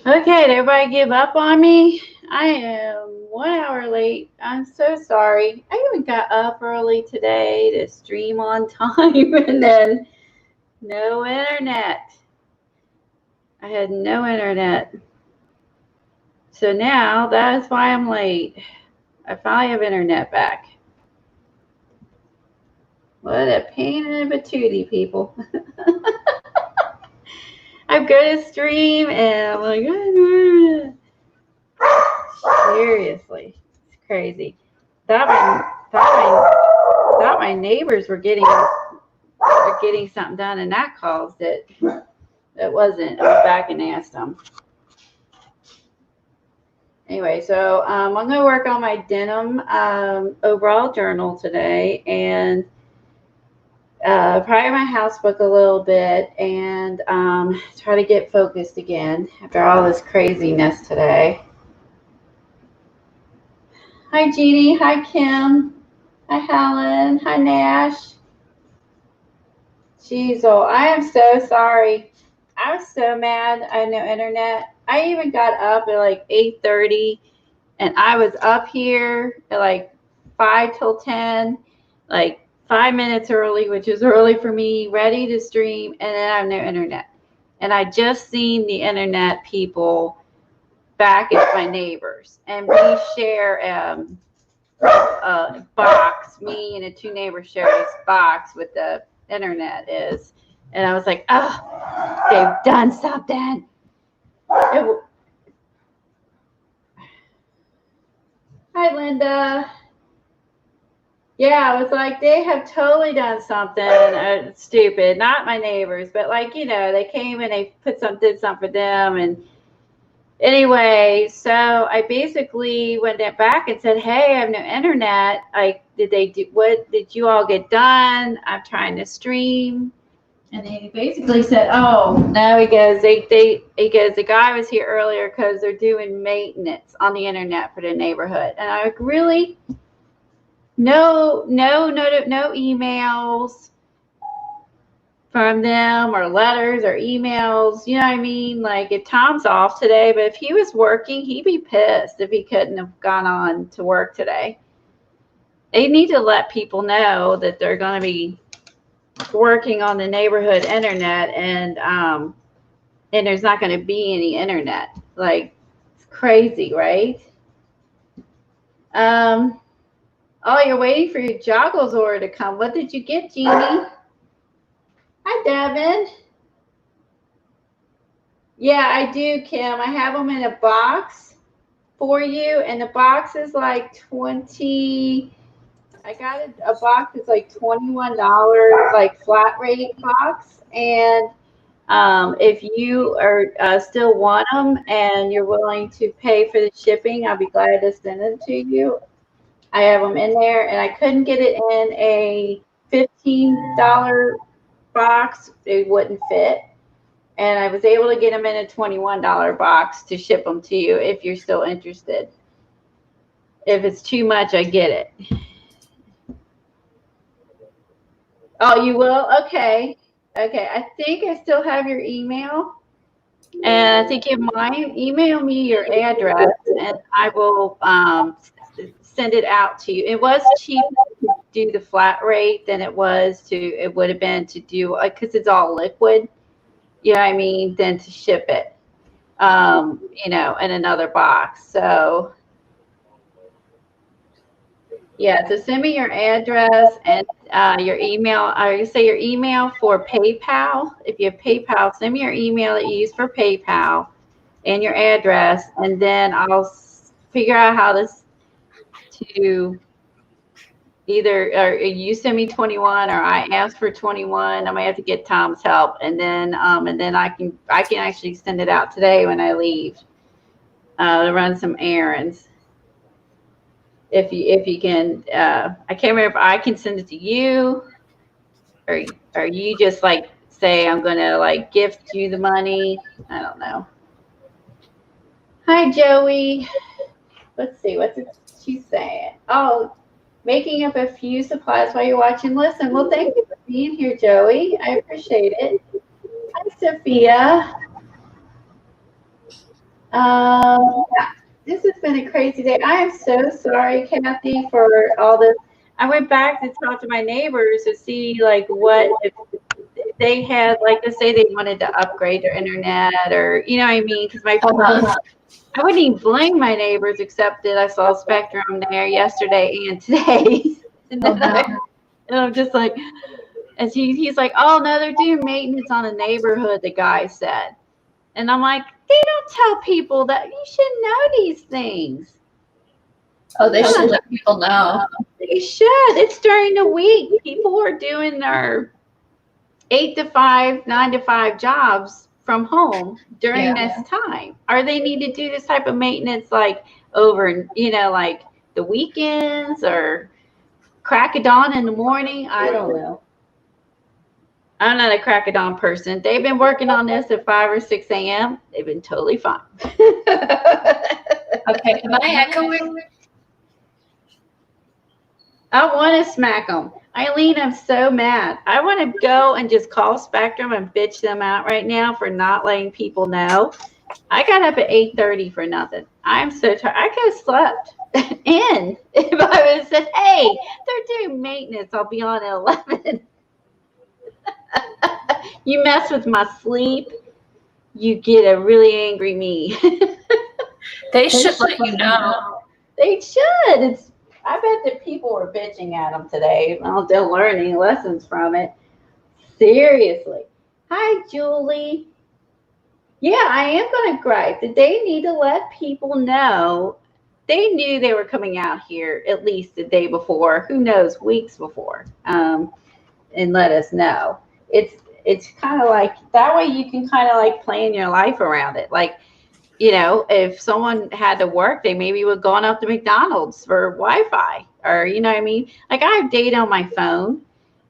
Okay, did everybody give up on me? I am 1 hour late. I'm so sorry. I even got up early today to stream on time and then no internet. I had no internet. So now that is why I'm late. I finally have internet back. What a pain in the patootie, people. I go to stream and I'm like, seriously, it's crazy. Thought my neighbors were getting something done, and that caused it. It wasn't. I was back and asked them. Anyway, so I'm going to work on my Denim Overall Journal today, and probably my house book a little bit, and try to get focused again after all this craziness today. Hi, Jeannie. Hi, Kim. Hi, Helen. Hi, Nash. Jeez, oh, I am so sorry. I was so mad I had no internet. I even got up at like 8:30, and I was up here at like 5 till 10, like 5 minutes early, which is early for me, ready to stream, and then I have no internet. And I just seen the internet people back at my neighbors, and we share a box. Me and the two neighbors share this box with the internet is, and I was like, oh, they've done something. Hi, Linda. Yeah, I was like, they have totally done something stupid. Not my neighbors, but like, they came and they did something for them. And anyway, so I basically went back and said, hey, I have no internet. Like, what did you all get done? I'm trying to stream. And he basically said, oh, no, he goes, the guy was here earlier because they're doing maintenance on the internet for the neighborhood. And I'm like, really? No emails from them or letters or emails. You know what I mean? Like, if Tom's off today, but if he was working, he'd be pissed if he couldn't have gone on to work today. They need to let people know that they're going to be working on the neighborhood internet, and there's not going to be any internet. Like, it's crazy, right? Oh, you're waiting for your joggles order to come. What did you get, Jeannie? Hi, Devin. Yeah, I do, Kim. I have them in a box for you, and the box is like 20. I got a box that's like $21, like flat rate box. And if you are still want them and you're willing to pay for the shipping, I'll be glad to send them to you. I have them in there, and I couldn't get it in a $15 box. It wouldn't fit. And I was able to get them in a $21 box to ship them to you if you're still interested. If it's too much, I get it. Oh, you will? Okay. Okay. I think I still have your email. And I think you might email me your address, and I will send it out to you. It was cheaper to do the flat rate than it would have been to do, because it's all liquid, you know what I mean, than to ship it, in another box. So yeah, so send me your address and your email. I would say your email for PayPal. If you have PayPal, send me your email that you use for PayPal and your address, and then I'll figure out how to either, or you send me 21 or I ask for 21. I might have to get Tom's help, and then I can actually send it out today when I leave to run some errands. If you can, I can't remember if I can send it to you, or you just like say I'm gonna like gift you the money. I don't know. Hi, Joey. Let's see, what's she saying? Oh, making up a few supplies while you're watching. Listen, well, thank you for being here, Joey. I appreciate it. Hi, Sophia. Yeah, this has been a crazy day. I am so sorry, Kathy, for all this. I went back to talk to my neighbors to see like what if they had like to say they wanted to upgrade their internet or you know what I mean? Because my I wouldn't even blame my neighbors except that I saw Spectrum there yesterday and today. and, then and I'm just like, as he's like, oh no, they're doing maintenance on a neighborhood. The guy said, and I'm like, they don't tell people that you should know these things. Oh, they should let people know. They should. It's during the week. People are doing their 8 to 5, 9 to 5 jobs from home during this time. Or they need to do this type of maintenance like over, you know, like the weekends or crack of dawn in the morning. I don't know. I'm not a crack of dawn person. They've been working on this at 5 or 6 a.m. They've been totally fine. Okay, am I echoing? I want to smack them. Eileen, I'm so mad. I want to go and just call Spectrum and bitch them out right now for not letting people know. I got up at 8:30 for nothing. I'm so tired. I could have slept in if I would have said, hey, they're doing maintenance. I'll be on at 11. You mess with my sleep, you get a really angry me. They should let you know. They should. I bet that people were bitching at them today. Well, they're learning lessons from it. Seriously. Hi, Julie. Yeah, I am going to gripe that they need to let people know. They knew they were coming out here at least the day before, who knows, weeks before, and let us know. It's kind of like, that way you can kind of like plan your life around it. Like, you know, if someone had to work, they maybe would go on up to McDonald's for Wi-Fi or, you know what I mean? Like I have data on my phone,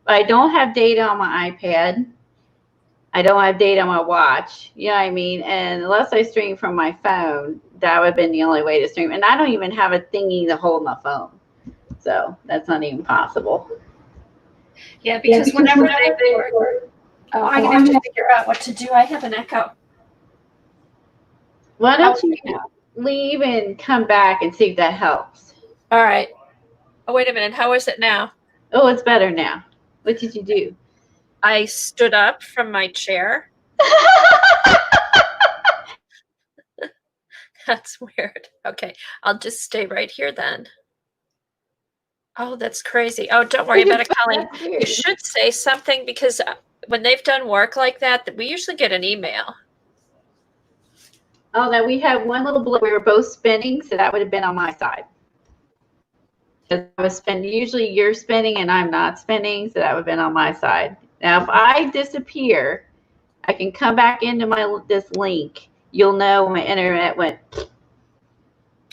but I don't have data on my iPad. I don't have data on my watch. You know what I mean? And unless I stream from my phone, that would have been the only way to stream. And I don't even have a thingy to hold my phone. So that's not even possible. Yeah, because whenever they work, I'm going to have to figure out what to do. I have an echo. Why don't you leave and come back and see if that helps? All right. Oh, wait a minute. How is it now? Oh, it's better now. What did you do? I stood up from my chair. That's weird. Okay. I'll just stay right here then. Oh, that's crazy. Oh, don't worry about it, Colleen. You should say something because when they've done work like that, we usually get an email. Oh, no, we had one little blip. We were both spinning, so that would have been on my side. Because I was spinning. Usually you're spinning and I'm not spinning, so that would have been on my side. Now, if I disappear, I can come back into this link. You'll know when my internet went.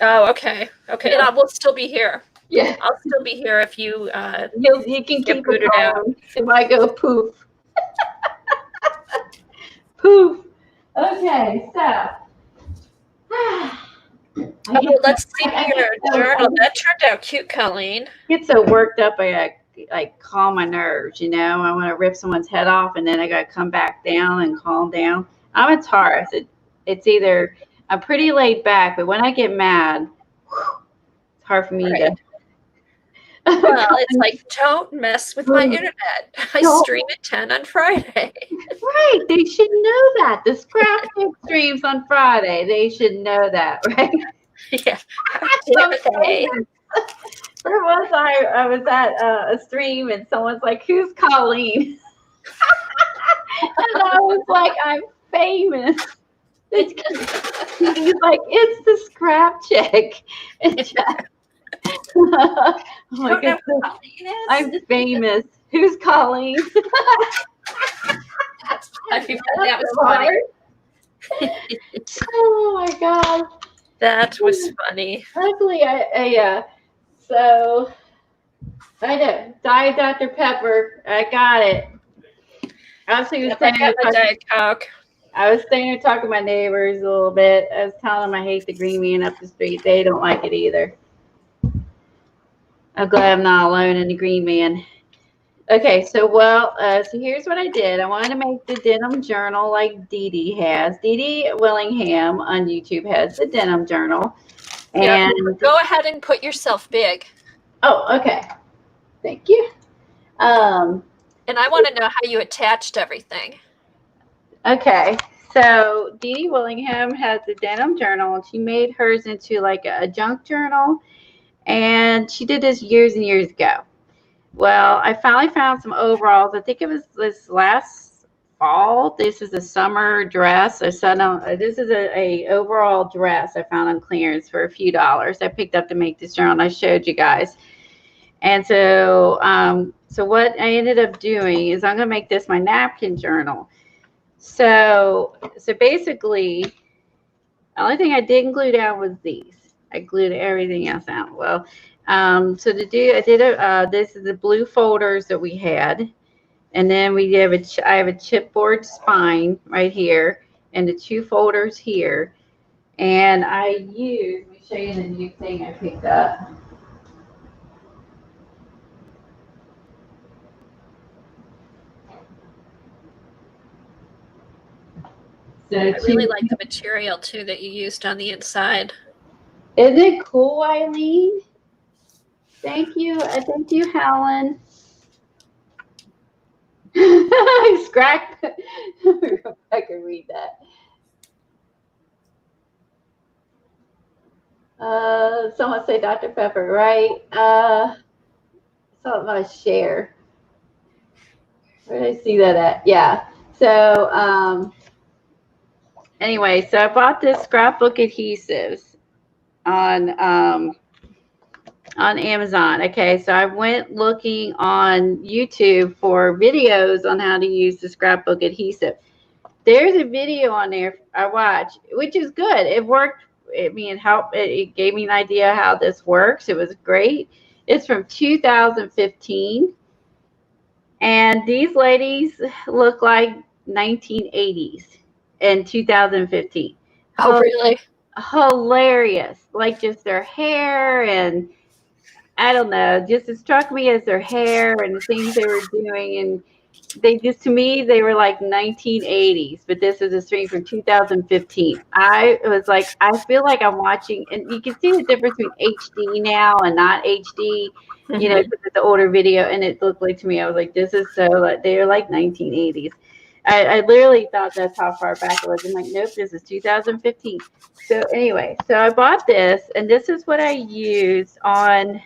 Oh, okay. Okay, and I will still be here. Yeah, I'll still be here if you. You can keep booted out. If I go poof. Poof. Okay, so. Oh, let's see your journal. That turned out cute, Colleen. I get so worked up, I like calm my nerves, you know. I want to rip someone's head off, and then I got to come back down and calm down. I'm a Taurus. It's either I'm pretty laid back, but when I get mad, it's hard for me to. Well, it's like, don't mess with my internet. I stream at 10 on Friday. Right. They should know that. The Scrapbook streams on Friday. They should know that, right? Yeah. Where was I? I was at a stream and someone's like, who's Colleen? And I was like, I'm famous. He's like, it's the scrap chick. Oh my goodness. I'm famous. Who's Colleen? That was funny. Oh my God. That was funny. Luckily, so I know. Diet Dr. Pepper. I got it. I was staying there talking to my neighbors a little bit. I was telling them I hate the green man up the street. They don't like it either. I'm glad I'm not alone in the green man. Okay, so so here's what I did. I wanted to make the denim journal like Dee Dee has. Dee Dee Willingham on YouTube has the denim journal. Here, And go ahead and put yourself big. oh, okay. Thank you. And I want to know how you attached everything. Okay, so Dee Dee Willingham has the denim journal, and she made hers into like a junk journal, and she did this years and years ago. Well, I finally found some overalls. I think it was this last fall. This is a summer dress. This is a overall dress I found on clearance for a few dollars. I picked up to make this journal, and I showed you guys. And so what I ended up doing is I'm going to make this my napkin journal. So basically, the only thing I didn't glue down was these. I glued everything else out. Well, so this is the blue folders that we had, and then I have a chipboard spine right here, and the two folders here, and let me show you the new thing I picked up. So I really like the material too that you used on the inside. Isn't it cool, Eileen? Thank you, Helen. Scrap. I can read that. Someone say Dr. Pepper, right? Something about share. Where did I see that at? Yeah. So anyway, so I bought this Scrapbook Adhesives on Amazon. Okay, so I went looking on YouTube for videos on how to use the Scrapbook Adhesive. There's a video on there I watched, which is good. It worked. I mean, it gave me an idea how this works. It was great. It's from 2015. And these ladies look like 1980s in 2015. Oh, really? Hilarious. Like just their hair, and I don't know, just it struck me as their hair and the things they were doing. And to me, they were like 1980s, but this is a stream from 2015. I was like, I feel like I'm watching, and you can see the difference between HD now and not HD, you know, because it's the older video, and it looked like to me, I was like, this is so, like, they're like 1980s. I literally thought that's how far back it was. I'm like, nope, this is 2015. So anyway, so I bought this, and this is what I used on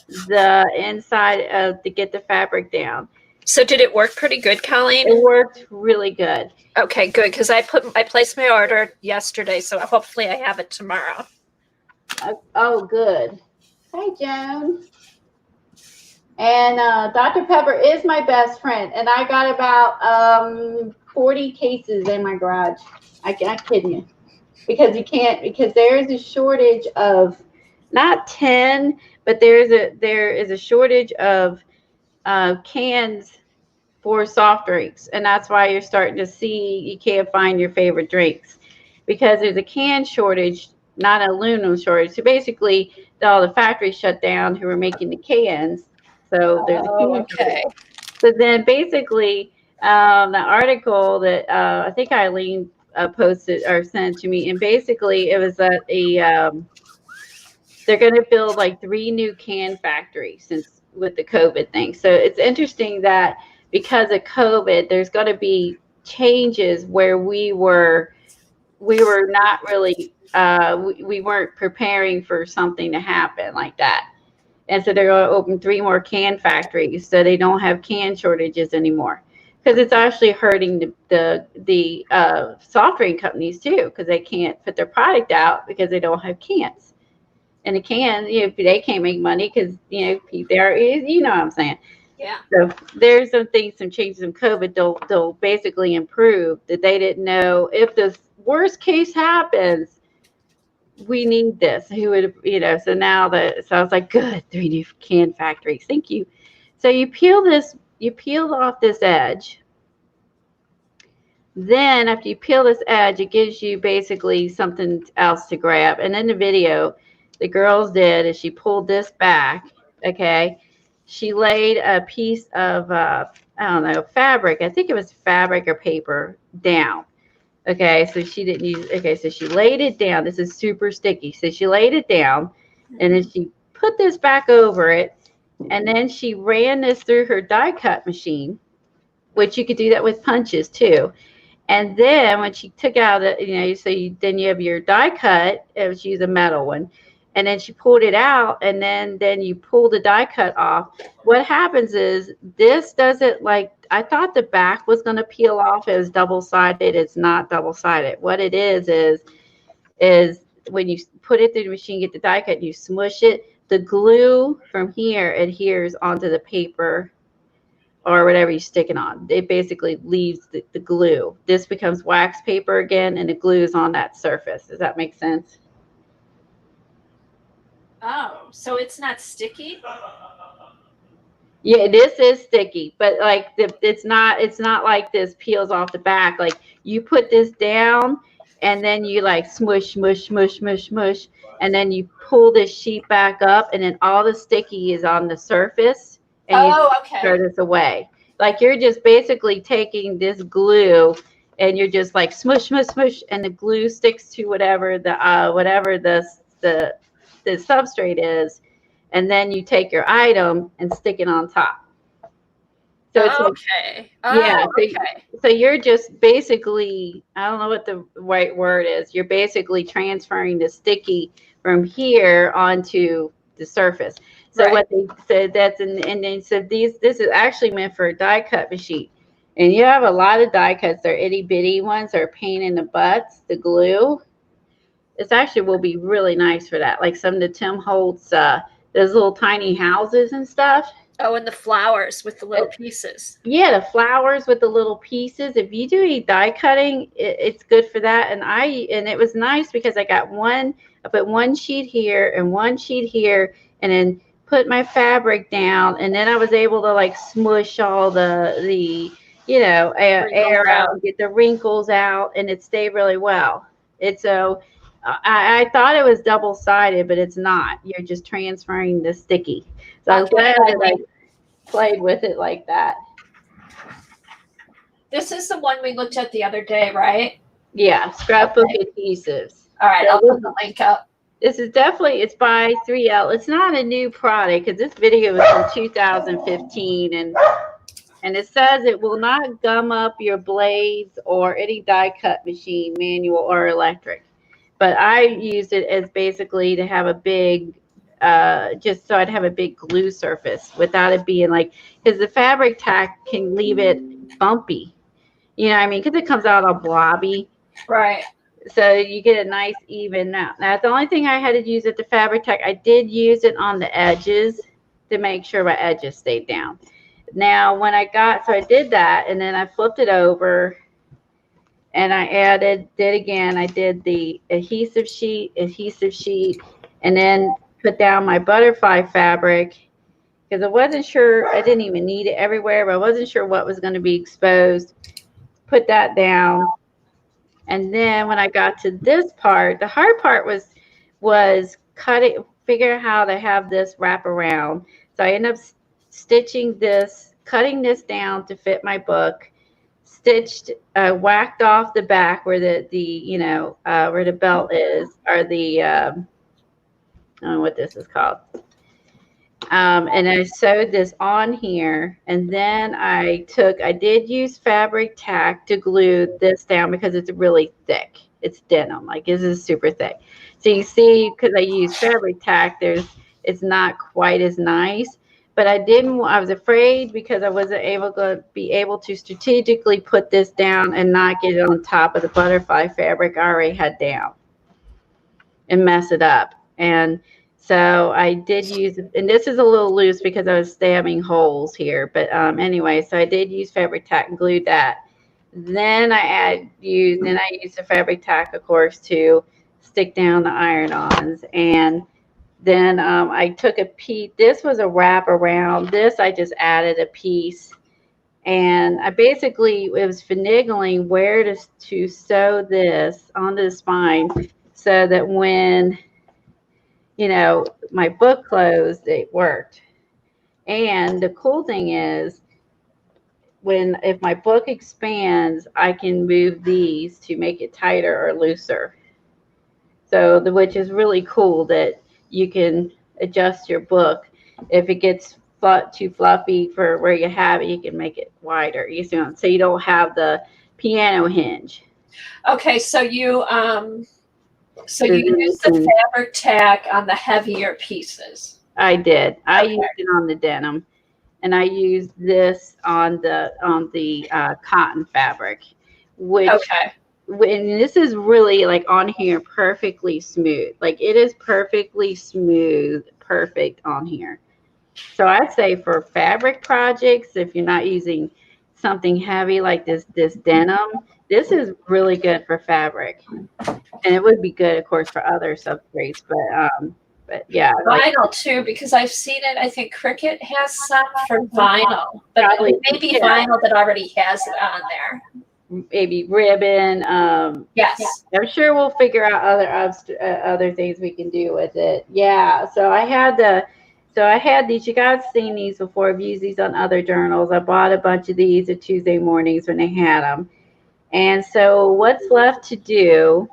the inside to get the fabric down. So did it work pretty good, Colleen? It worked really good. Okay, good, because I placed my order yesterday, so hopefully I have it tomorrow. Oh, good. Hi, Joan. And Dr. Pepper is my best friend, and I got about 40 cases in my garage. I'm not kidding you, because there is a shortage of not 10, but there is a shortage of cans for soft drinks, and that's why you're starting to see you can't find your favorite drinks, because there's a can shortage, not an aluminum shortage. So basically, all the factories shut down who were making the cans. So there's a can shortage. So then basically, the article that I think Eileen posted or sent to me, and basically it was that they're going to build like 3 new can factories with the COVID thing. So it's interesting that because of COVID, there's going to be changes where we were not really we weren't preparing for something to happen like that. And so they're going to open 3 more can factories, so they don't have can shortages anymore. Because it's actually hurting the soft drink companies too, because they can't put their product out because they don't have cans. And the can, they can't make money because they're, you know what I'm saying. Yeah. So there's some changes in COVID. They'll basically improve that they didn't know if the worst case happens. We need this. Who would, so now so I was like, good, 3 new can factories. Thank you. So you peel off this edge. Then after you peel this edge, it gives you basically something else to grab. And in the video, the girls did is she pulled this back. Okay. she laid a piece of, I don't know, fabric. I think it was fabric or paper down. Okay, so she didn't use, okay, so she laid it down. This is super sticky. So she laid it down, and then she put this back over it, and then she ran this through her die cut machine, which you could do that with punches too. And then when she took out, then you have your die cut. She used a metal one, and then she pulled it out, and then you pull the die cut off. What happens is this doesn't, like, I thought the back was going to peel off. It was double sided. It's not double sided. What it is when you put it through the machine, get the die cut, you smush it. The glue from here adheres onto the paper or whatever you stick it on. It basically leaves the glue. This becomes wax paper again, and the glue is on that surface. Does that make sense? Oh, so it's not sticky? Yeah, this is sticky, but like it's not like this peels off the back. Like you put this down, and then you like smush, smush, smush, smush, smush, and then you pull this sheet back up, and then all the sticky is on the surface, and you throw this away. Like you're just basically taking this glue, and you're just like smush, smush, smush, and the glue sticks to whatever the substrate is, and then you take your item and stick it on top. So it's okay. So you're just basically, I don't know what the right word is. You're basically transferring the sticky from here onto the surface. So what they said, this is actually meant for a die cut machine. And you have a lot of die cuts. They're itty bitty ones. They're a pain in the butts. The glue. This actually will be really nice for that. Like some of the Tim Holtz, those little tiny houses and stuff. Oh, and the flowers with the little pieces. Yeah, the flowers with the little pieces. If you do any die cutting, it's good for that. And it was nice because I put one sheet here and one sheet here, and then put my fabric down, and then I was able to like smush all the air out and get the wrinkles out, and it stayed really well. I thought it was double-sided, but it's not. You're just transferring the sticky. So I'm glad that I played with it like that. This is the one we looked at the other day, right? Yeah, Scrapbook Adhesives. All right, I'll put the link up. This is definitely, it's by 3L. It's not a new product because this video was from 2015, and it says it will not gum up your blades or any die cut machine, manual or electric. But I used it as basically to have a big, just so I'd have a big glue surface without it being like, because the fabric tack can leave it bumpy. You know what I mean? Because it comes out all blobby. Right. So you get a nice even now. Now, the only thing I had to use at the fabric tack, I did use it on the edges to make sure my edges stayed down. Now, so I did that, and then I flipped it over, and I did the adhesive sheet, and then put down my butterfly fabric because I wasn't sure, I didn't even need it everywhere, but I wasn't sure what was going to be exposed. Put that down. And then when I got to this part, the hard part was figure out how to have this wrap around. So I ended up cutting this down to fit my book, whacked off the back where where the belt is, or I don't know what this is called. And I sewed this on here, and then I did use fabric tack to glue this down because it's really thick. It's denim, like this is super thick. So you see, because I used fabric tack, it's not quite as nice. But I was afraid because I wasn't able to strategically put this down and not get it on top of the butterfly fabric I already had down and mess it up. And so I did use, and this is a little loose because I was stabbing holes here. But anyway, so I did use fabric tack and glued that. Then I used the fabric tack, of course, to stick down the iron-ons. And then I took a piece. This was a wrap around. This I just added a piece. And it was finagling where to sew this onto the spine so that when my book closed, it worked. And the cool thing is, if my book expands, I can move these to make it tighter or looser. So which is really cool that you can adjust your book. If it gets too fluffy for where you have it, you can make it wider. You see, so you don't have the piano hinge. Okay, so you use the fabric tack on the heavier pieces. I did. I used it on the denim, and I used this on the cotton fabric, which when this is really like on here perfectly smooth. Like it is perfectly smooth, perfect on here. So I'd say for fabric projects, if you're not using something heavy like this denim, this is really good for fabric. And it would be good, of course, for other substrates, but yeah. Vinyl too, because I've seen it. I think Cricut has some for vinyl, but it may be vinyl that already has it on there. Maybe ribbon. Yes, I'm sure we'll figure out other things we can do with it. Yeah. So I had these. You guys seen these before? I've used these on other journals. I bought a bunch of these at Tuesday mornings when they had them. And so what's left to do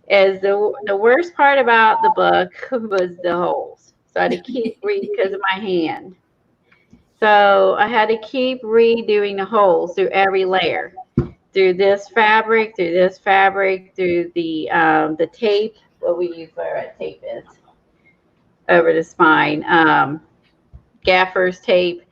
is the worst part about the book was the holes. So I had to keep reading because of my hand. So I had to keep redoing the holes through every layer, through this fabric, through the tape. What we use for our tape is over the spine, gaffer's tape,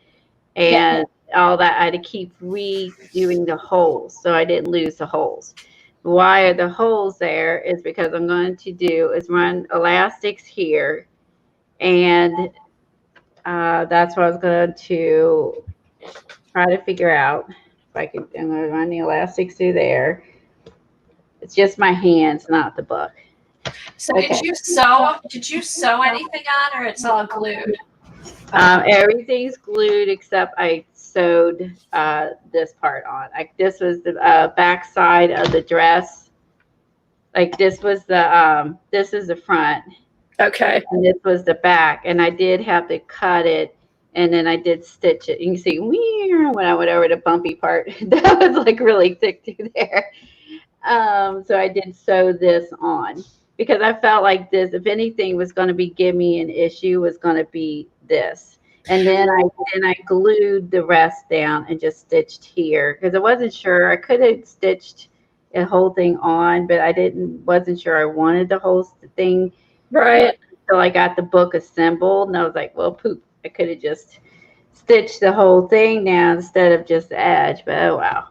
and all that. I had to keep redoing the holes so I didn't lose the holes. Why are the holes there is because I'm going to do is run elastics here, and that's what I was going to try to figure out. If I could, I'm going to run the elastics through there. It's just my hands, not the book. So okay. Did you sew anything on, or it's all glued? Everything's glued except I sewed this part on. This was the back side of the dress. Like this was this is the front. Okay. And this was the back, and I did have to cut it, and then I did stitch it. You can see when I went over the bumpy part, that was like really thick through there. So I did sew this on because I felt like this, if anything was going to give me an issue, was going to be this. And then I glued the rest down and just stitched here because I wasn't sure. I could have stitched the whole thing on, but wasn't sure I wanted the whole thing. Right. Until I got the book assembled, and I was like, well, poop. I could have just stitched the whole thing down instead of just the edge, but oh wow.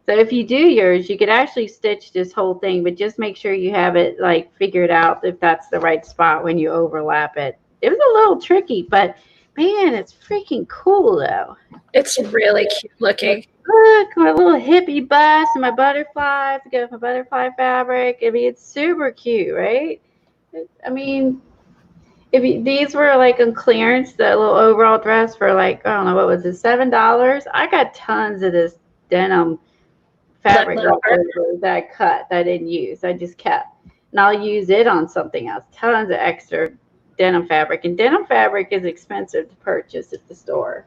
So if you do yours, you could actually stitch this whole thing, but just make sure you have it like figured out if that's the right spot when you overlap it. It was a little tricky, but man, it's freaking cool though. It's really cute looking. Look, my little hippie bust and my butterflies. I got my butterfly fabric. I mean, it's super cute, right? I mean, these were like on clearance, the little overall dress for like, I don't know, what was it, $7? I got tons of this denim fabric that I cut that I didn't use. I just kept. And I'll use it on something else. Tons of extra denim fabric. And denim fabric is expensive to purchase at the store.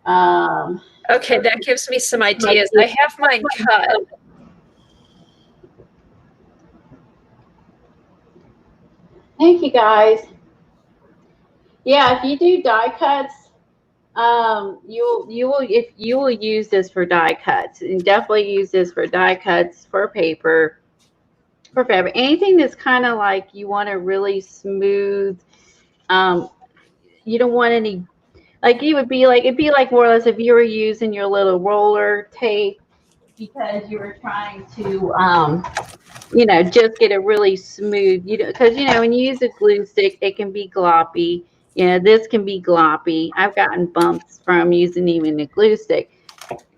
Okay, that gives me some ideas. I have mine cut. Thank you, guys. Yeah, if you do die cuts, you will use this for die cuts, and definitely use this for die cuts for paper, for fabric, anything that's kind of like you want to really smooth. You don't want any, like it'd be like more or less if you were using your little roller tape because you were trying to just get a really smooth, because when you use a glue stick, it can be gloppy. This can be gloppy. I've gotten bumps from using even a glue stick.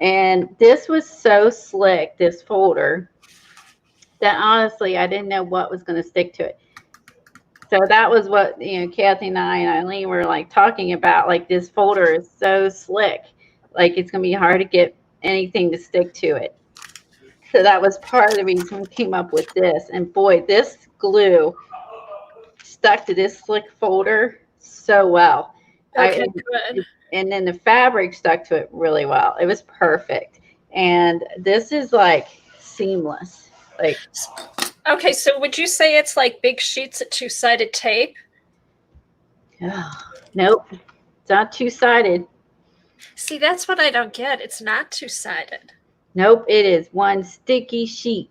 And this was so slick, this folder, that honestly, I didn't know what was going to stick to it. So that was what, Kathy and I and Eileen were like talking about. Like, this folder is so slick. Like, it's going to be hard to get anything to stick to it. So that was part of the reason we came up with this. And boy, this glue stuck to this slick folder so well. Okay, good. And then the fabric stuck to it really well. It was perfect. And this is like seamless. Like, okay, so would you say it's like big sheets of two-sided tape? oh, nope, it's not two-sided. See, that's what I don't get. It's not two-sided. Nope, it is one sticky sheet.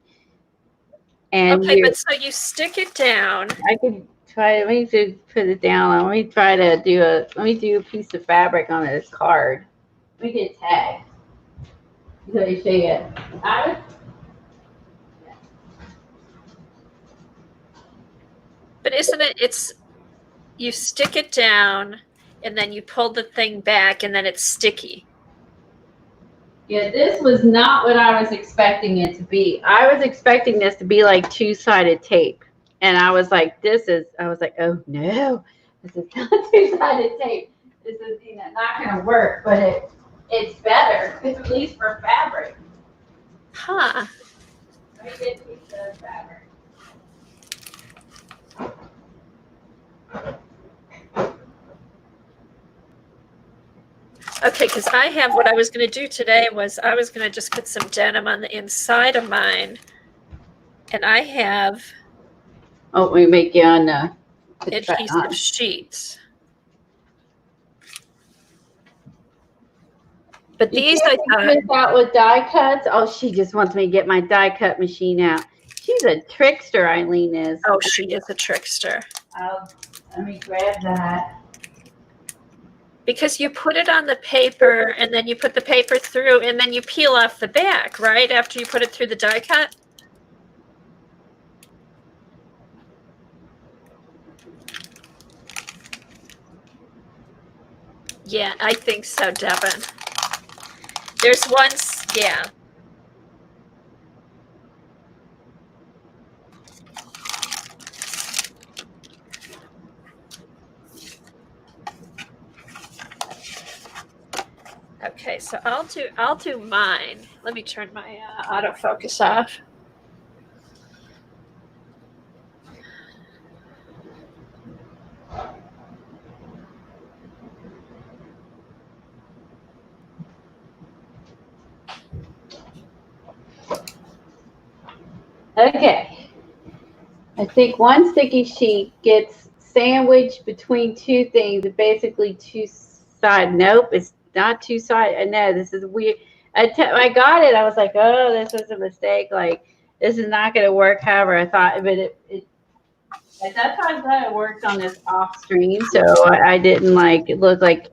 And Okay, but so you stick it down. I could try. Let me just put it down. Let me try to do a. Let me do a piece of fabric on this card. Let me get a tag. Let me show you. But isn't it? It's you stick it down, and then you pull the thing back, and then it's sticky. Yeah, this was not what I was expecting it to be. I was expecting this to be like two-sided tape. And I was like, I was like, oh no, this is not two-sided tape. This is not going to work, but it's better, at least for fabric. Huh. Let me get a piece of fabric. Okay, because I have what I was going to do today was I was going to just put some denim on the inside of mine. And I have We make you on adhesive sheets. But these I thought this out with die cuts. Oh, she just wants me to get my die cut machine out. She's a trickster, Eileen is. Oh, she is a trickster. Let me grab that. Because you put it on the paper and then you put the paper through and then you peel off the back, right? After you put it through the die cut? Yeah, I think so, Devin. There's one, yeah. Okay, so I'll do mine. Let me turn my autofocus off. Okay. I think one sticky sheet gets sandwiched between two things, basically two-side. Nope, it's not two-side. I know, this is weird. I got it. I was like, oh, this was a mistake. Like, this is not going to work however I thought. But at that time, I thought it worked on this off stream. So I didn't like, it looked like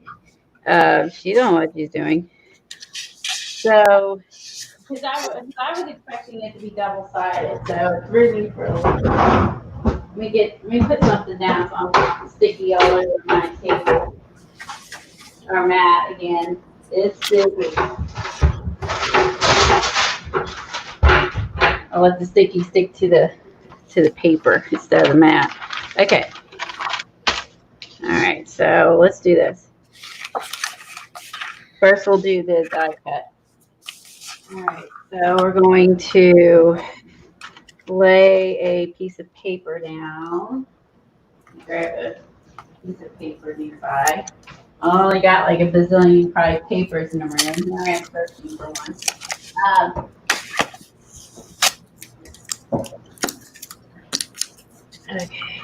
she don't know what she's doing. So, because I was expecting it to be double-sided. So it threw me for a little bit. Let me put something down so I'm not sticky all over my table or mat again. It's sticky. I'll let the sticky stick to the paper instead of the mat. Okay. All right, so let's do this. First we'll do the die cut. All right, so we're going to lay a piece of paper down. Grab a piece of paper nearby. I only got like a bazillion probably papers in the room. Now I'm searching for one. Okay.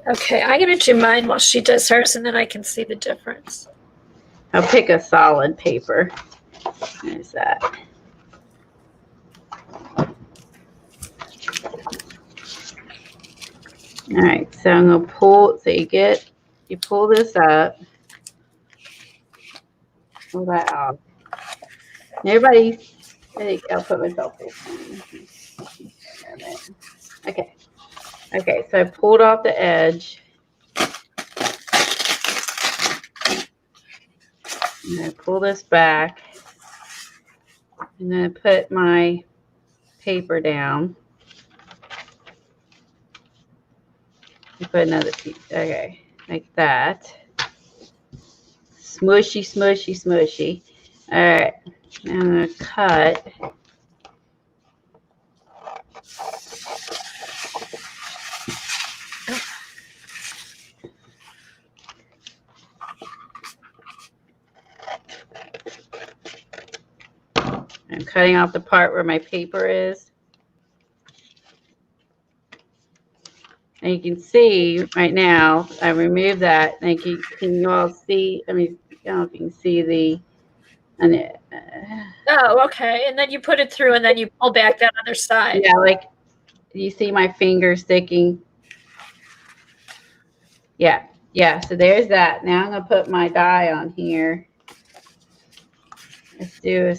Okay, I'm going to do mine while she does hers, and then I can see the difference. I'll pick a solid paper. There's that. All right, so I'm going to pull, so you pull this up. Pull that off. Everybody, I'll put myself this. Okay. Okay, so I pulled off the edge. I'm going to pull this back. I'm going to put my paper down. Put another piece. Okay, like that. Smushy, smushy, smushy. All right, now I'm going to cut. cutting off the part where my paper is. And you can see right now, I removed that. And can you all see? I mean, I don't know if you can see the. Oh, okay. And then you put it through, and then you pull back that other side. Yeah, like you see my finger sticking. Yeah, yeah. So there's that. Now I'm gonna put my die on here. Let's do a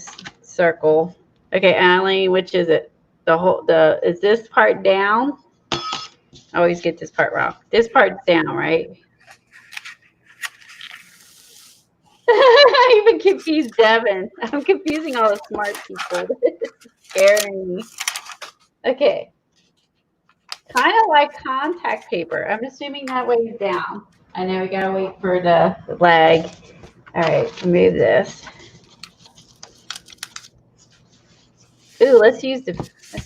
circle. Okay, Allie, which is it? Is this part down? I always get this part wrong. This part's down, right? I even confused Devin. I'm confusing all the smart people. Scaring me. Okay. Kind of like contact paper. I'm assuming that weighs down. I know we gotta wait for the leg. All right, move this. Ooh, let's see. I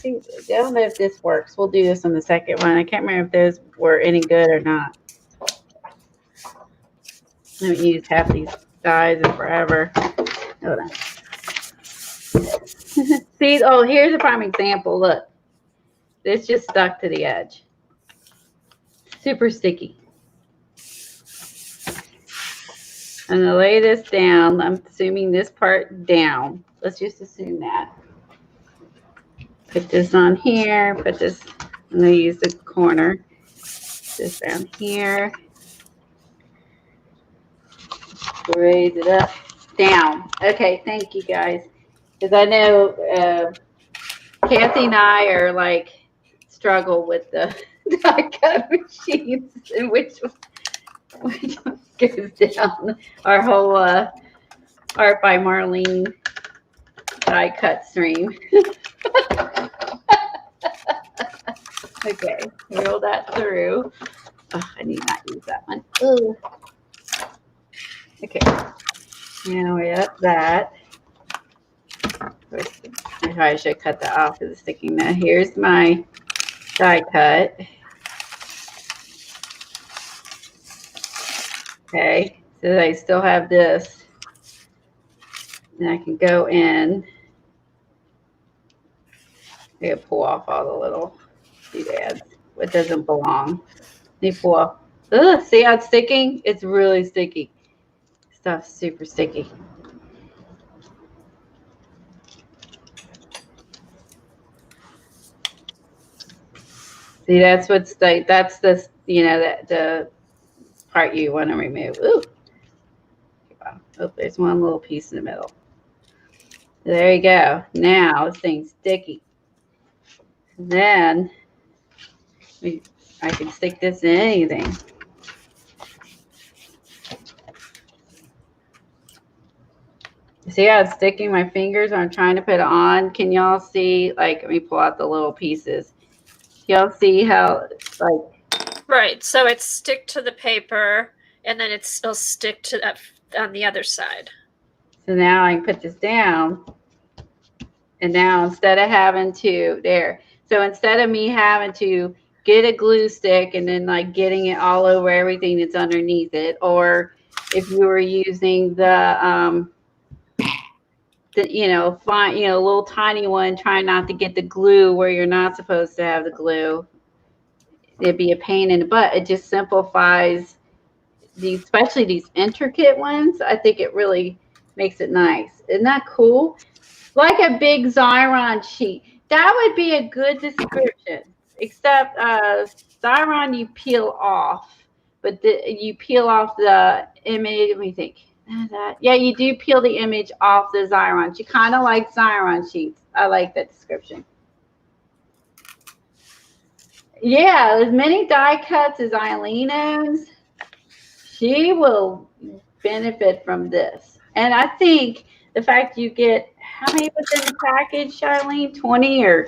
don't know if this works. We'll do this on the second one. I can't remember if those were any good or not. I haven't used half these dies in forever. Hold on. See, oh, here's a prime example. Look, this just stuck to the edge. Super sticky. I'm gonna lay this down. I'm assuming this part down. Let's just assume that. Put this on here. Put this. I'm gonna use the corner. This down here. Raise it up, down. Okay, thank you guys. Because I know Kathy and I are like struggle with the die cut machines and which one goes down. Our whole Art by Marlene die cut stream. Okay, roll that through. Oh, I need not use that one. Ooh. Okay, now we up that. I probably should cut that off because it's sticking there. Here's my die cut. Okay, so I still have this. And I can go in. I gotta pull off all the little doodads. What doesn't belong. Let me pull off. Ugh, see how it's sticking? It's really sticky. Stuff's super sticky. See, that's what's that's the the part you want to remove. Ooh. Wow. Oh, there's one little piece in the middle. There you go. Now this thing's sticky. Then I can stick this in anything. See how it's sticking my fingers when I'm trying to put it on? Can y'all see? Like, let me pull out the little pieces. Y'all see how, like... Right, so it's stick to the paper, and then it'll stick to that on the other side. So now I can put this down, and now instead of having to, so instead of me having to get a glue stick and then like getting it all over everything that's underneath it, or if you were using the little tiny one, trying not to get the glue where you're not supposed to have the glue, it'd be a pain in the butt. It just simplifies these, especially these intricate ones. I think it really makes it nice. Isn't that cool? Like a big Xyron sheet. That would be a good description. Except Xyron you peel off, but you peel off the image. Let me think. Yeah, you do peel the image off the Xyron. She kind of like Xyron sheets. I like that description. Yeah, as many die cuts as Eileen owns, she will benefit from this. And I think the fact you get, how many was in the package, Eileen? 20 or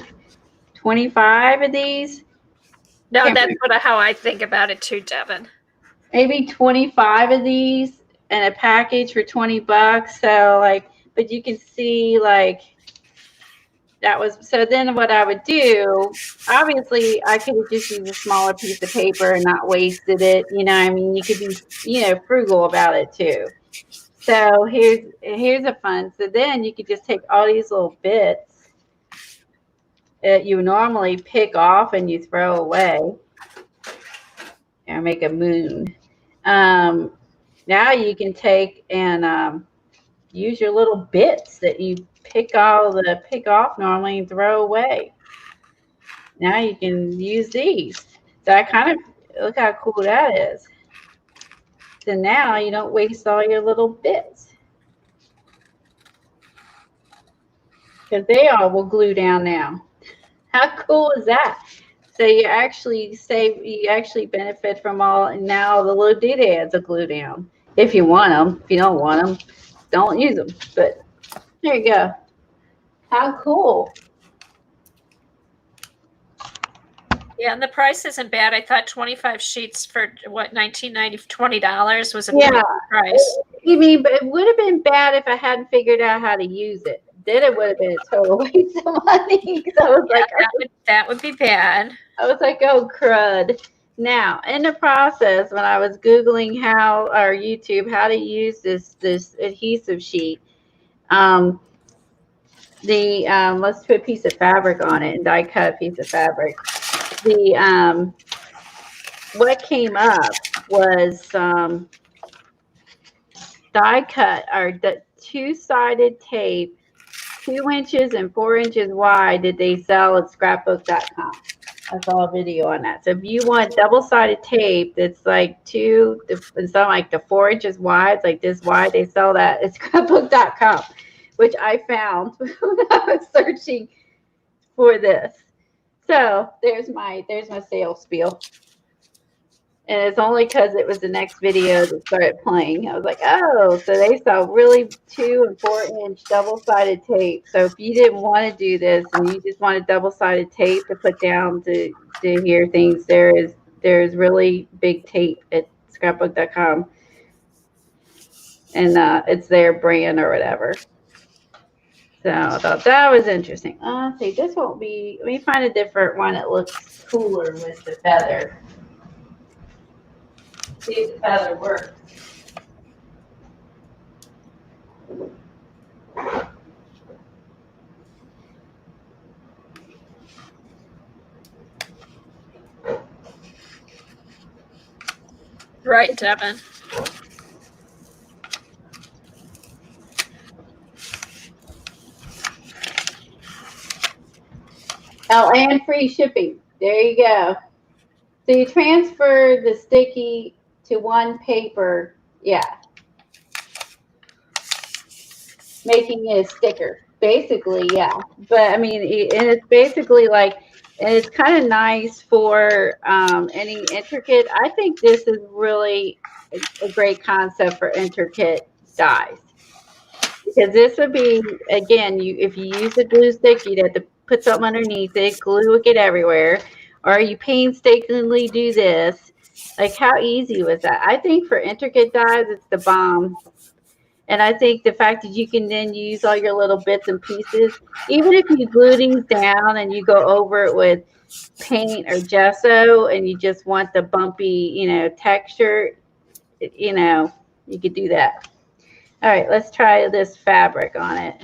25 of these? No, that's how I think about it too, Devin. Maybe 25 of these in a package for 20 bucks. So like, but you can see like, that was, so then what I would do, obviously I could have just used a smaller piece of paper and not wasted it. You know, I mean, you could be, frugal about it too. So here's a fun. So then you could just take all these little bits that you normally pick off and you throw away and make a moon. Now you can take and use your little bits that you pick off normally and throw away. Now you can use these. So I kind of look how cool that is. So now you don't waste all your little bits. Because they all will glue down now. How cool is that? So you actually benefit from all, and now the little doodads will glue down. If you want them. If you don't want them, don't use them. But there you go. How cool. Yeah, and the price isn't bad. I thought 25 sheets for what, $20 was a pretty good price. You mean, but it would have been bad if I hadn't figured out how to use it. Then it would have been a total waste of money. So I was like, that would be bad. I was like, oh crud. Now, in the process, when I was Googling YouTube, how to use this adhesive sheet, let's put a piece of fabric on it and die cut a piece of fabric. What came up was die cut or the two-sided tape, 2 inches and 4 inches wide that they sell at scrapbook.com. I saw a video on that. So if you want double-sided tape that's like it's not like the 4 inches wide, it's like this wide, they sell that at scrapbook.com, which I found when I was searching for this. So there's my sales spiel. And it's only because it was the next video that started playing. I was like, oh, so they sell really 2 and 4 inch double-sided tape. So if you didn't want to do this and you just wanted double-sided tape to put down to hear things, there's really big tape at scrapbook.com. And it's their brand or whatever. So I thought that was interesting. See, this won't be, let me find a different one that looks cooler with the feather. See if the feather works. Right, Devin. Oh, and free shipping. There you go. So you transfer the sticky to one paper, yeah, making it a sticker, basically, yeah. But I mean, and it's basically like, and it's kind of nice for any intricate. I think this is really a great concept for intricate dies, because this would be, again, if you use a glue stick, you'd have to put something underneath it, glue would get everywhere, or you painstakingly do this. Like, how easy was that? I think for intricate dies, it's the bomb. And I think the fact that you can then use all your little bits and pieces, even if you glue these down and you go over it with paint or gesso and you just want the bumpy, texture, you could do that. All right, let's try this fabric on it.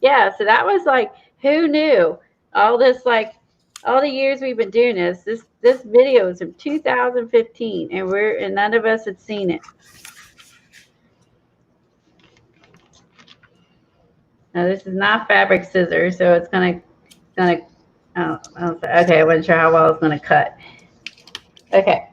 Yeah, so that was like, who knew? All this, like, all the years we've been doing this video is from 2015, and none of us had seen it. Now this is not fabric scissors, so it's gonna. Okay, I wasn't sure how well it's gonna cut. Okay.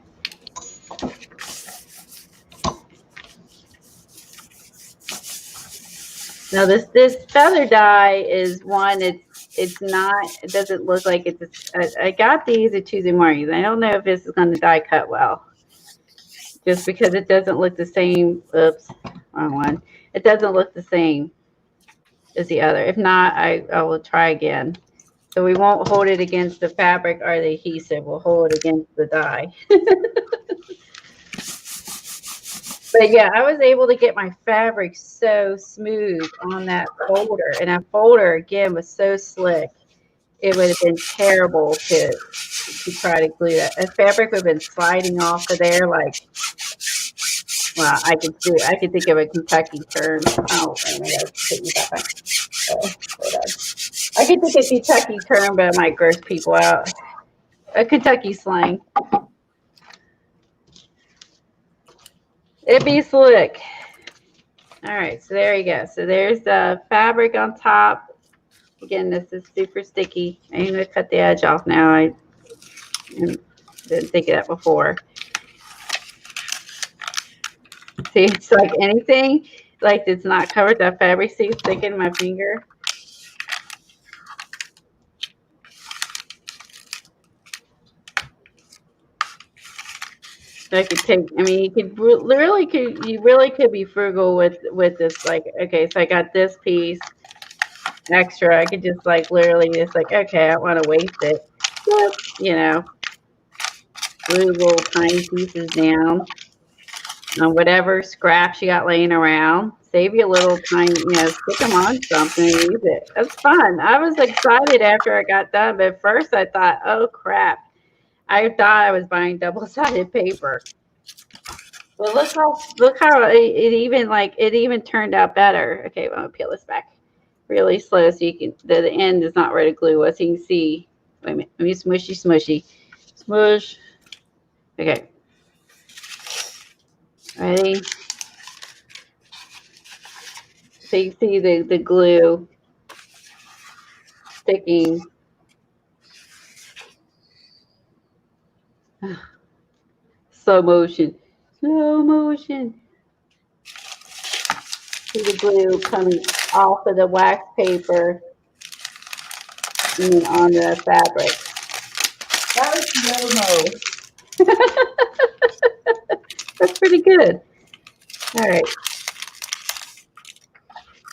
Now this feather die is one. It's not. It doesn't look like it's. I got these at Tuesday mornings. I don't know if this is going to die cut well, just because it doesn't look the same. Oops, wrong one. It doesn't look the same as the other. If not, I will try again. So we won't hold it against the fabric or the adhesive. We'll hold it against the die. But yeah, I was able to get my fabric so smooth on that folder. And that folder, again, was so slick. It would have been terrible to try to glue that. That fabric would have been sliding off of there like well, I could think of a Kentucky term. Oh, wait a minute, let's put you back on. Hold on. I could think of a Kentucky term, but it might gross people out. A Kentucky slang. It'd be slick. All right, so there you go. So there's the fabric on top. Again, this is super sticky. I'm going to cut the edge off now. I didn't think of that before. See, it's like anything, like it's not covered, that fabric, see, it's sticking in my finger. So I could take, I mean, you really could be frugal with this. Like, okay, so I got this piece extra. I could just like literally just like, okay, I don't want to waste it. Just, you know, glue little tiny pieces down on whatever scraps you got laying around. Save you a little tiny, you know, stick them on something and use it. That's fun. I was excited after I got done, but at first I thought, oh crap. I thought I was buying double-sided paper. Well, look how it even turned out better. Okay, I'm gonna peel this back really slow so you can the end is not ready to glue us. So you can see. Wait a minute. Let me smushy. Smush. Okay. Ready? So you see the glue sticking. Slow motion. See the glue coming off of the wax paper and then on the fabric. That was slow-mo. That's pretty good. All right.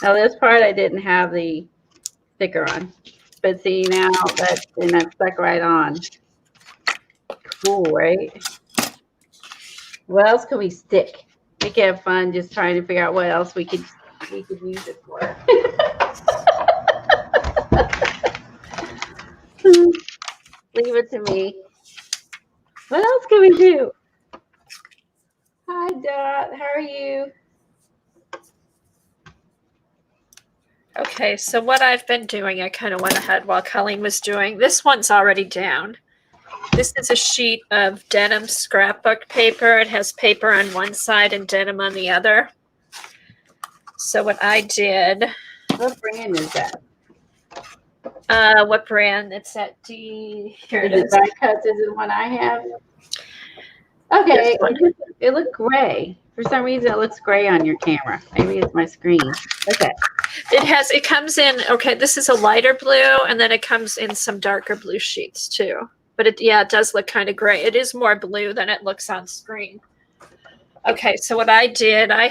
Now this part I didn't have the sticker on, but see now that stuck right on. Cool, right? What else can we stick? Make it fun, just trying to figure out what else we could use it for. Leave it to me. What else can we do? Hi, Dot. How are you? Okay, so what I've been doing, I kind of went ahead while Colleen was doing. This one's already down. This is a sheet of denim scrapbook paper. It has paper on one side and denim on the other. So what I did. What brand is that? What brand? It's at D. Here it is. Die Cuts is the one I have. Okay, it looked gray. For some reason, it looks gray on your camera. Maybe it's my screen. Okay. It comes in, okay, this is a lighter blue, and then it comes in some darker blue sheets too. But it does look kind of gray. It is more blue than it looks on screen. Okay, so what I did, I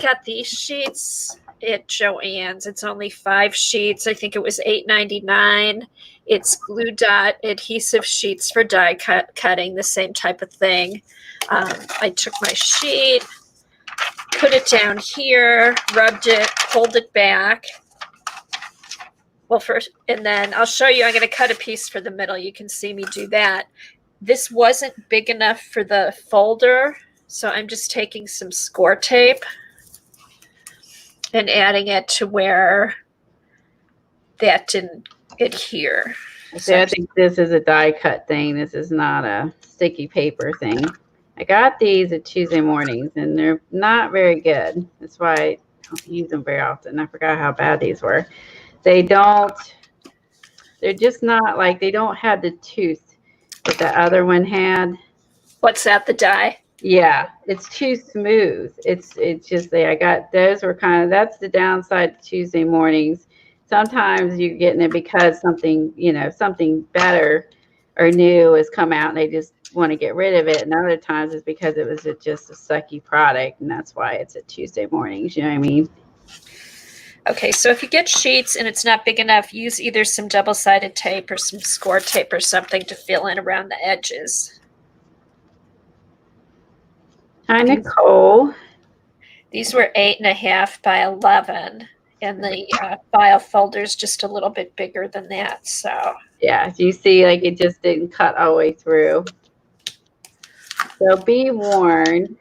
got these sheets at Joann's. It's only 5 sheets. I think it was $8.99. It's glue dot adhesive sheets for die cutting, the same type of thing. I took my sheet, put it down here, rubbed it, pulled it back. Well, first, and then I'll show you, I'm going to cut a piece for the middle. You can see me do that. This wasn't big enough for the folder, so I'm just taking some score tape and adding it to where that didn't adhere. So I think this is a die cut thing. This is not a sticky paper thing. I got these at Tuesday mornings, and they're not very good. That's why I don't use them very often. I forgot how bad these were. They're just not like, they don't have the tooth that the other one had. What's that, the die? Yeah, it's too smooth. It's just I got those were that's the downside to Tuesday mornings. Sometimes you're getting it because something better or new has come out and they just want to get rid of it. And other times it's because it was just a sucky product, and that's why it's at Tuesday mornings. You know what I mean? Okay, so if you get sheets and it's not big enough, use either some double-sided tape or some score tape or something to fill in around the edges. Hi, Nicole. These were 8.5 by 11, and the file folder is just a little bit bigger than that. So yeah, you see, like it just didn't cut all the way through. So be warned.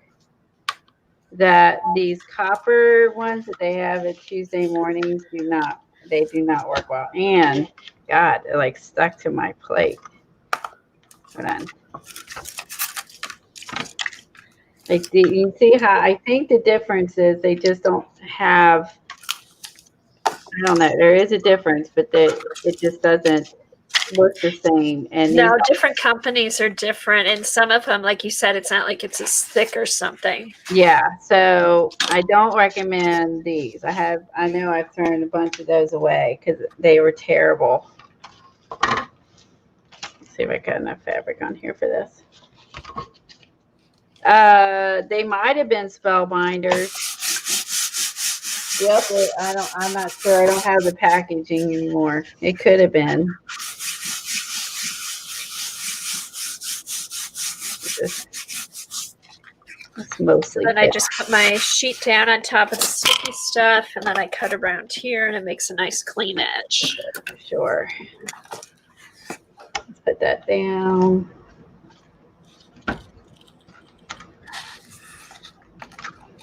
that these copper ones that they have at Tuesday mornings do not work well. And God, they're like stuck to my plate. Hold on. Like, you can see how I think the difference is they just don't have, I don't know, there is a difference, but it just doesn't look the same. And no, different companies are different, and some of them, like you said, it's not like it's as thick or something. Yeah, so I don't recommend these. I know I've thrown a bunch of those away because they were terrible. Let's see if I got enough fabric on here for this. They might have been spellbinders. Yep, I'm not sure. I don't have the packaging anymore. It could have been. It's mostly. Then I just put my sheet down on top of the sticky stuff, and then I cut around here, and it makes a nice clean edge. Sure. Let's put that down.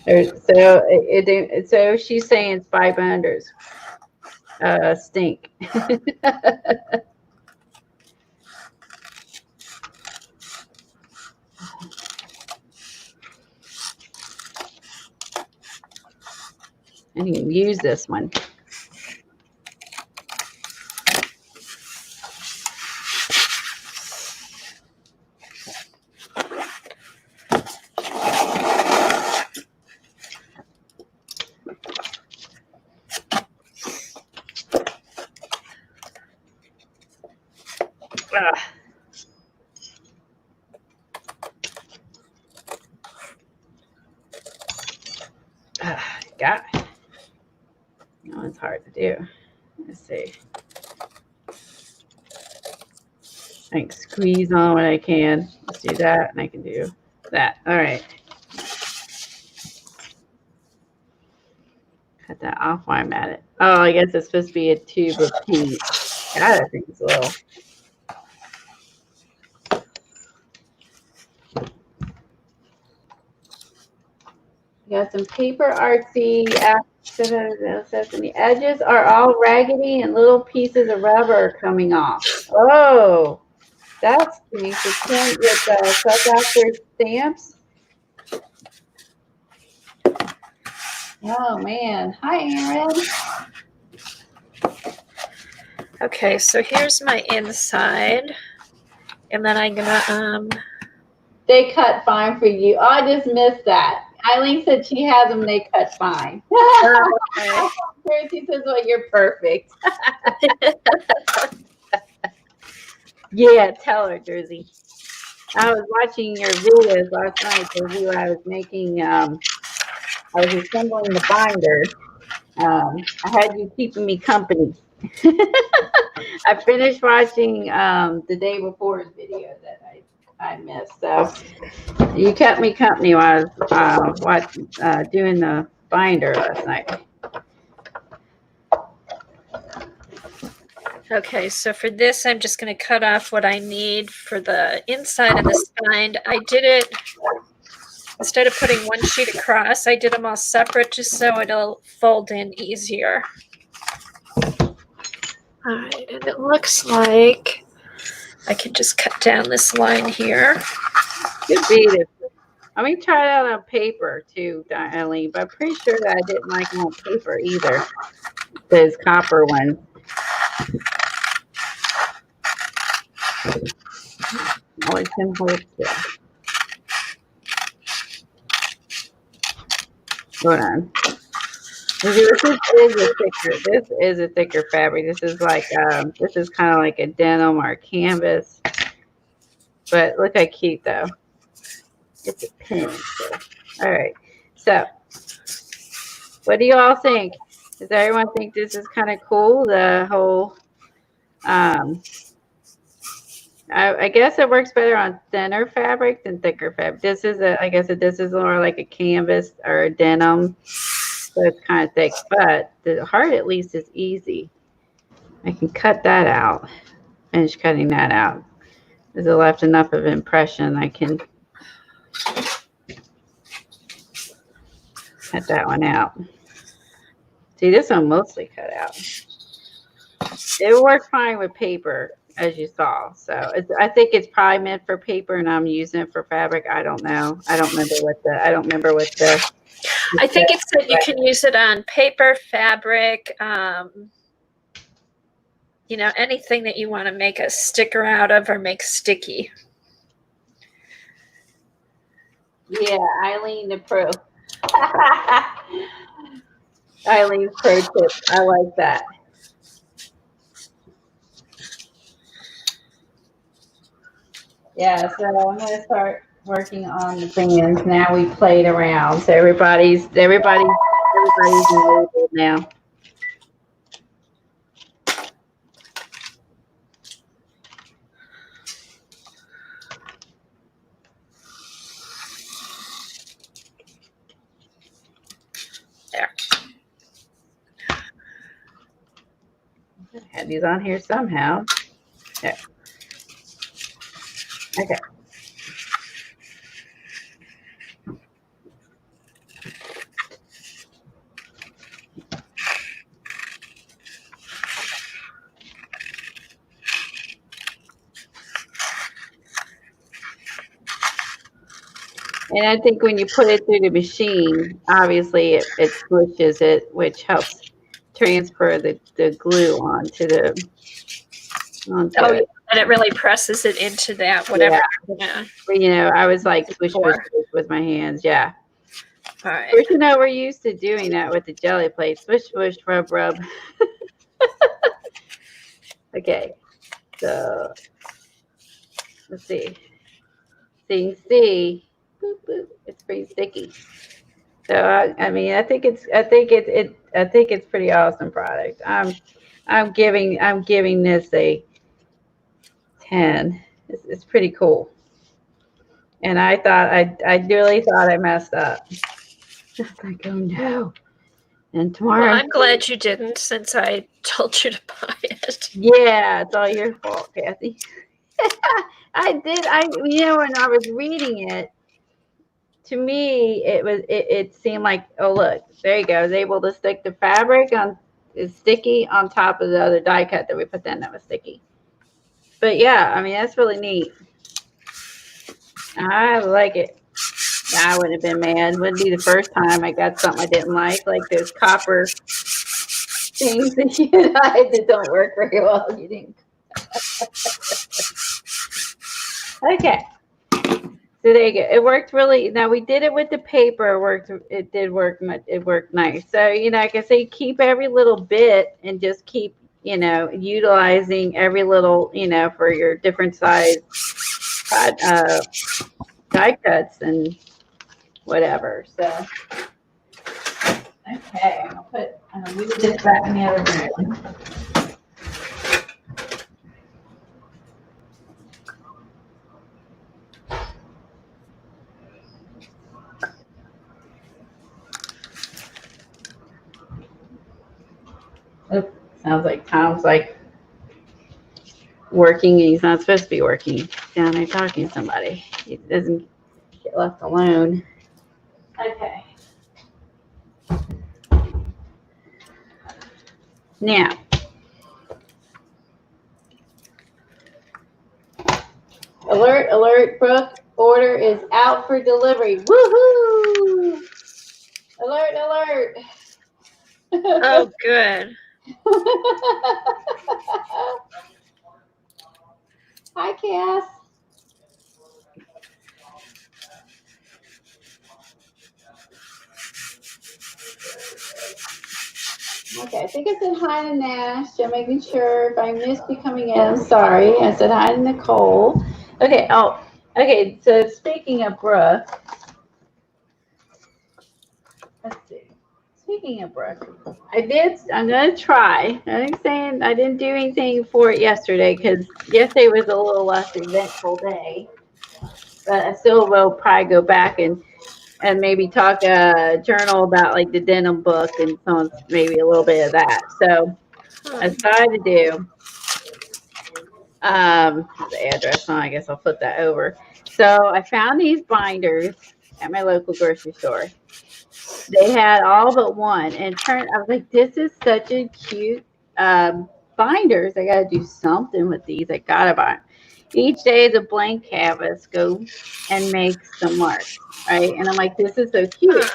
So she's saying spellbinders stink. And you can use this one. God. No, it's hard to do. Let's see. I can squeeze on what I can. Let's do that, and I can do that. All right. Cut that off while I'm at it. Oh, I guess it's supposed to be a tube of paint. God, I think it's a little. Got some paper artsy accents, and the edges are all raggedy and little pieces of rubber are coming off. Oh, that's neat. You can't get suck out their stamps. Oh man. Hi, Aaron. Okay, so here's my inside, and then I'm gonna They cut fine for you. Oh, I just missed that. Eileen said she has them. They cut fine. okay. She says, "Well, you're perfect." Yeah, tell her, Jersey. I was watching your videos last night, Jersey. When I was making, I was assembling the binder. I had you keeping me company. I finished watching the day before's video that I missed. So you kept me company while I was doing the binder last night. Okay, so for this, I'm just going to cut off what I need for the inside of the spine. I did it, instead of putting one sheet across, I did them all separate just so it'll fold in easier. All right, and it looks like I can just cut down this line here. Could be this. Let me try it out on paper too, Eileen, but I'm pretty sure that I didn't like them on paper either. Those copper ones. Always can hold still. Hold on. This is a thicker fabric. This is like this is kind of like a denim or a canvas. But look how cute though. It's a pin. So. All right. So what do you all think? Does everyone think this is kind of cool? The whole I guess it works better on thinner fabric than thicker fabric. This is this is more like a canvas or a denim. So it's kind of thick, but the heart at least is easy. I can cut that out. Finish cutting that out. Is it left enough of impression? I can. cut that one out. See, this one mostly cut out. It worked fine with paper, as you saw. So I think it's probably meant for paper, and I'm using it for fabric. I don't know. I don't remember what the. I think it said you can use it on paper, fabric, you know, anything that you want to make a sticker out of or make sticky. Yeah, Eileen the pro. Eileen's pro tip. I like that. Yeah, so I'm gonna start working on the bands. Now we played around, so everybody's enabled now. There. I had these on here somehow. There. Okay. And I think when you put it through the machine, obviously it squishes it, which helps transfer the glue onto it. And it really presses it into that, whatever. Yeah. You know, I was like swish with my hands. Yeah. All right. But you know, we're used to doing that with the jelly plate. Swish, swish, rub, rub. Okay. So let's see. See. Boop, boop. It's pretty sticky. So I mean, I think it's pretty awesome product. I'm giving this a 10. It's pretty cool. And I thought I really thought I messed up. I was like, oh no. And tomorrow. Well, I'm glad you didn't, since I told you to buy it. Yeah, it's all your fault, Kathy. I did. You know, when I was reading it, to me, it seemed like, oh look, there you go. I was able to stick the fabric is sticky on top of the other die cut that we put in that was sticky. But yeah, I mean, that's really neat. I like it. I wouldn't have been mad. Wouldn't be the first time I got something I didn't like those copper things that you had that don't work very well. You didn't. Okay. So there you go. It worked really. Now we did it with the paper. It did work. It worked nice. So, you know, like I say, keep every little bit and just keep, you know, utilizing every little, you know, for your different size die cuts and whatever. So, okay, I'm gonna move this back in the other room. Oh, sounds like Tom's like working, and he's not supposed to be working. Down there talking to somebody. He doesn't get left alone. Okay. Now, alert, Brooke. Order is out for delivery. Woohoo! Alert. Oh, good. Hi, Cass. Okay, I think I said hi to Nash. I'm making sure if I missed you coming in, I'm sorry. I said hi to Nicole. Okay, okay, so speaking of Brooke, let's see. Speaking of Brooke, I'm going to try. I didn't do anything for it yesterday because yesterday was a little less eventful day. But I still will probably go back and maybe talk journal about like the denim book and maybe a little bit of that. So I decided to do the address on. I guess I'll flip that over. So I found these binders at my local grocery store. They had all but one, and I was like, this is such a cute binders. I got to do something with these. I got to buy 'em. Each day is a blank canvas. Go and make some marks, right? And I'm like, this is so cute.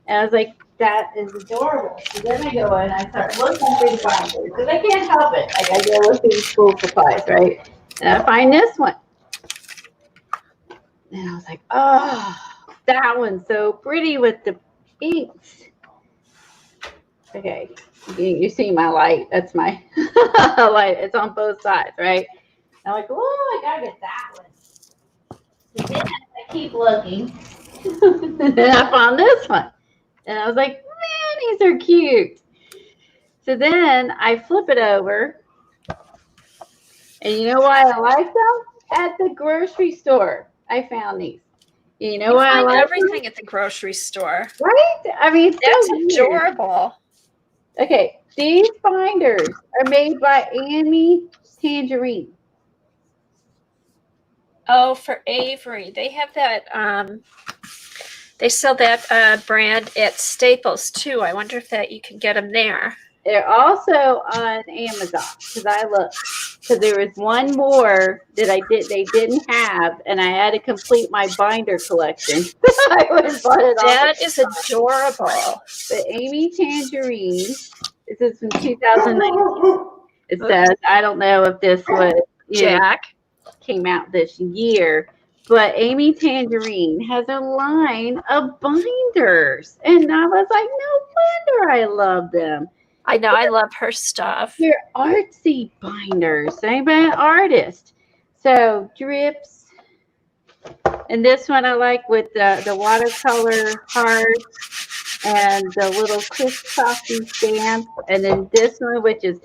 And I was like, that is adorable. So then I go in and I start looking through the binders because I can't help it. Like I go look through the school supplies, right? And I find this one. And I was like, oh, that one's so pretty with the inks. Okay, you see my light. That's my light. It's on both sides, right? I'm like, oh, I gotta get that one. So then I keep looking. And then I found this one. And I was like, man, these are cute. So then I flip it over. And you know why I like them? At the grocery store, I found these. You know why I like everything them? At the grocery store. Right? I mean, that's so adorable. Okay, these binders are made by Amy Tangerine. Oh, for Avery. They have that, they sell that brand at Staples too. I wonder if you can get them there. They're also on Amazon because I looked. Because there was one more that they didn't have, and I had to complete my binder collection. That is adorable. But Amy Tangerine, this is from 2019. It says, I don't know if this was came out this year, but Amy Tangerine has a line of binders, and I was like, no wonder I love them. I know, I love her stuff. They're artsy binders. Anybody an artist? So drips, and this one I like with the watercolor hearts and the little crisscrossy stamp. And then this one, which is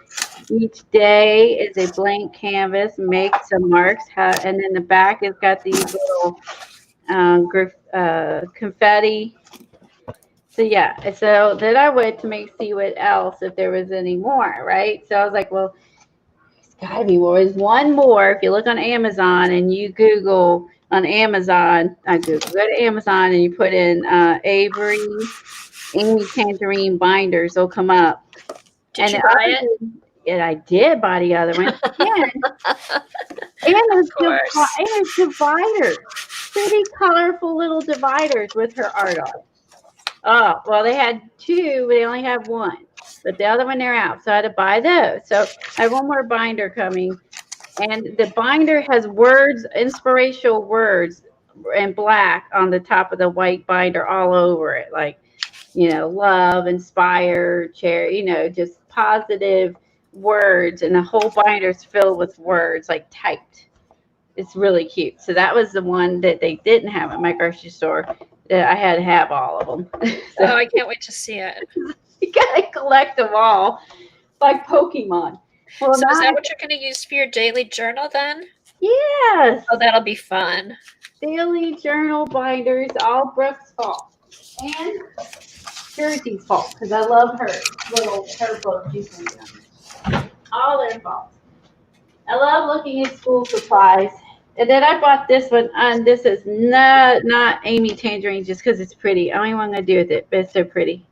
each day is a blank canvas. Make some marks. And then the back has got these little confetti. So yeah, so then I went to see what else, if there was any more, right? So I was like, well, there's got to be more. There's one more. If you look on Amazon and you Google on Amazon, go to Amazon and you put in Avery, Amy Tangerine binders, they'll come up. Did you buy it? And I did buy the other one. And there's dividers, pretty colorful little dividers with her art on. Oh, well, they had two, but they only have one. But the other one, they're out. So I had to buy those. So I have one more binder coming. And the binder has words, inspirational words in black on the top of the white binder all over it. Like, love, inspire, charity, just positive words. And the whole binder is filled with words, like typed. It's really cute. So that was the one that they didn't have at my grocery store. I had to have all of them. So, I can't wait to see it. You gotta collect them all, like Pokemon. Well, so is that what you're going to use for your daily journal then? Yes. Oh, that'll be fun. Daily journal binders, all Brooke's fault. And Jersey's fault, because I love her books. You can do all their fault. I love looking at school supplies. And then I bought this one, and this is not Amy Tangerine just because it's pretty. I don't even want to do with it, but it's so pretty.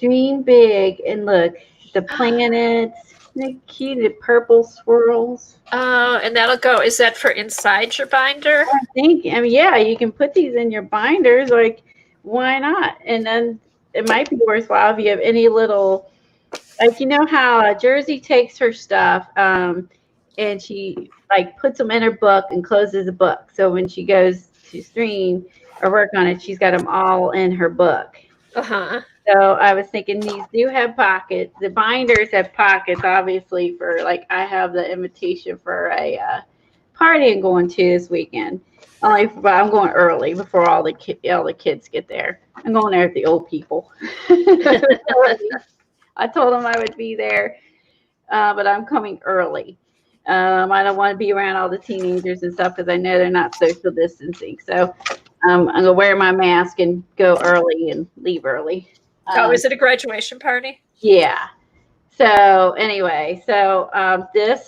Dream big, and look, the planets, the cute purple swirls. Oh, and that'll go. Is that for inside your binder? I mean, yeah, you can put these in your binders. Like, why not? And then it might be worthwhile if you have any little, like, how Jersey takes her stuff, and she puts them in her book and closes the book. So when she goes to stream or work on it, she's got them all in her book. Uh-huh. So I was thinking these do have pockets. The binders have pockets, obviously, for I have the invitation for a party I'm going to this weekend. I'm going early before all the kids get there. I'm going there with the old people. I told them I would be there, but I'm coming early. I don't want to be around all the teenagers and stuff because I know they're not social distancing. So I'm going to wear my mask and go early and leave early. Is it a graduation party? Yeah. So anyway, so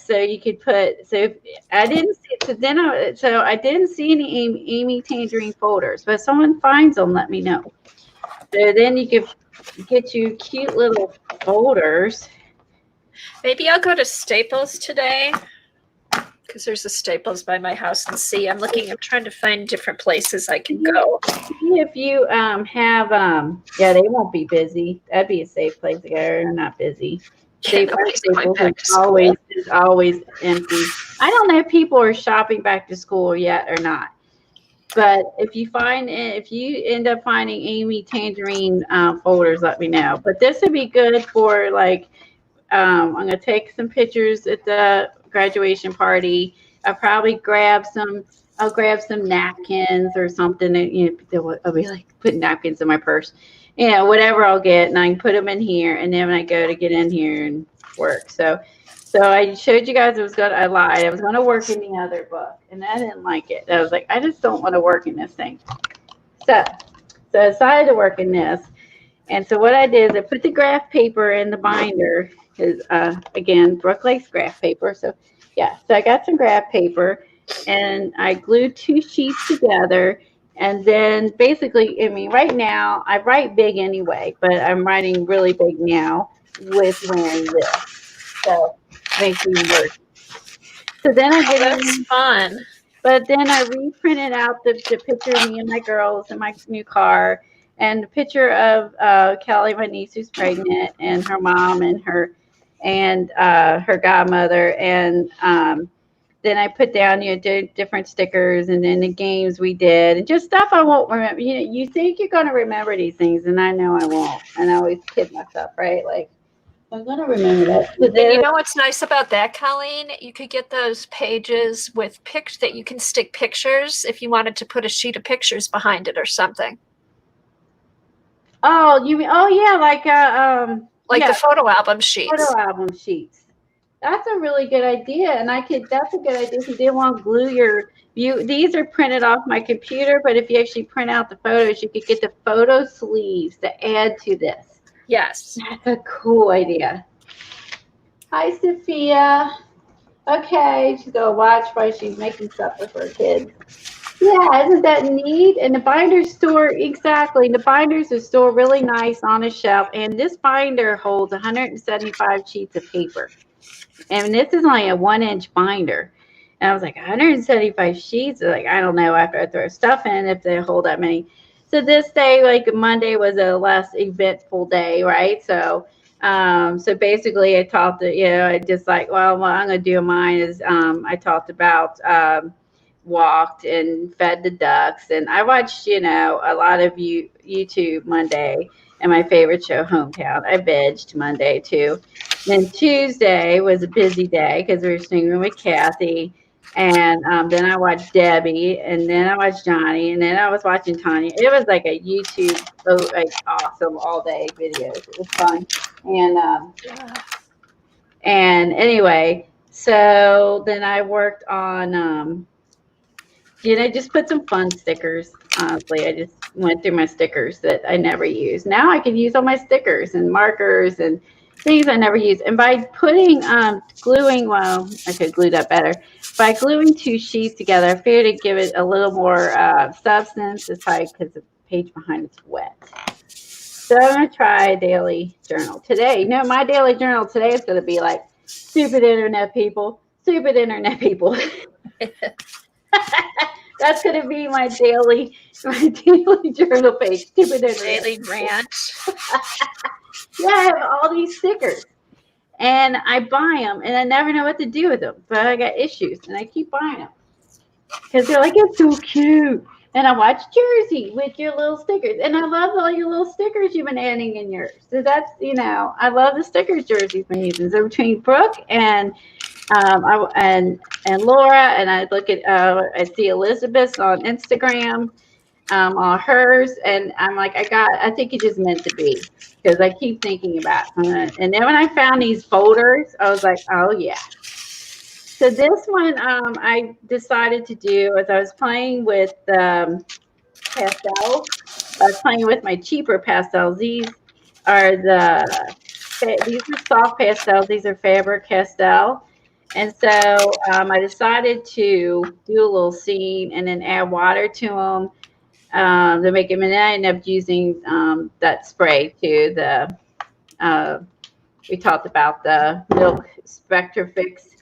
you could put, so I didn't see any Amy Tangerine folders, but if someone finds them, let me know. So then you can get you cute little folders. Maybe I'll go to Staples today, because there's a Staples by my house, and see. I'm trying to find different places I can go. If you have yeah, they won't be busy. That'd be a safe place to go. They're not busy. Nobody's going back to school. Is always empty. I don't know if people are shopping back to school yet or not. But if you end up finding Amy Tangerine folders, let me know. But this would be good for like, I'm gonna take some pictures at the graduation party. I'll probably grab some. I'll grab some napkins or something. And, I'll be like putting napkins in my purse. Whatever I'll get, and I can put them in here. And then when I go to get in here and work, so I showed you guys I lied. I was going to work in the other book, and I didn't like it. I was like, I just don't want to work in this thing. So I decided to work in this. And so what I did is I put the graph paper in the binder. Because, again, Brooke likes graph paper. So, yeah. So I got some graph paper, and I glued 2 sheets together. And then basically, I mean, right now, I write big anyway, but I'm writing really big now with wearing this. So makes me work. So then that's fun. But then I reprinted out the picture of me and my girls in my new car, and the picture of Kelly, my niece who's pregnant, and her mom and her godmother, and then I put down different stickers, and then the games we did, and just stuff I won't remember. You think you're going to remember these things, and I know I won't, and I always kid myself, right? Like, I'm going to remember that. And you know what's nice about that, Colleen? You could get those pages with that you can stick pictures if you wanted to put a sheet of pictures behind it or something. Oh, you mean? Oh, yeah, the photo album sheets. Photo album sheets. That's a really good idea, and that's a good idea if you didn't want to glue these are printed off my computer, but if you actually print out the photos, you could get the photo sleeves to add to this. Yes. That's a cool idea. Hi, Sophia. Okay, she's going to watch while she's making supper for her kids. Yeah, isn't that neat? And the binders exactly. The binders are stored really nice on a shelf. And this binder holds 175 sheets of paper. And this is only a 1-inch binder. And I was like, 175 sheets? Like, I don't know, after I throw stuff in, if they hold that many. So this day, like Monday, was a less eventful day, right? So basically I talked I just like, well, what I'm going to do mine is I talked about walked and fed the ducks. And I watched, a lot of YouTube Monday, and my favorite show, Hometown. I vegged Monday too. Then Tuesday was a busy day because we were singing with Kathy. And then I watched Debbie, and then I watched Johnny, and then I was watching Tanya. It was like a YouTube, awesome all day videos. It was fun. And anyway, so then I worked on, just put some fun stickers. Honestly, I just went through my stickers that I never use. Now I can use all my stickers and markers and things I never use. And by putting gluing, well, I could glue that better. By gluing 2 sheets together, I figured to give it a little more substance. It's probably because the page behind it's wet. So I'm going to try a daily journal today. My daily journal today is going to be like, stupid internet people. That's going to be my daily journal page. Stupid internet. Daily rant. Yeah, I have all these stickers, and I buy them, and I never know what to do with them. But I got issues, and I keep buying them because they're like, it's so cute. And I watch Jersey with your little stickers, and I love all your little stickers you've been adding in yours. So that's, I love the stickers Jersey's been using. So between Brooke and Laura, and I look at I see Elizabeth's on Instagram. On hers, and I'm like, I think it just meant to be, because I keep thinking about it. And then when I found these folders, I was like, oh yeah. So this one I decided to do as I was playing with pastels. I was playing with my cheaper pastels. These are soft pastels. These are Faber-Castell. And so I decided to do a little scene and then add water to them. to make them. And then I ended up using that spray too. We talked about the milk Spectrafix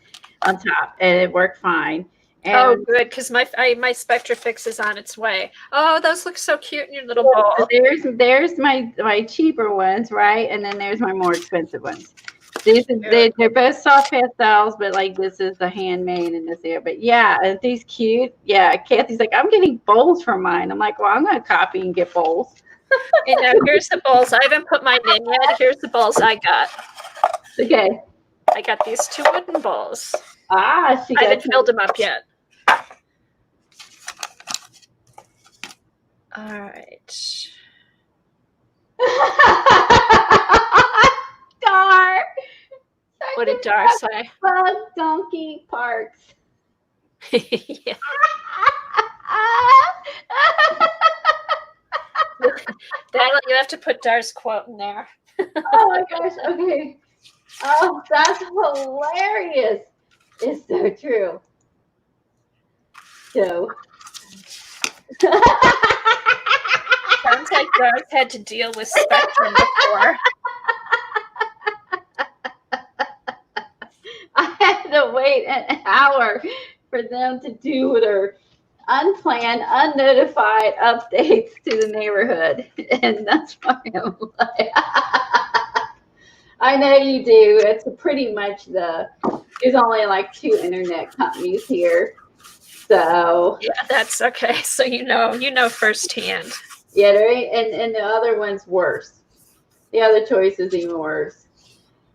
on top, and it worked fine. Oh, And good, because my Spectrafix is on its way. Oh, those look so cute in your little bowl. There's my cheaper ones, right? And then there's my more expensive ones. They're both soft pastels, but like this is the handmade and this here. But yeah, aren't these cute? Yeah, Kathy's like, I'm getting bowls for mine. I'm like, well, I'm gonna copy and get bowls. You know, here's the bowls. I haven't put mine in yet. Here's the bowls I got. Okay. I got these 2 wooden bowls. I haven't filled them up yet. All right. Dar. What did Dar say? Bug Donkey Parks. Yeah. You have to put Dar's quote in there. Oh my gosh. Okay. Oh, that's hilarious. It's so true. So. Sounds like Dar's had to deal with Spectrum before. I had to wait an hour for them to do their unplanned, unnotified updates to the neighborhood. And that's why I'm like, I know you do. It's pretty much there's only like 2 internet companies here. So yeah, that's okay. So you know firsthand. Yeah, right. And the other one's worse. The other choice is even worse.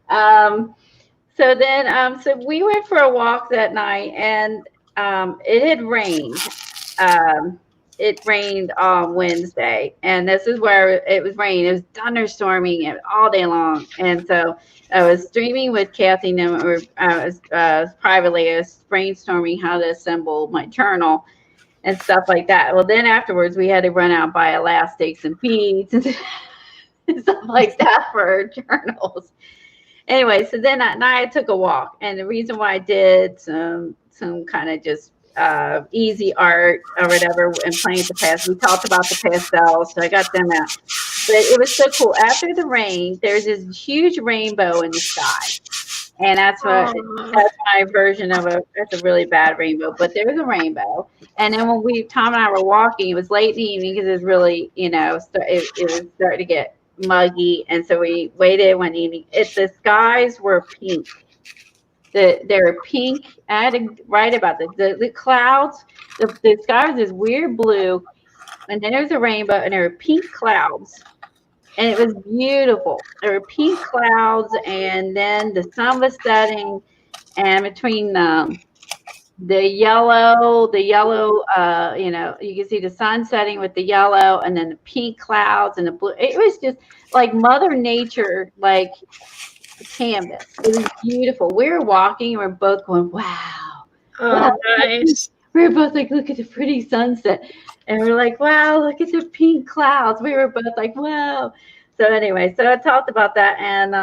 So then, so we went for a walk that night, and it had rained. It rained on Wednesday, and this is where it was raining. It was thunderstorming all day long, and so I was streaming with Kathy, and I was privately brainstorming how to assemble my journal and stuff like that. Well, then afterwards, we had to run out and buy elastics and beads and stuff like that for our journals. Anyway, so then I took a walk, and the reason why I did some kind of just easy art or whatever and playing with the pastel. We talked about the pastels, so I got them out. But it was so cool. After the rain, there's this huge rainbow in the sky, and that's my version of that's a really bad rainbow. But there was a rainbow, and then when Tom and I were walking, it was late in the evening because it was really, it was starting to get muggy, and so we waited one evening. The skies were pink. They were pink. I had to write about this. The clouds, the sky was this weird blue, and then there was a rainbow, and there were pink clouds, and it was beautiful. There were pink clouds, and then the sun was setting, and between the yellow, you can see the sun setting with the yellow, and then the pink clouds and the blue. It was just like Mother Nature, like canvas. It was beautiful. We were walking, and we're both going, wow. Oh, wow. Nice. We were both like, look at the pretty sunset. And we're like, wow, look at the pink clouds. We were both like, wow. So anyway, so I talked about that. And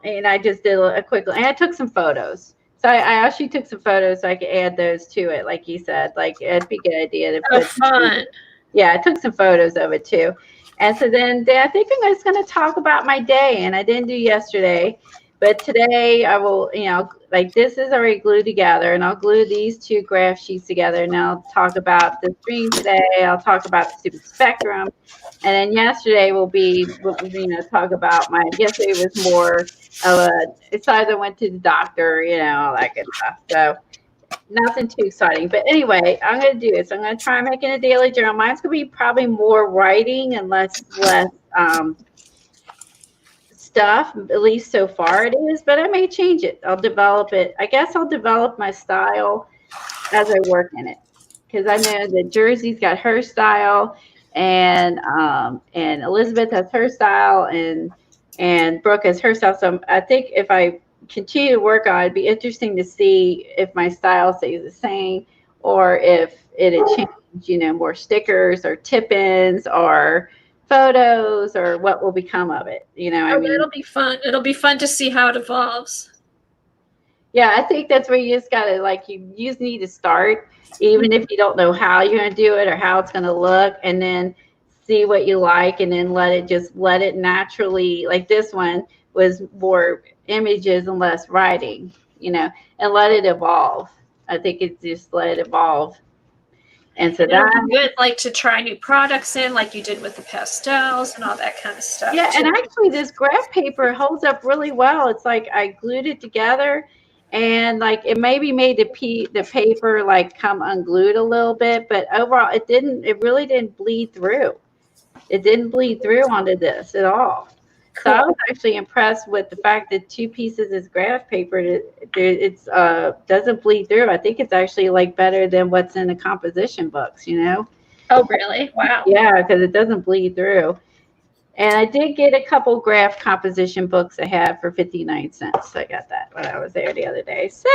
and I just did a quick, and I took some photos. So I actually took some photos so I could add those to it. Like you said, like it'd be a good idea to put. Fun. Yeah, I took some photos of it too. And so then I think I'm just going to talk about my day. And I didn't do yesterday, but today I will, like this is already glued together, and I'll glue these 2 graph sheets together, and I'll talk about the stream today. I'll talk about the stupid spectrum. And then yesterday will be, talk about yesterday was more of besides I went to the doctor, all that good stuff. So nothing too exciting. But anyway, I'm going to do it. So I'm going to try making a daily journal. Mine's going to be probably more writing and less stuff, at least so far it is, but I may change it. I'll develop it. I guess I'll develop my style as I work in it, because I know that Jersey's got her style, and Elizabeth has her style, and Brooke has her style. So I think if I continue to work on it, it'd be interesting to see if my style stays the same or if it'd change, more stickers or tip-ins or photos or what will become of it. It'll be fun. It'll be fun to see how it evolves. Yeah, I think that's where you just gotta like you just need to start, even if you don't know how you're gonna do it or how it's gonna look, and then see what you like, and then let it naturally. Like this one was more images and less writing, and let it evolve. I think it's just let it evolve, and so And it'll that. be good, like to try new products in, like you did with the pastels and all that kind of stuff. Yeah, and too. actually this graph paper holds up really well. It's like I glued it together, and like it maybe made the paper like come unglued a little bit, but overall it really didn't bleed through. It didn't bleed through onto this at all. So I Cool. was actually impressed with the fact that two pieces is graph paper. It's doesn't bleed through. I think it's actually like better than what's in the composition books, Oh, really? Wow. Yeah, because it doesn't bleed through. And I did get a couple graph composition books I had for 59 cents. I got that when I was there the other day. So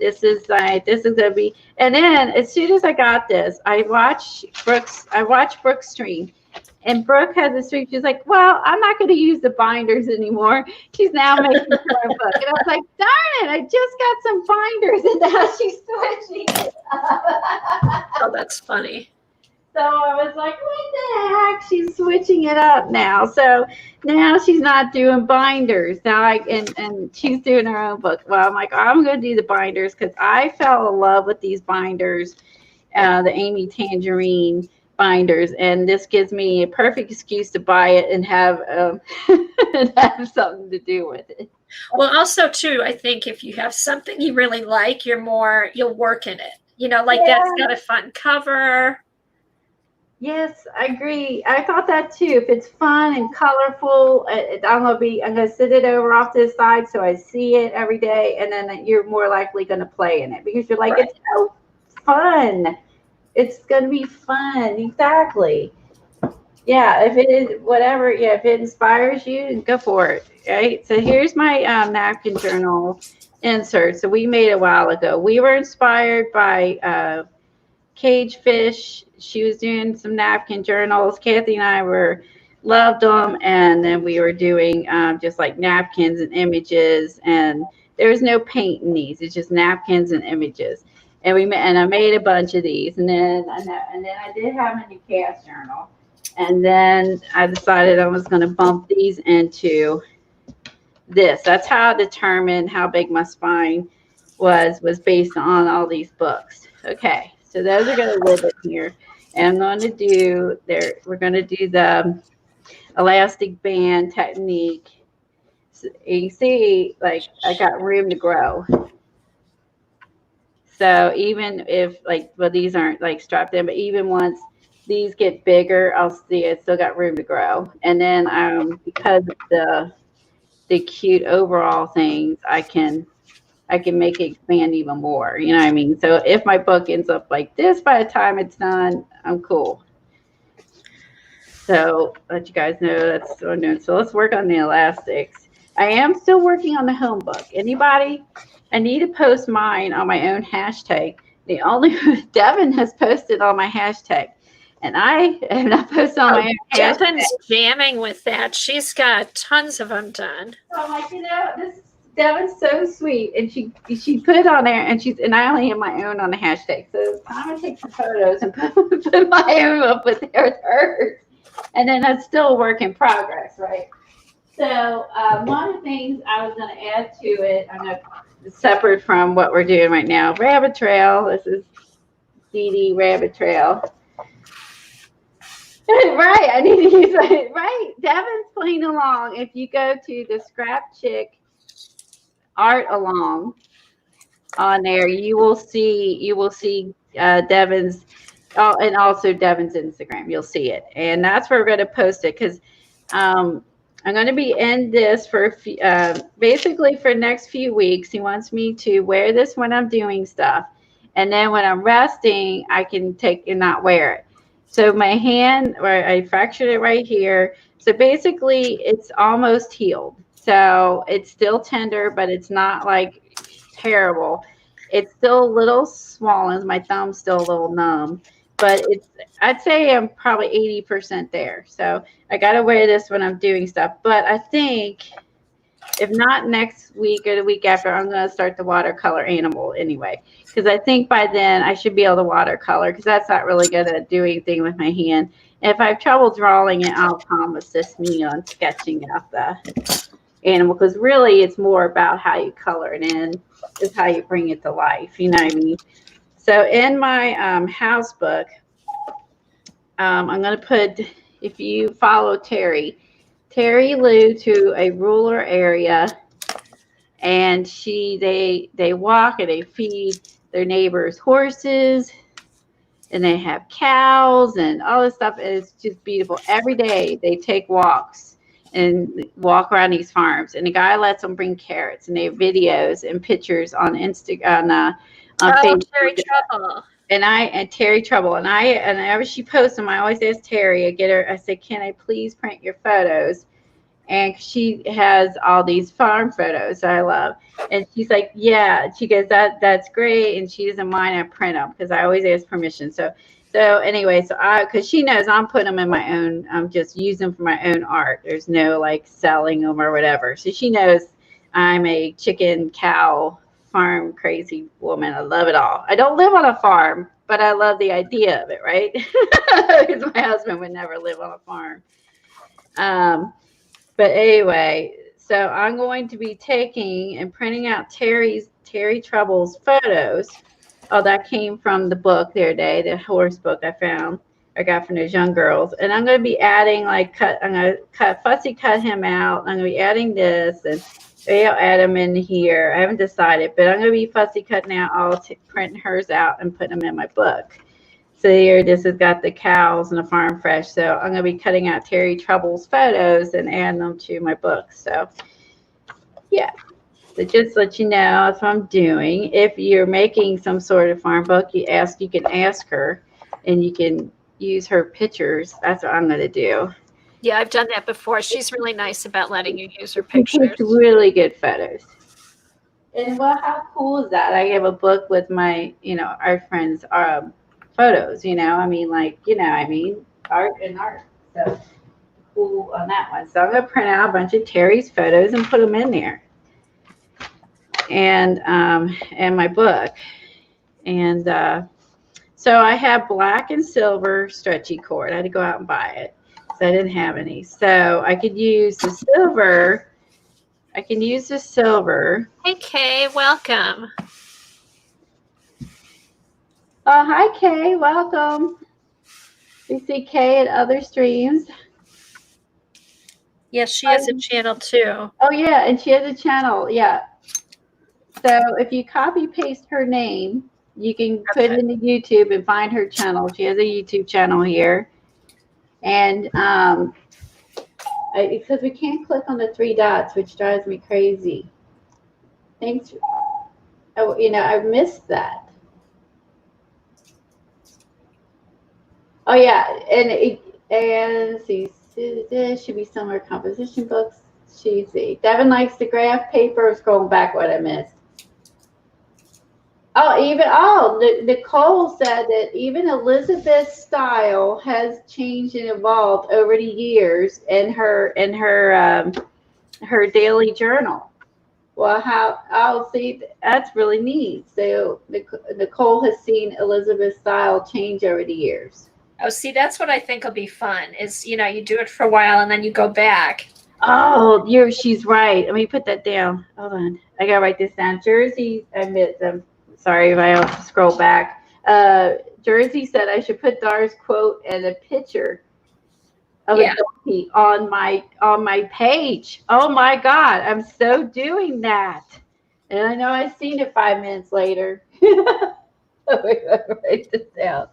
this is gonna be, and then as soon as I got this, I watched Brooke's stream. And Brooke has a stream. She's like, well, I'm not going to use the binders anymore. She's now making her own book. And I was like, darn it, I just got some binders. And now she's switching it up. Oh, that's funny. So I was like, what the heck? She's switching it up now. So now she's not doing binders. Now and she's doing her own book. Well, I'm like, I'm going to do the binders because I fell in love with these binders, the Amy Tangerine binders, and this gives me a perfect excuse to buy it and have and have something to do with it. Well, also too, I think if you have something you really like, you'll work in it. Like that's got a fun cover. Yes, I agree. I thought that too. If it's fun and colorful, I'm gonna sit it over off to the side so I see it every day, and then you're more likely gonna play in it because you're like, it's so fun. It's gonna be fun. Exactly. Yeah, if it is whatever, yeah, if it inspires you, go for it. Right. So here's my napkin journal insert. So we made a while ago. We were inspired by Cage Fish. She was doing some napkin journals. Kathy and I loved them, and then we were doing just like napkins and images, and there was no paint in these. It's just napkins and images. And I made a bunch of these, and then I did have a new cast journal, and then I decided I was going to bump these into this. That's how I determined how big my spine was based on all these books. Okay. So those are going to live in here. And we're going to do the elastic band technique. So you see, like, I got room to grow. So even if, these aren't like strapped in, but even once these get bigger, I'll see it's still got room to grow. And then because of the cute overall things, I can make it expand even more. You know what I mean? So if my book ends up like this by the time it's done, I'm cool. So let you guys know that's what I'm doing. So let's work on the elastics. I am still working on the home book. Anybody? I need to post mine on my own hashtag. The only Devin has posted on my hashtag. And I have not posted on my own hashtag. Devin's jamming with that. She's got tons of them done. So I'm like, Devin's so sweet, and she put it on there, and I only have my own on the hashtag. So I'm gonna take some photos and put my own up with hers, and then that's still a work in progress, right? So one of the things I was gonna add to it, I'm gonna separate from what we're doing right now. Rabbit trail. This is DD rabbit trail. Right, I need to use it. Right, Devin's playing along. If you go to the Scrap Chick art along on there, you will see Devin's and also Devin's Instagram. You'll see it, and that's where we're going to post it because I'm going to be in this for basically for the next few weeks. He wants me to wear this when I'm doing stuff, and then when I'm resting, I can take and not wear it. So my hand, where I fractured it right here. So basically, it's almost healed. So it's still tender, but it's not like terrible. It's still a little swollen. My thumb's still a little numb, but I'd say I'm probably 80% there. So I got to wear this when I'm doing stuff. But I think If not next week or the week after, I'm going to start the watercolor animal anyway. Because I think by then I should be able to watercolor, because that's not really going to do anything with my hand. And if I have trouble drawing it, Tom assist me on sketching out the animal, because really it's more about how you color it in, is how you bring it to life. You know what I mean? So in my house book, I'm going to put, if you follow Terry Lou to a rural area, and they walk and they feed their neighbors' horses, and they have cows and all this stuff. It's just beautiful. Every day they take walks and walk around these farms, and the guy lets them bring carrots, and they have videos and pictures on Instagram, on Facebook. Terry Trouble. And Terry Trouble, and whenever she posts them, I always ask Terry. I say, can I please print your photos? And she has all these farm photos that I love. And she's like, yeah. She goes, that's great. And she doesn't mind I print them, because I always ask permission. So anyway, because she knows I'm putting them in my own, I'm just using them for my own art. There's no like selling them or whatever. So she knows I'm a chicken, cow, farm crazy woman. I love it all. I don't live on a farm, but I love the idea of it, right? Because my husband would never live on a farm. But anyway, so I'm going to be taking and printing out Terry Trouble's photos. Oh, that came from the book the other day, the horse book I got from those young girls. And I'm going to be adding, I'm going to fussy cut him out. I'm going to be adding this, and maybe I'll add them in here. I haven't decided, but I'm going to be fussy cutting out, printing hers out and putting them in my book. So here, this has got the cows and the farm fresh. So I'm going to be cutting out Terry Trouble's photos and adding them to my book. So, yeah. So just let you know, that's what I'm doing. If you're making some sort of farm book, you can ask her, and you can use her pictures. That's what I'm going to do. Yeah, I've done that before. She's really nice about letting you use her pictures. She takes really good photos. And well, how cool is that? I have a book with my, our friends' photos, art and art. So cool on that one. So I'm going to print out a bunch of Terry's photos and put them in there. And my book. And so I have black and silver stretchy cord. I had to go out and buy it, so I didn't have any. So I could use the silver. Hey, Kay, welcome. Oh, hi, Kay. Welcome. We see Kay at other streams. Yes, she has a channel too. Oh, yeah, and she has a channel. Yeah. So if you copy paste her name, you can put it into YouTube and find her channel. She has a YouTube channel here. And because we can't click on the 3 dots, which drives me crazy. Thanks. Oh, I missed that. Oh yeah, and see, there should be somewhere composition books. Devin likes the graph paper. Scrolling back, what I missed. Nicole said that even Elizabeth's style has changed and evolved over the years in her daily journal. Well, see, that's really neat. So Nicole has seen Elizabeth's style change over the years. Oh, see, that's what I think will be fun is, you do it for a while and then you go back. Oh, she's right. Let me put that down. Hold on. I got to write this down. Jersey, I'm sorry if I have to scroll back. Jersey said I should put Dar's quote and a picture of a donkey on my page. Oh my God, I'm so doing that. And I know I've seen it 5 minutes later. Write this down.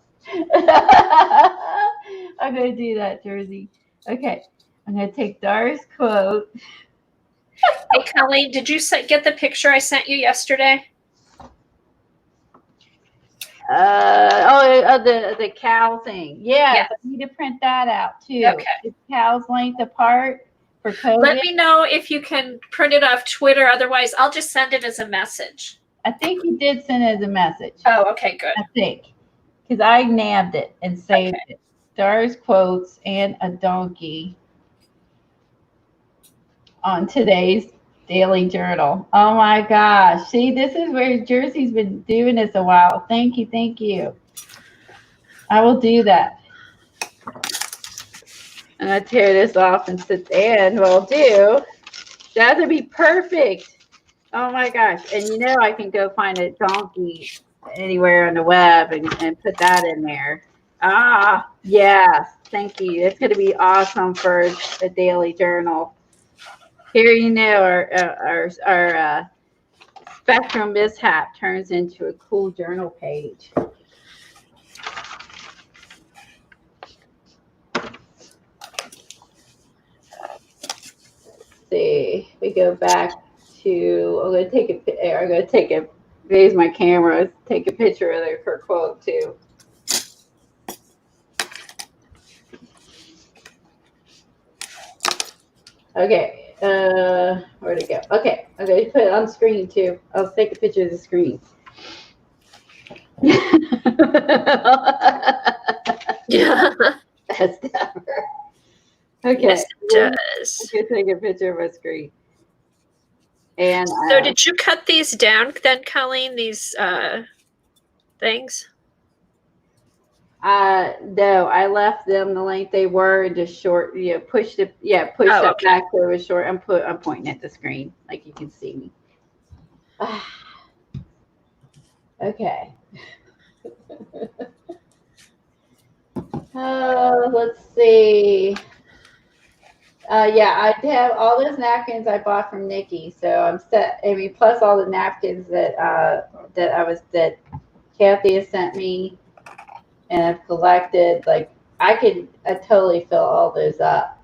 I'm going to do that, Jersey. Okay, I'm going to take Dar's quote. Hey, Colleen, did you get the picture I sent you yesterday? The cow thing. Yes, I need to print that out too. Okay. Is cows length apart for COVID? Let me know if you can print it off Twitter. Otherwise, I'll just send it as a message. I think you did send it as a message. Oh, okay, good. I think. Because I nabbed it and saved it. Dar's quotes and a donkey on today's Daily journal. Oh my gosh. See, this is where Jersey's been doing this a while. Thank you. Thank you. I will do that. I'm going to tear this off and what I'll do, that would be perfect. Oh my gosh. And you know, I can go find a donkey anywhere on the web and put that in there. Ah, yes. Thank you. It's going to be awesome for a daily journal. Here, you know, our spectrum mishap turns into a cool journal page. See, we go back to, I'm going to take a, raise my camera, take a picture of her quote too. Okay, where'd it go? Okay, I'm going to put it on screen too. I'll take a picture of the screen. Yeah. That's never. Okay. Yes, it does. I'm going to take a picture of my screen. And so did you cut these down then, Colleen, these things? No, I left them the length they were and just short, pushed it, pushed it back so it was short. I'm pointing at the screen like you can see me. Okay. Let's see. Yeah, I have all those napkins I bought from Nikki, so I'm set. I mean, plus all the napkins that Kathy has sent me, and I've collected. Like I totally fill all those up.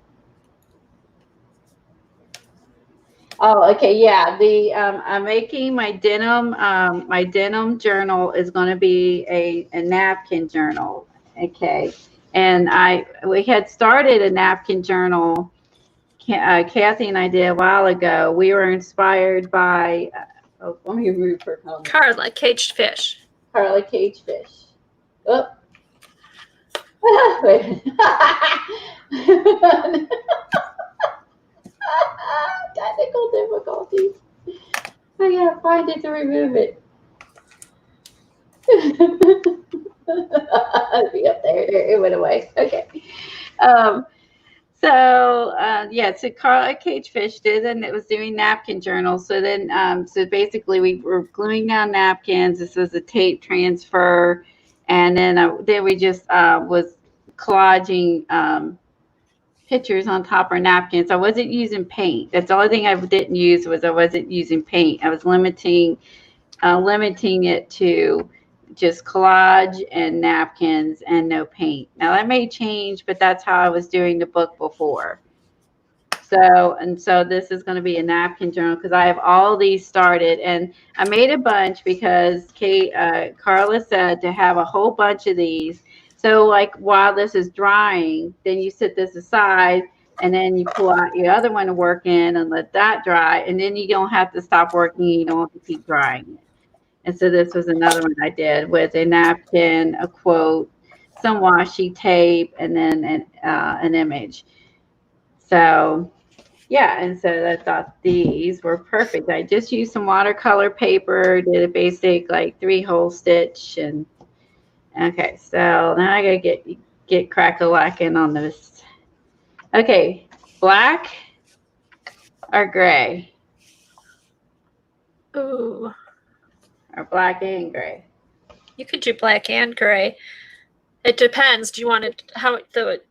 Oh, okay, yeah. I'm making my denim journal is going to be a napkin journal. Okay, and we had started a napkin journal. Kathy and I did a while ago. We were inspired by. Let me move her comment. Carla, caged fish. Carla, caged fish. Oh. Technical difficulties. I gotta find it to remove it. It'll be up there. It went away. Okay. So Carla Cagefish did, and it was doing napkin journals. So then, so basically, we were gluing down napkins. This was a tape transfer, and then we just was collaging pictures on top of napkins. I wasn't using paint. That's the only thing I didn't use was I wasn't using paint. I was limiting it to just collage and napkins and no paint. Now that may change, but that's how I was doing the book before. So this is going to be a napkin journal because I have all these started, and I made a bunch because Carla said to have a whole bunch of these. So like while this is drying, then you set this aside and then you pull out your other one to work in and let that dry. And then you don't have to stop working. You don't have to keep drying it. And so this was another one I did with a napkin, a quote, some washi tape, and then an image. So yeah, and so I thought these were perfect. I just used some watercolor paper, did a basic like 3-hole stitch, and okay, so now I gotta get crack-a-lacking on this. Okay, black or gray? Ooh. Or black and gray? You could do black and gray. It depends. Do you want it how the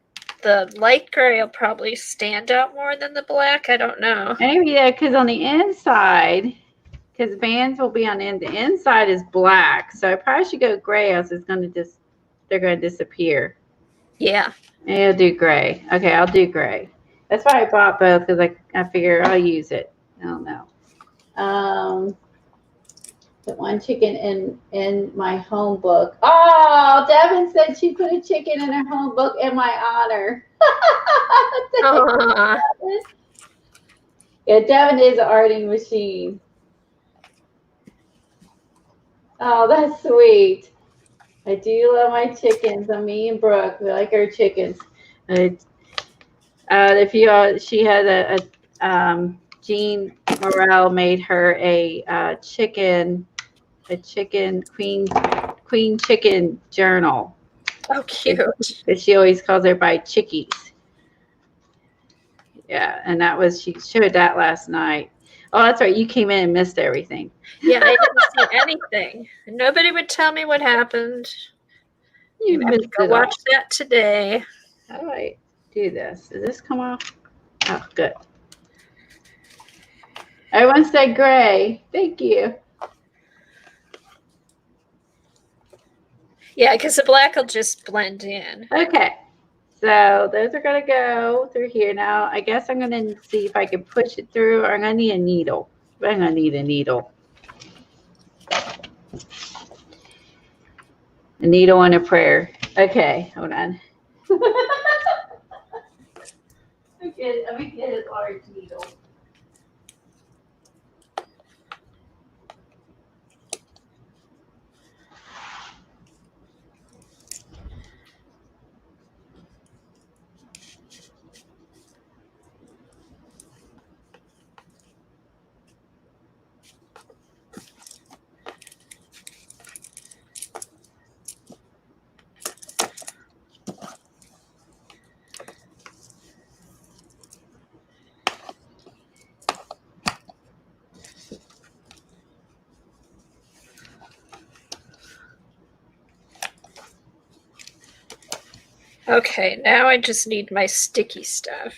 light gray will probably stand out more than the black? I don't know. Maybe yeah, because on the inside, because bands will be on the inside is black, so I probably should go gray, else it's gonna they're gonna disappear. Yeah. Maybe I'll do gray. Okay, I'll do gray. That's why I bought both because I figure I'll use it. I don't know. Put one chicken in my home book. Oh, Devin said she put a chicken in her home book in my honor. Yeah, Devin is an arting machine. Oh, that's sweet. I do love my chickens. Me and Brooke, we like our chickens. She had a Jean Morel made her a chicken queen chicken journal. Oh, cute. Because she always calls everybody chickies. Yeah, and she showed that last night. Oh, that's right. You came in and missed everything. Yeah, I didn't see anything. Nobody would tell me what happened. You have to missed go it watch all. that today. How do I do this? Does this come off? Oh, good. Everyone said gray. Thank you. Yeah, because the black will just blend in. Okay. So those are going to go through here. Now, I guess I'm going to see if I can push it through, or I'm going to need a needle. I'm going to need a needle. A needle and a prayer. Okay, hold on. Let me get a large needle. Okay, now I just need my sticky stuff.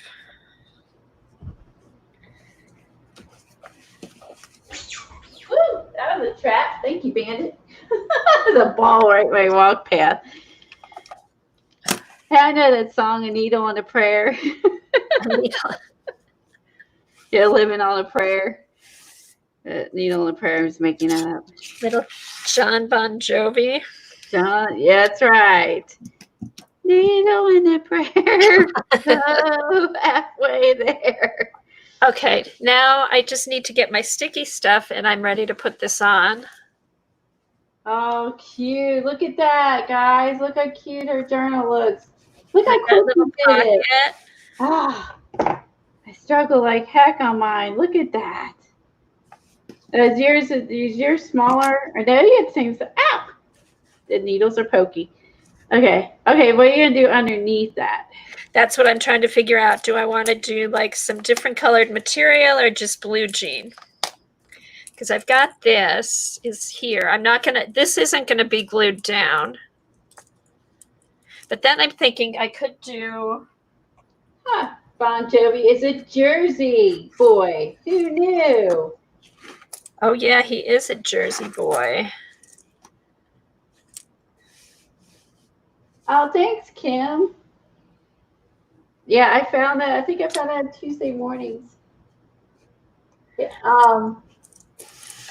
Woo, that was a trap. Thank you, Bandit. There's a ball right my walk path. Hey, I know that song, A Needle and a Prayer. Yeah, living on a prayer. Needle and a prayer is making up. Little John Bon Jovi. John, yeah, that's right. Needle and a prayer. Oh, halfway there. Okay, now I just need to get my sticky stuff and I'm ready to put this on. Oh, cute. Look at that, guys. Look how cute her journal looks. Look how quick you did it. Ah, I struggle like heck on mine. Look at that. Is yours smaller? Or no, you have the same size. Ow! The needles are pokey. Okay. Okay, what are you going to do underneath that? That's what I'm trying to figure out. Do I want to do like some different colored material or just blue jean? Because I've got this is here. This isn't going to be glued down. But then I'm thinking I could do. Bon Jovi is a Jersey boy. Who knew? Oh, yeah, he is a Jersey boy. Oh, thanks, Kim. Yeah, I found that. I think I found that on Tuesday mornings. Yeah,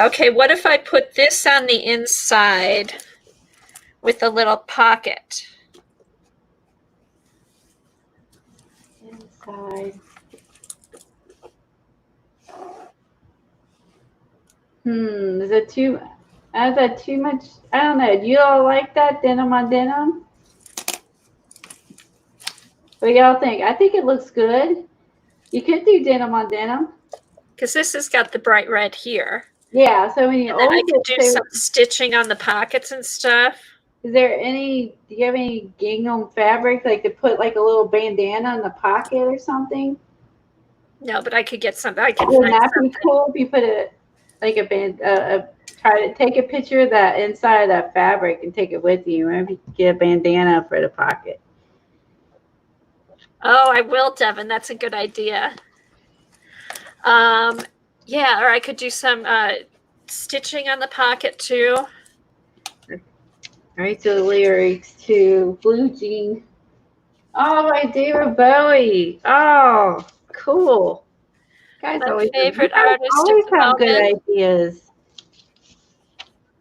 okay, what if I put this on the inside with a little pocket? Inside. Is that too much? I don't know. Do you all like that denim on denim? What y'all think? I think it looks good. You could do denim on denim. Because this has got the bright red here. Yeah, so when you I could do some stitching on the pockets and stuff. Do you have any gingham fabric, like to put like a little bandana on the pocket or something? No, but I could get something. Wouldn't that be cool if you put try to take a picture of that inside of that fabric and take it with you. Maybe get a bandana for the pocket. Oh, I will, Devin. That's a good idea. Yeah, or I could do some stitching on the pocket too. All right, so the lyrics to Blue Jean. Oh, by David Bowie. Oh, cool. Guys, My favorite artist. Always have good ideas.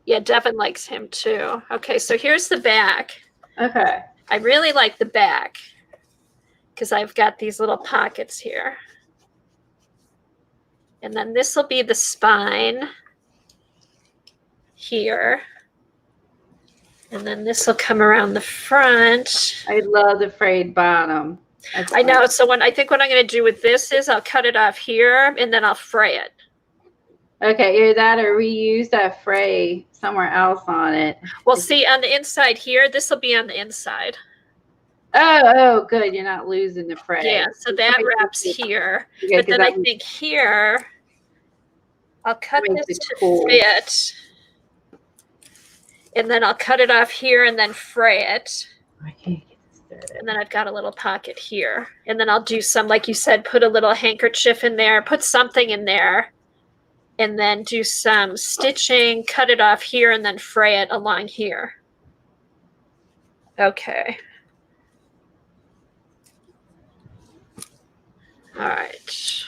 Yeah, Devin likes him too. Okay, so here's the back. Okay. I really like the back because I've got these little pockets here. And then this will be the spine here. And then this will come around the front. I love the frayed bottom. I know. So what I'm going to do with this is I'll cut it off here and then I'll fray it. Okay, either that or reuse that fray somewhere else on it. Well, see, on the inside here, this will be on the inside. Oh, good. You're not losing the fray. Yeah, so that wraps here. Okay, but then I think here, I'll cut this to fit. And then I'll cut it off here and then fray it. I can't get this started. And then I've got a little pocket here. And then I'll do some, like you said, put a little handkerchief in there, put something in there, and then do some stitching, cut it off here, and then fray it along here. Okay. All right.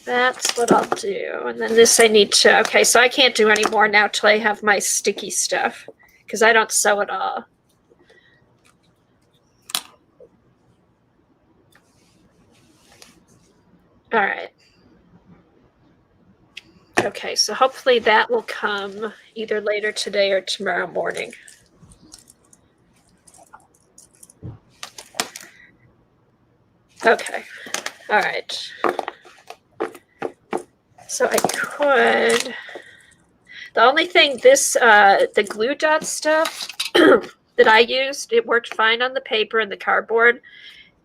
That's what I'll do. And then this I need to, okay, so I can't do any more now till I have my sticky stuff because I don't sew it all. All right. Okay, so hopefully that will come either later today or tomorrow morning. Okay. All right. So I could, the only thing this, the glue dot stuff that I used, it worked fine on the paper and the cardboard.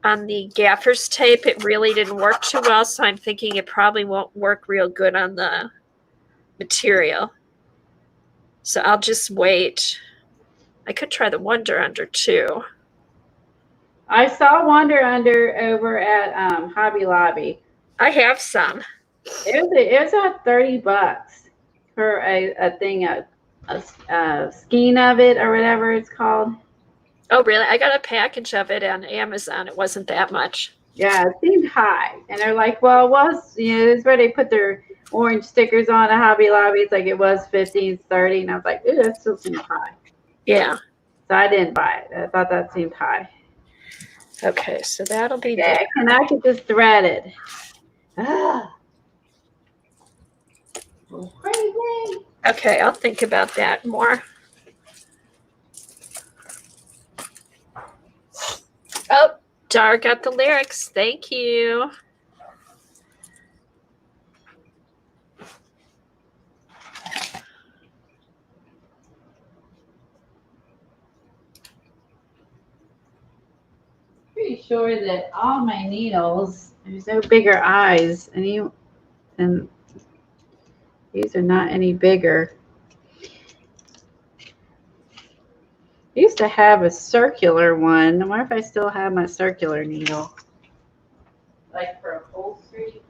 On the gaffer's tape, it really didn't work too well, so I'm thinking it probably won't work real good on the material. So I'll just wait. I could try the Wonder Under too. I saw Wonder Under over at Hobby Lobby. I have some. It was about $30 for a thing, a skein of it or whatever it's called. Oh, really? I got a package of it on Amazon. It wasn't that much. Yeah, it seemed high. And they're like, well, it was, you know, this is where they put their orange stickers on a Hobby Lobby. It's like it was 15, 30. And I was like, ooh, that still seems high. Yeah. So I didn't buy it. I thought that seemed high. Okay, so that'll be yeah, and I could just thread it. Crazy. Okay, I'll think about that more. Oh, Dar got the lyrics. Thank you. Pretty sure that all my needles, there's no bigger eyes, and these are not any bigger. I used to have a circular one. I wonder if I still have my circular needle. Like for upholstery.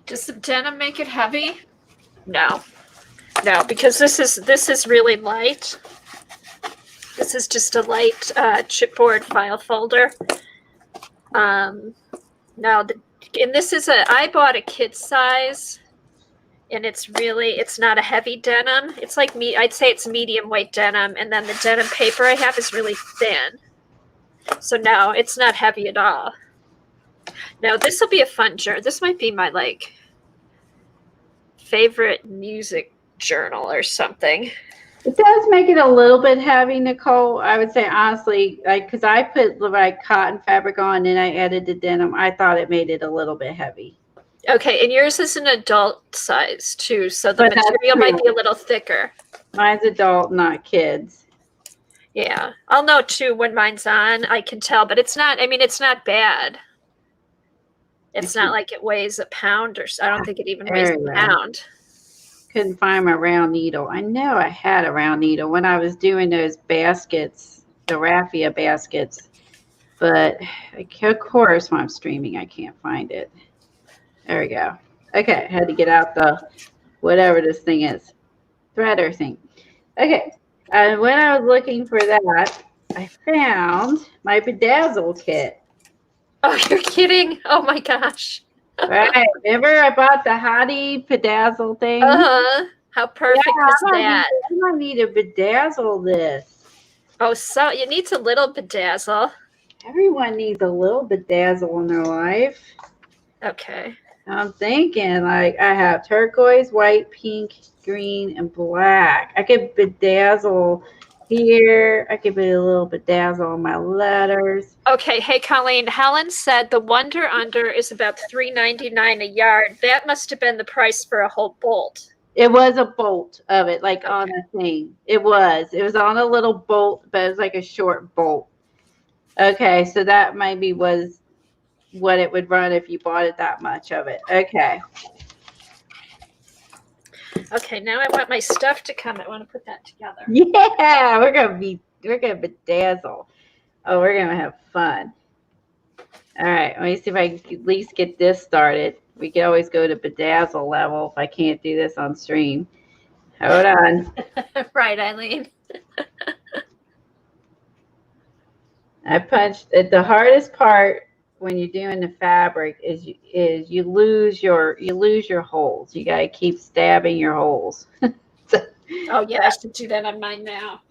Does the denim make it heavy? No. No, because this is really light. This is just a light chipboard file folder. Now, and this is I bought a kid size, and it's not a heavy denim. It's like I'd say it's medium weight denim, and then the denim paper I have is really thin. So no, it's not heavy at all. Now this will be a fun journal. This might be my favorite music journal or something. It does make it a little bit heavy, Nicole. I would say honestly, because I put cotton fabric on and I added the denim, I thought it made it a little bit heavy. Okay, and yours is an adult size too, so the material might be a little thicker. Mine's adult, not kids. Yeah, I'll know too when mine's on. I can tell, but it's not. I mean, it's not bad. It's not like it weighs a pound, or I don't think it even weighs a pound. Couldn't find my round needle. I know I had a round needle when I was doing those baskets, the raffia baskets, but of course when I'm streaming I can't find it. There we go. Okay, I had to get out the whatever this thing is, threader thing. Okay, and when I was looking for that, I found my Bedazzle Kit. Oh, you're kidding? Oh my gosh. Right, remember I bought the Hottie Bedazzle thing? How perfect is that? I might need to bedazzle this. Oh, so it needs a little bedazzle. Everyone needs a little bedazzle in their life. Okay. I'm thinking like I have turquoise, white, pink, green, and black. I could bedazzle here. I could put a little bedazzle on my letters. Okay. Hey, Colleen. Helen said the Wonder Under is about $3.99 a yard. That must have been the price for a whole bolt. It was a bolt of it, like on the thing. It was on a little bolt, but it was like a short bolt. Okay, so that maybe was what it would run if you bought it that much of it. Okay. Okay, now I want my stuff to come. I want to put that together. Yeah, we're gonna bedazzle. Oh, we're gonna have fun. All right, let me see if I can at least get this started. We can always go to bedazzle level if I can't do this on stream. Hold on. Right, Eileen. I punched it. The hardest part when you're doing the fabric is you lose your holes. You got to keep stabbing your holes. Oh yeah, I should do that on mine now.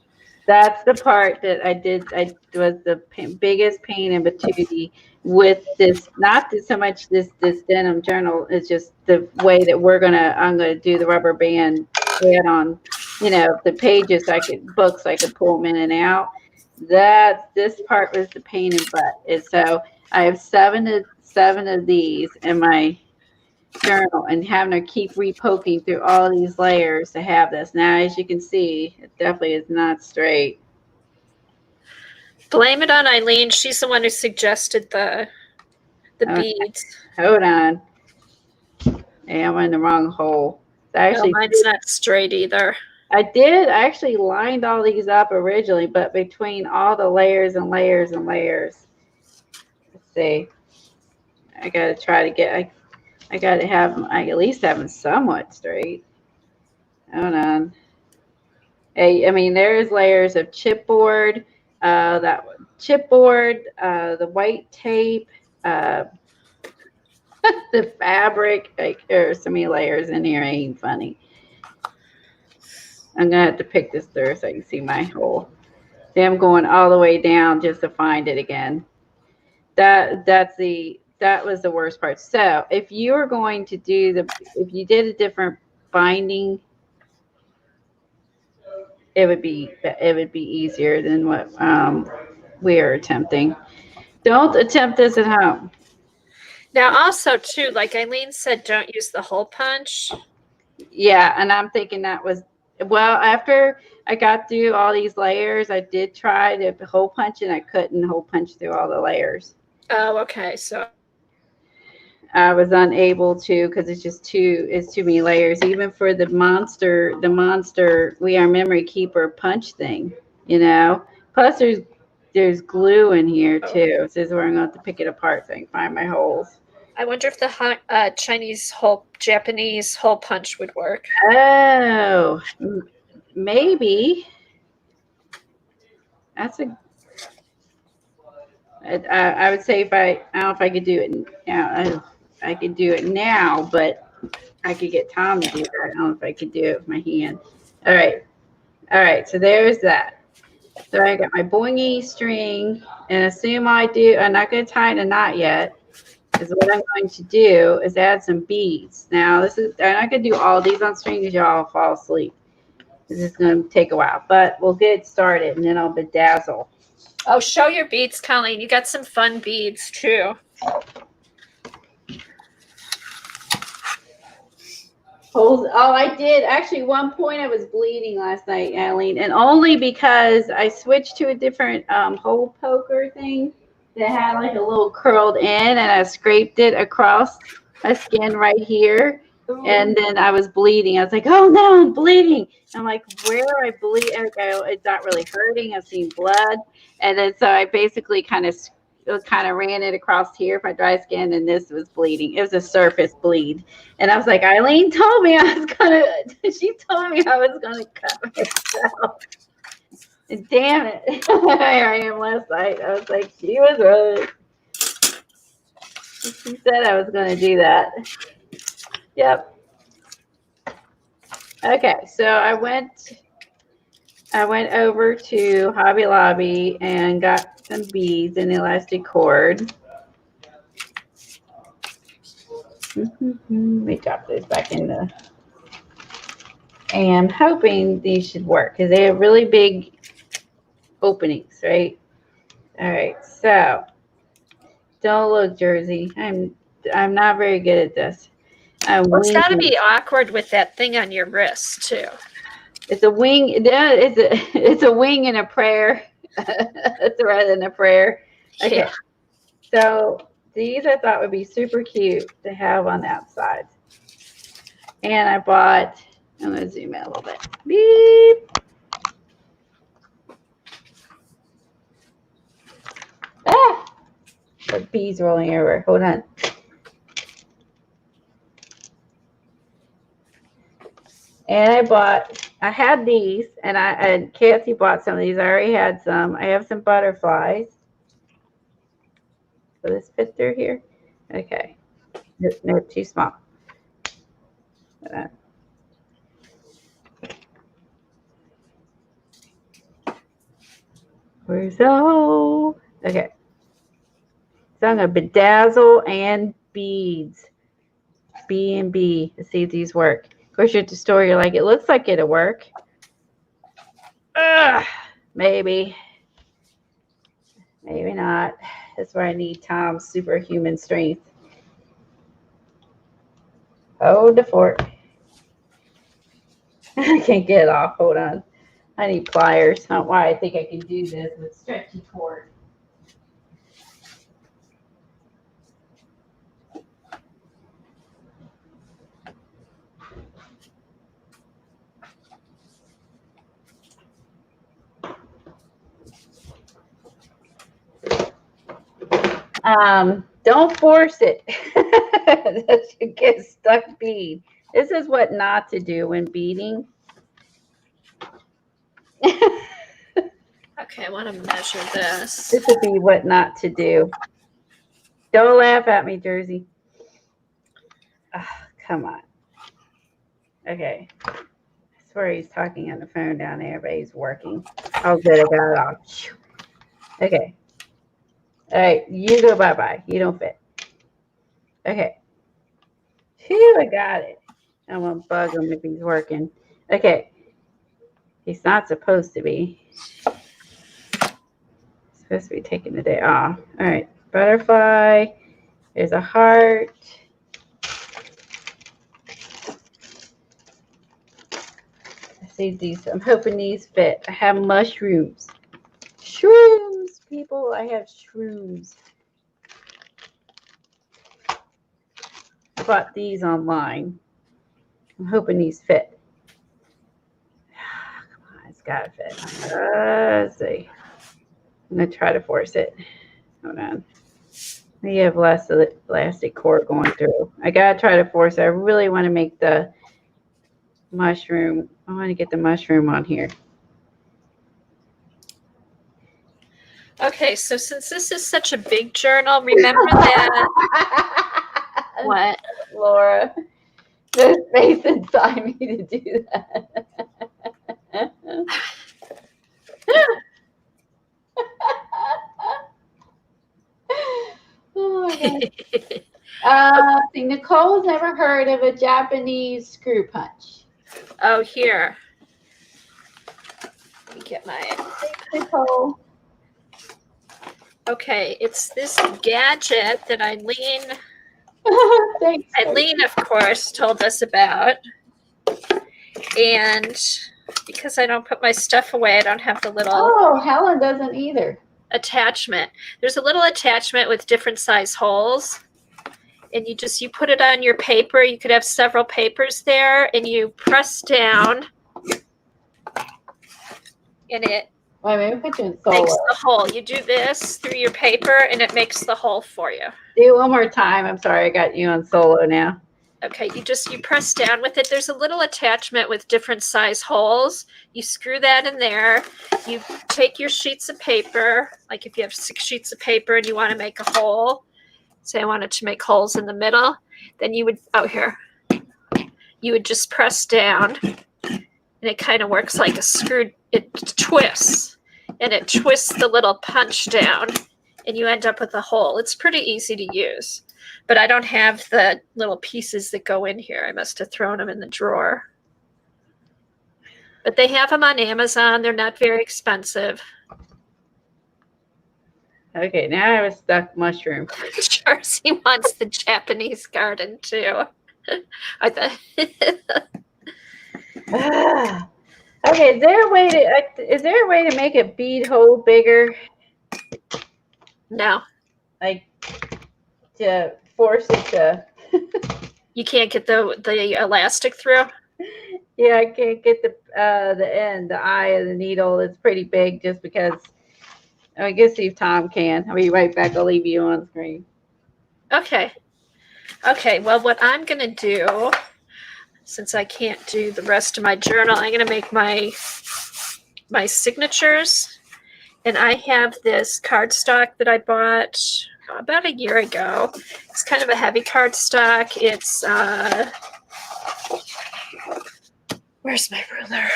That's the part that I did. I was the biggest pain in patootie with this. Not so much this denim journal. It's just the way that I'm gonna do the rubber band add on. You know, the pages I could pull them in and out. This part was the pain in the butt. And so I have seven of these in my journal, and having to keep repoking through all these layers to have this. Now, as you can see, it definitely is not straight. Blame it on Eileen. She's the one who suggested the beads. Hold on. Hey, I'm in the wrong hole. Mine's not straight either. I actually lined all these up originally, but between all the layers and layers and layers. Let's see. I got to try to get... I got to have them, I at least have them somewhat straight. Hold on. Hey, I mean, there's layers of chipboard, the white tape, the fabric. Like, there's so many layers in here. It ain't funny. I'm gonna have to pick this through so you can see my hole. See, I'm going all the way down just to find it again. That was the worst part. So if you were going to if you did a different binding, it would be easier than what we are attempting. Don't attempt this at home. Now, also too, like Eileen said, don't use the hole punch. Yeah, and I'm thinking that was, well, after I got through all these layers, I did try to hole punch, and I couldn't hole punch through all the layers. Oh, okay. So I was unable to, because it's too many layers, even for the monster We Are Memory Keeper punch thing, you know. Plus there's glue in here too. So this is where I'm going to have to pick it apart so I can find my holes. I wonder if the Japanese hole punch would work. Oh, maybe. That's I would say I don't know if I could do it now. I could do it now, but I could get Tom to do that. I don't know if I could do it with my hand. All right. So there's that. So I got my boingy string, and assume I'm not going to tie in a knot yet. Because what I'm going to do is add some beads. Now I'm not going to do all these on string because y'all fall asleep. This is going to take a while, but we'll get started, and then I'll bedazzle. Oh, show your beads, Colleen. You got some fun beads too. Oh, I did. Actually, one point I was bleeding last night, Eileen, and only because I switched to a different hole poker thing that had like a little curled in, and I scraped it across my skin right here. Ooh. And then I was bleeding. I was like, oh no, I'm bleeding. I'm like, where do I bleed? Okay, it's not really hurting. I've seen blood. And then so I basically kind of kind of ran it across here for my dry skin, and this was bleeding. It was a surface bleed. And I was like, Eileen told me I was going to, she told me I was going to cut myself. And damn it. Here I am last night. I was like, she was right. She said I was going to do that. Yep. Okay, so I went over to Hobby Lobby and got some beads and elastic cord. Let me drop this back in the. And I'm hoping these should work because they have really big openings, right? All right, so don't look, Jersey. I'm not very good at this. Well, it's got to be awkward with that thing on your wrist too. It's a wing. It's a wing and a prayer. It's rather than a prayer. Okay. Yeah. So these I thought would be super cute to have on the outside. And I bought. I'm gonna zoom in a little bit. Beep. Ah! The bees rolling over. Hold on. And I had these, and Kathy bought some of these. I already had some. I have some butterflies. Will this fit through here? Okay. No, too small. Where's the okay. So I'm going to bedazzle and beads. B&B to see if these work. Of course, you're at the store, you're like, it looks like it'll work. Maybe. Maybe not. That's where I need Tom's superhuman strength. Hold the fort. I can't get it off. Hold on. I need pliers. I don't know why I think I can do this with stretchy cord. Don't force it. That you get stuck bead. This is what not to do when beading. Okay, I want to measure this. This would be what not to do. Don't laugh at me, Jersey. Oh, come on. Okay. I swear he's talking on the phone down there, but he's working. Oh, good. I got it off. Okay. All right. You go bye-bye. You don't fit. Okay. Phew, I got it. I won't bug him if he's working. Okay. He's not supposed to be. He's supposed to be taking the day off. All right. Butterfly. There's a heart. I see these. I'm hoping these fit. I have mushrooms. Shrooms, people. I have shrooms. I bought these online. I'm hoping these fit. Come on, it's gotta fit. Let's see. I'm gonna try to force it. Hold on. You have less elastic cord going through. I gotta try to force it. I really want to make the mushroom. I want to get the mushroom on here. Okay, so since this is such a big journal, remember that. What? Laura, there's space inside me to do that. Oh my God. See, Nicole's never heard of a Japanese screw punch. Oh, here. Let me get my. Thanks, Nicole. Okay, it's this gadget that Eileen. Thanks. Eileen, of course, told us about. And because I don't put my stuff away, I don't have the little. Oh, Helen doesn't either. Attachment. There's a little attachment with different size holes. And you put it on your paper. You could have several papers there, and you press down. And it Wait a minute, put you in Makes solo. the hole. You do this through your paper, and it makes the hole for you. Do it one more time. I'm sorry, I got you on solo now. Okay, you press down with it. There's a little attachment with different size holes. You screw that in there. You take your sheets of paper, like if you have 6 sheets of paper and you want to make a hole, say I wanted to make holes in the middle, then you would, you would just press down, and it kind of works like a screw. It twists, and it twists the little punch down, and you end up with a hole. It's pretty easy to use. But I don't have the little pieces that go in here. I must have thrown them in the drawer. But they have them on Amazon. They're not very expensive. Okay, now I have a stuck mushroom. Charcy wants the Japanese garden too. Okay, is there a way to make a bead hole bigger? No. Like to force it to. You can't get the elastic through? Yeah, I can't get the end, the eye of the needle. It's pretty big just because. I guess see if Tom can. I'll be right back. I'll leave you on screen. Okay. Okay, well, what I'm going to do, since I can't do the rest of my journal, I'm going to make my signatures. And I have this cardstock that I bought about a year ago. It's kind of a heavy cardstock. It's, where's my ruler?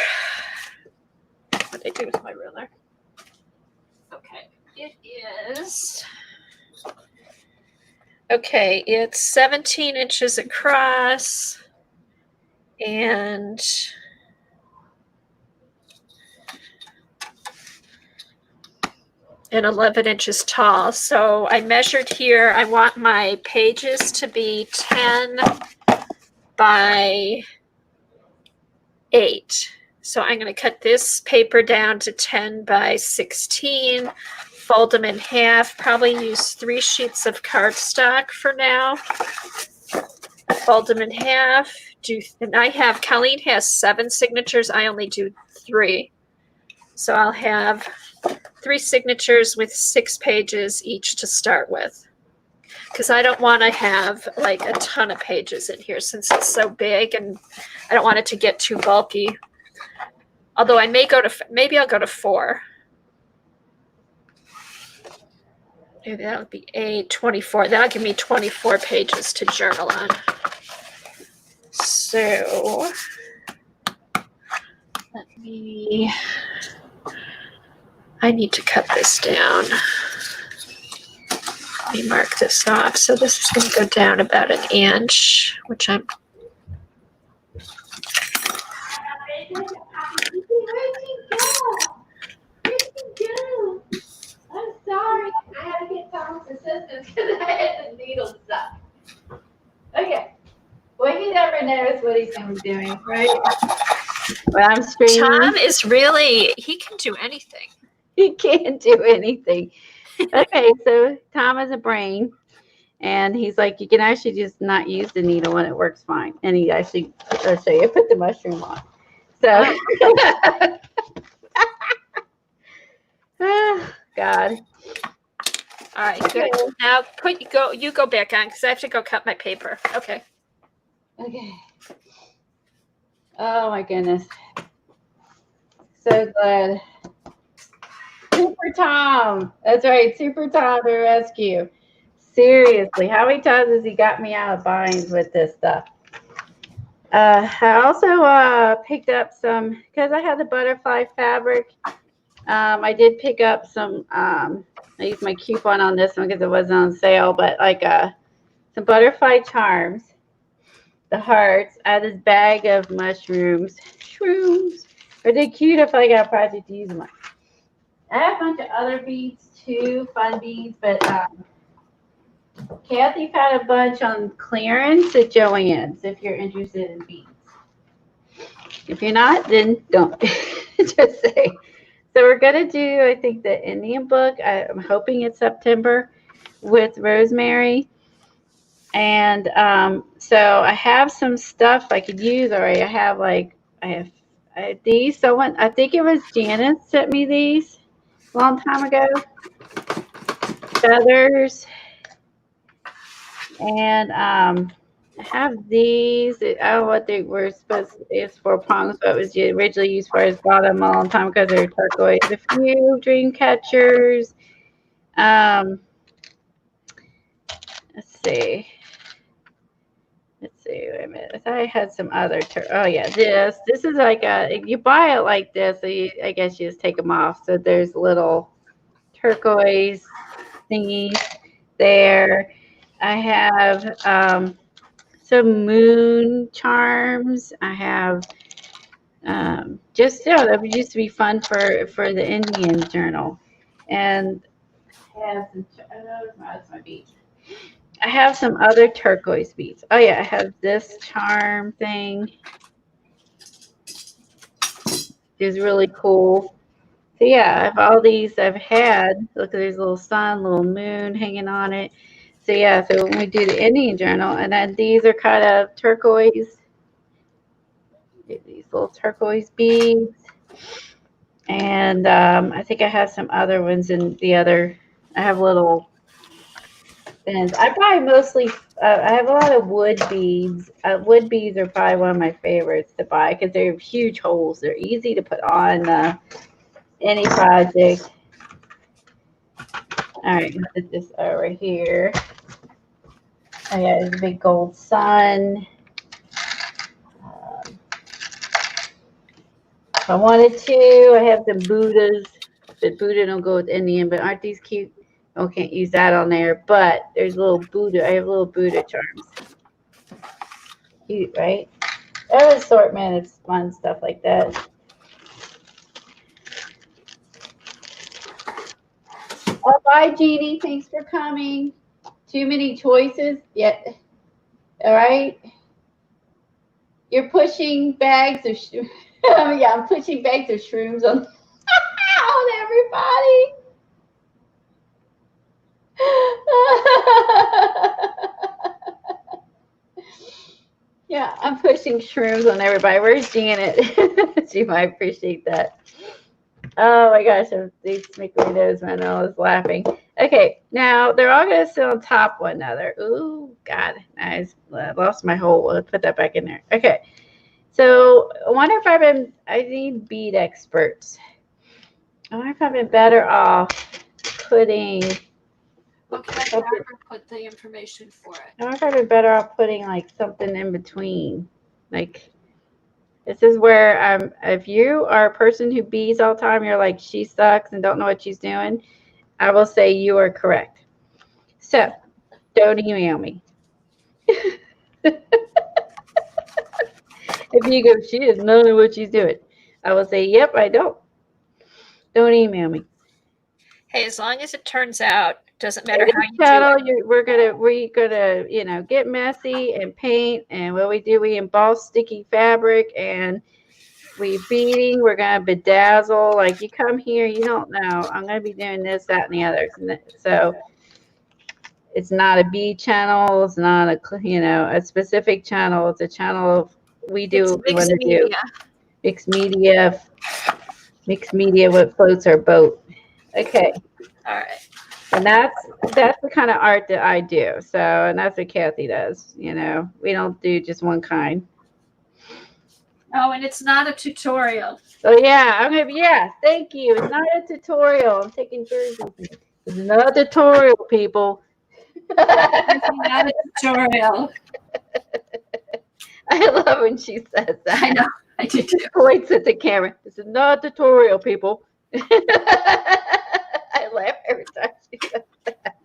What did I do with my ruler? Okay, it is, okay, it's 17 inches across and and 11 inches tall. So I measured here, I want my pages to be 10 by 8. So I'm going to cut this paper down to 10 by 16, fold them in half, probably use 3 sheets of cardstock for now. Fold them in half. And Colleen has 7 signatures. I only do 3. So I'll have 3 signatures with 6 pages each to start with. Because I don't want to have like a ton of pages in here since it's so big, and I don't want it to get too bulky. Although I may maybe I'll go to 4. Maybe that would be 8, 24. That'll give me 24 pages to journal on. So I need to cut this down. Let me mark this off. So this is going to go down about 1 inch, which I'm. I'm sorry. I had to get Tom's assistance because I had the needle stuck. Okay. Well, he never knows what he's going to be doing, right? Well, I'm screaming. Tom is really, he can do anything. He can't do anything. Okay, so Tom has a brain, and he's like, you can actually just not use the needle and it works fine. And he actually, let's say, I put the mushroom on. So, oh, God. All right, good. Now you go back on because I have to go cut my paper. Okay. Okay. Oh my goodness. So glad. Super Tom. That's right. Super Tom to the rescue. Seriously. How many times has he got me out of binds with this stuff? I also picked up some, because I had the butterfly fabric. I did pick up some, I used my coupon on this one because it wasn't on sale, but like some butterfly charms, the hearts. I had this bag of mushrooms. Shrooms. Are they cute if I got a project to use them on? I have a bunch of other beads too, fun beads, but Kathy found a bunch on clearance at Joann's if you're interested in beads. If you're not, then don't. Just say. So we're going to do, I think, the Indian book. I'm hoping it's September with Rosemary. And so I have some stuff I could use already. I have these. Someone, I think it was Janice sent me these. long time ago. Feathers. And I have these. I don't know what they were supposed to, it's for prongs, but it was originally used for his bottom a long time ago. They're turquoise. A few dream catchers. Let's see. Let's see. Wait a minute. I thought I had some other. Oh yeah, this. This is like a. You buy it like this, so I guess you just take them off. So there's little turquoise thingies there. I have some moon charms. I have just that used to be fun for the Indian journal, and I have some. That's my beads. I have some other turquoise beads. Oh yeah, I have this charm thing. It's really cool. So yeah, I have all these I've had. Look, there's a little sun, little moon hanging on it. So yeah, so when we do the Indian journal, and then these are kind of turquoise. These little turquoise beads. And I think I have some other ones in the other. I have little bins. I buy mostly. I have a lot of wood beads. Wood beads are probably one of my favorites to buy because they're huge holes. They're easy to put on any project. All right, put this over here. Oh yeah, there's a big gold sun. If I wanted to, I have some Buddhas. But Buddha don't go with Indian, but aren't these cute? Oh, can't use that on there. But there's little Buddha. I have little Buddha charms. Cute, right? That assortment is fun stuff like that. Oh, bye, Jeannie. Thanks for coming. Too many choices? Yeah. All right. You're pushing bags of yeah, I'm pushing bags of shrooms on everybody. Yeah, I'm pushing shrooms on everybody. Where's Janet? She might appreciate that. Oh my gosh, these make me nose my nose laughing. Okay, now they're all going to sit on top of one another. Ooh, God, I lost my hole. Let's put that back in there. Okay, so I wonder if I need bead experts. I wonder if I've been better off putting. Okay, Barbara put the information for it. I wonder if I've been better off putting like something in between. Like, this is where if you are a person who bees all the time, you're like, she sucks and don't know what she's doing, I will say you are correct. So, don't email me. If you go, she doesn't know what she's doing, I will say, yep, I don't. Don't email me. Hey, as long as it turns out, doesn't matter how you do it. We're gonna get messy and paint, and what we do, we emboss sticky fabric and we beading. We're gonna bedazzle. Like, you come here, you don't know. I'm gonna be doing this, that, and the other. So it's not a bead channel. It's not a specific channel. It's a channel of we do what we want to do. Mixed media. Mixed media. What floats our boat. Okay. All right. And that's the kind of art that I do. So, and that's what Kathy does. We don't do just one kind. Oh, and it's not a tutorial. Oh yeah, thank you. It's not a tutorial. I'm taking jerseys. It's not a tutorial, people. It's not a tutorial. I love when she says that. I know. I do too. Points at the camera. This is not a tutorial, people. I laugh every time she says that.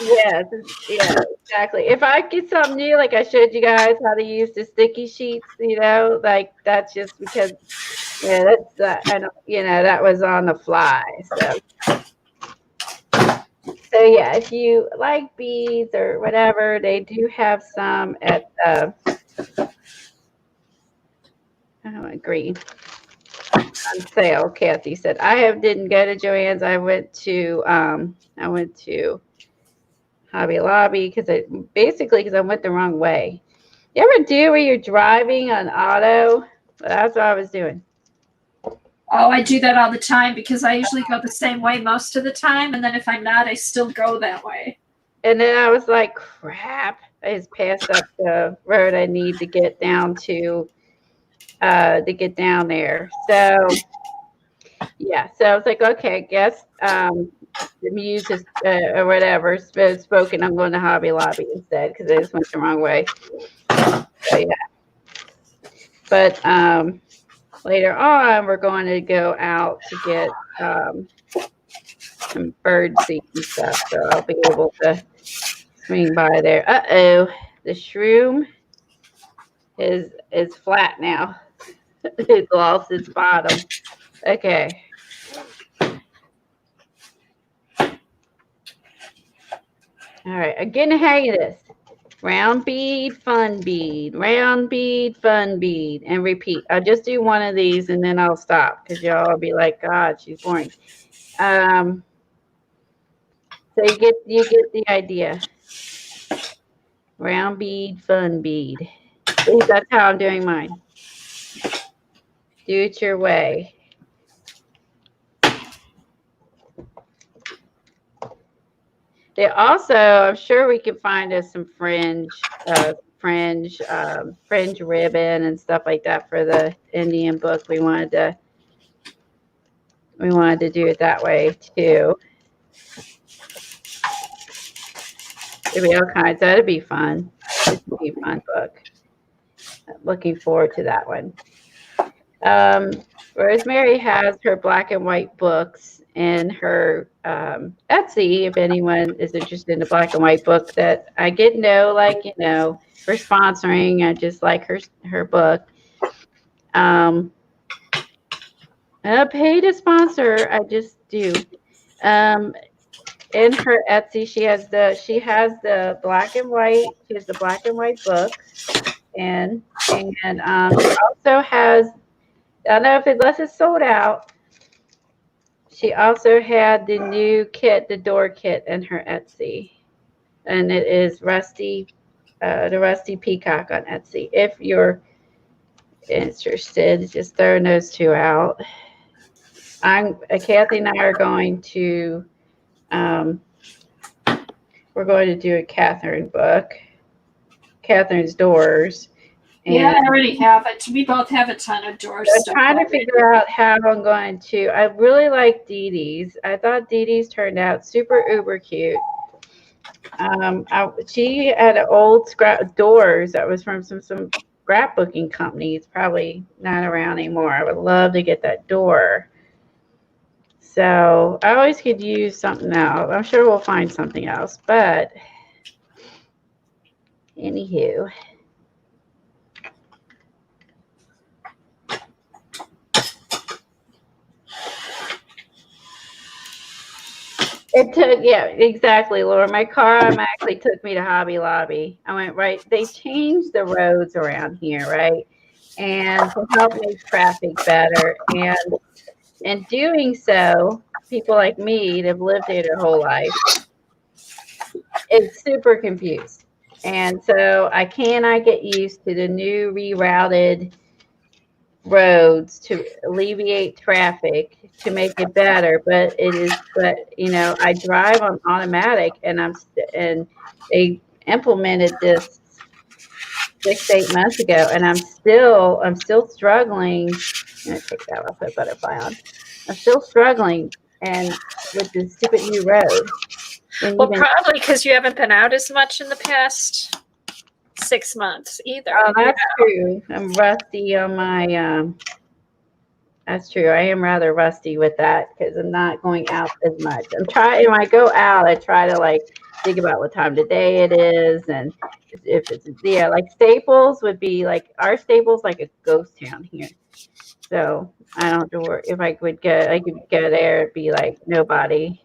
Yes, yeah, exactly. If I get something new, like I showed you guys how to use the sticky sheets, like that's just because, that's I don't, that was on the fly. So yeah, if you like beads or whatever, they do have some at green on sale. Kathy said, I didn't go to Joann's. I went to Hobby Lobby because I went the wrong way. You ever do where you're driving on auto? Well, that's what I was doing. Oh, I do that all the time because I usually go the same way most of the time, and then if I'm not, I still go that way. And then I was like, crap, I just passed up the road I need to get down to get down there. So yeah, so I was like, okay, I guess the muse is or whatever spoken. I'm going to Hobby Lobby instead because I just went the wrong way. So yeah, but later on we're going to go out to get some bird seed and stuff, so I'll be able to swing by there. The shroom is flat now. It lost its bottom. Okay. All right, I'm getting the hang of this. Round bead, fun bead, round bead, fun bead, and repeat. I'll just do one of these and then I'll stop because y'all will be like, God, she's boring. So you get the idea. Round bead, fun bead. That's how I'm doing mine. Do it your way. They also, I'm sure we can find us some fringe ribbon and stuff like that for the Indian book. We wanted to do it that way too. There'll be all kinds. That'd be fun. It would be a fun book. Looking forward to that one. Rosemary has her black and white books in her Etsy. If anyone is interested in a black and white book that I get for sponsoring, I just like her book. I pay to sponsor. I just do. In her Etsy, she has the black and white. She has the black and white book, and she also has. I don't know unless it's sold out. She also had the new kit, the door kit, in her Etsy, and it is Rusty, the Rusty Peacock on Etsy. If you're interested, just throwing those two out. Kathy and I are going to. We're going to do a Catherine book, Catherine's Doors. Yeah, I already have it. We both have a ton of doors. I'm trying to figure out how I'm going to. I really like Dee Dee's. I thought Dee Dee's turned out super uber cute. She had an old doors that was from some scrapbooking company. It's probably not around anymore. I would love to get that door. So I always could use something else. I'm sure we'll find something else. But anywho. It took, yeah, exactly, Laura. My car automatically took me to Hobby Lobby. I went right. They changed the roads around here, right? And to help make traffic better. And in doing so, people like me that have lived here their whole life is super confused. And so I cannot get used to the new rerouted roads to alleviate traffic to make it better, but I drive on automatic, and they implemented this 6-8 months ago, and I'm still struggling. I'm gonna take that off, put butterfly on. I'm still struggling and with this stupid new road. Well, probably because you haven't been out as much in the past 6 months either. Oh, that's true. I'm rusty on my that's true. I am rather rusty with that because I'm not going out as much. I'm trying, when I go out, I try to think about what time of the day it is, and if it's like Staples would be like, our Staples like a ghost town here. So I don't have to worry. If I could go there, it'd be like nobody.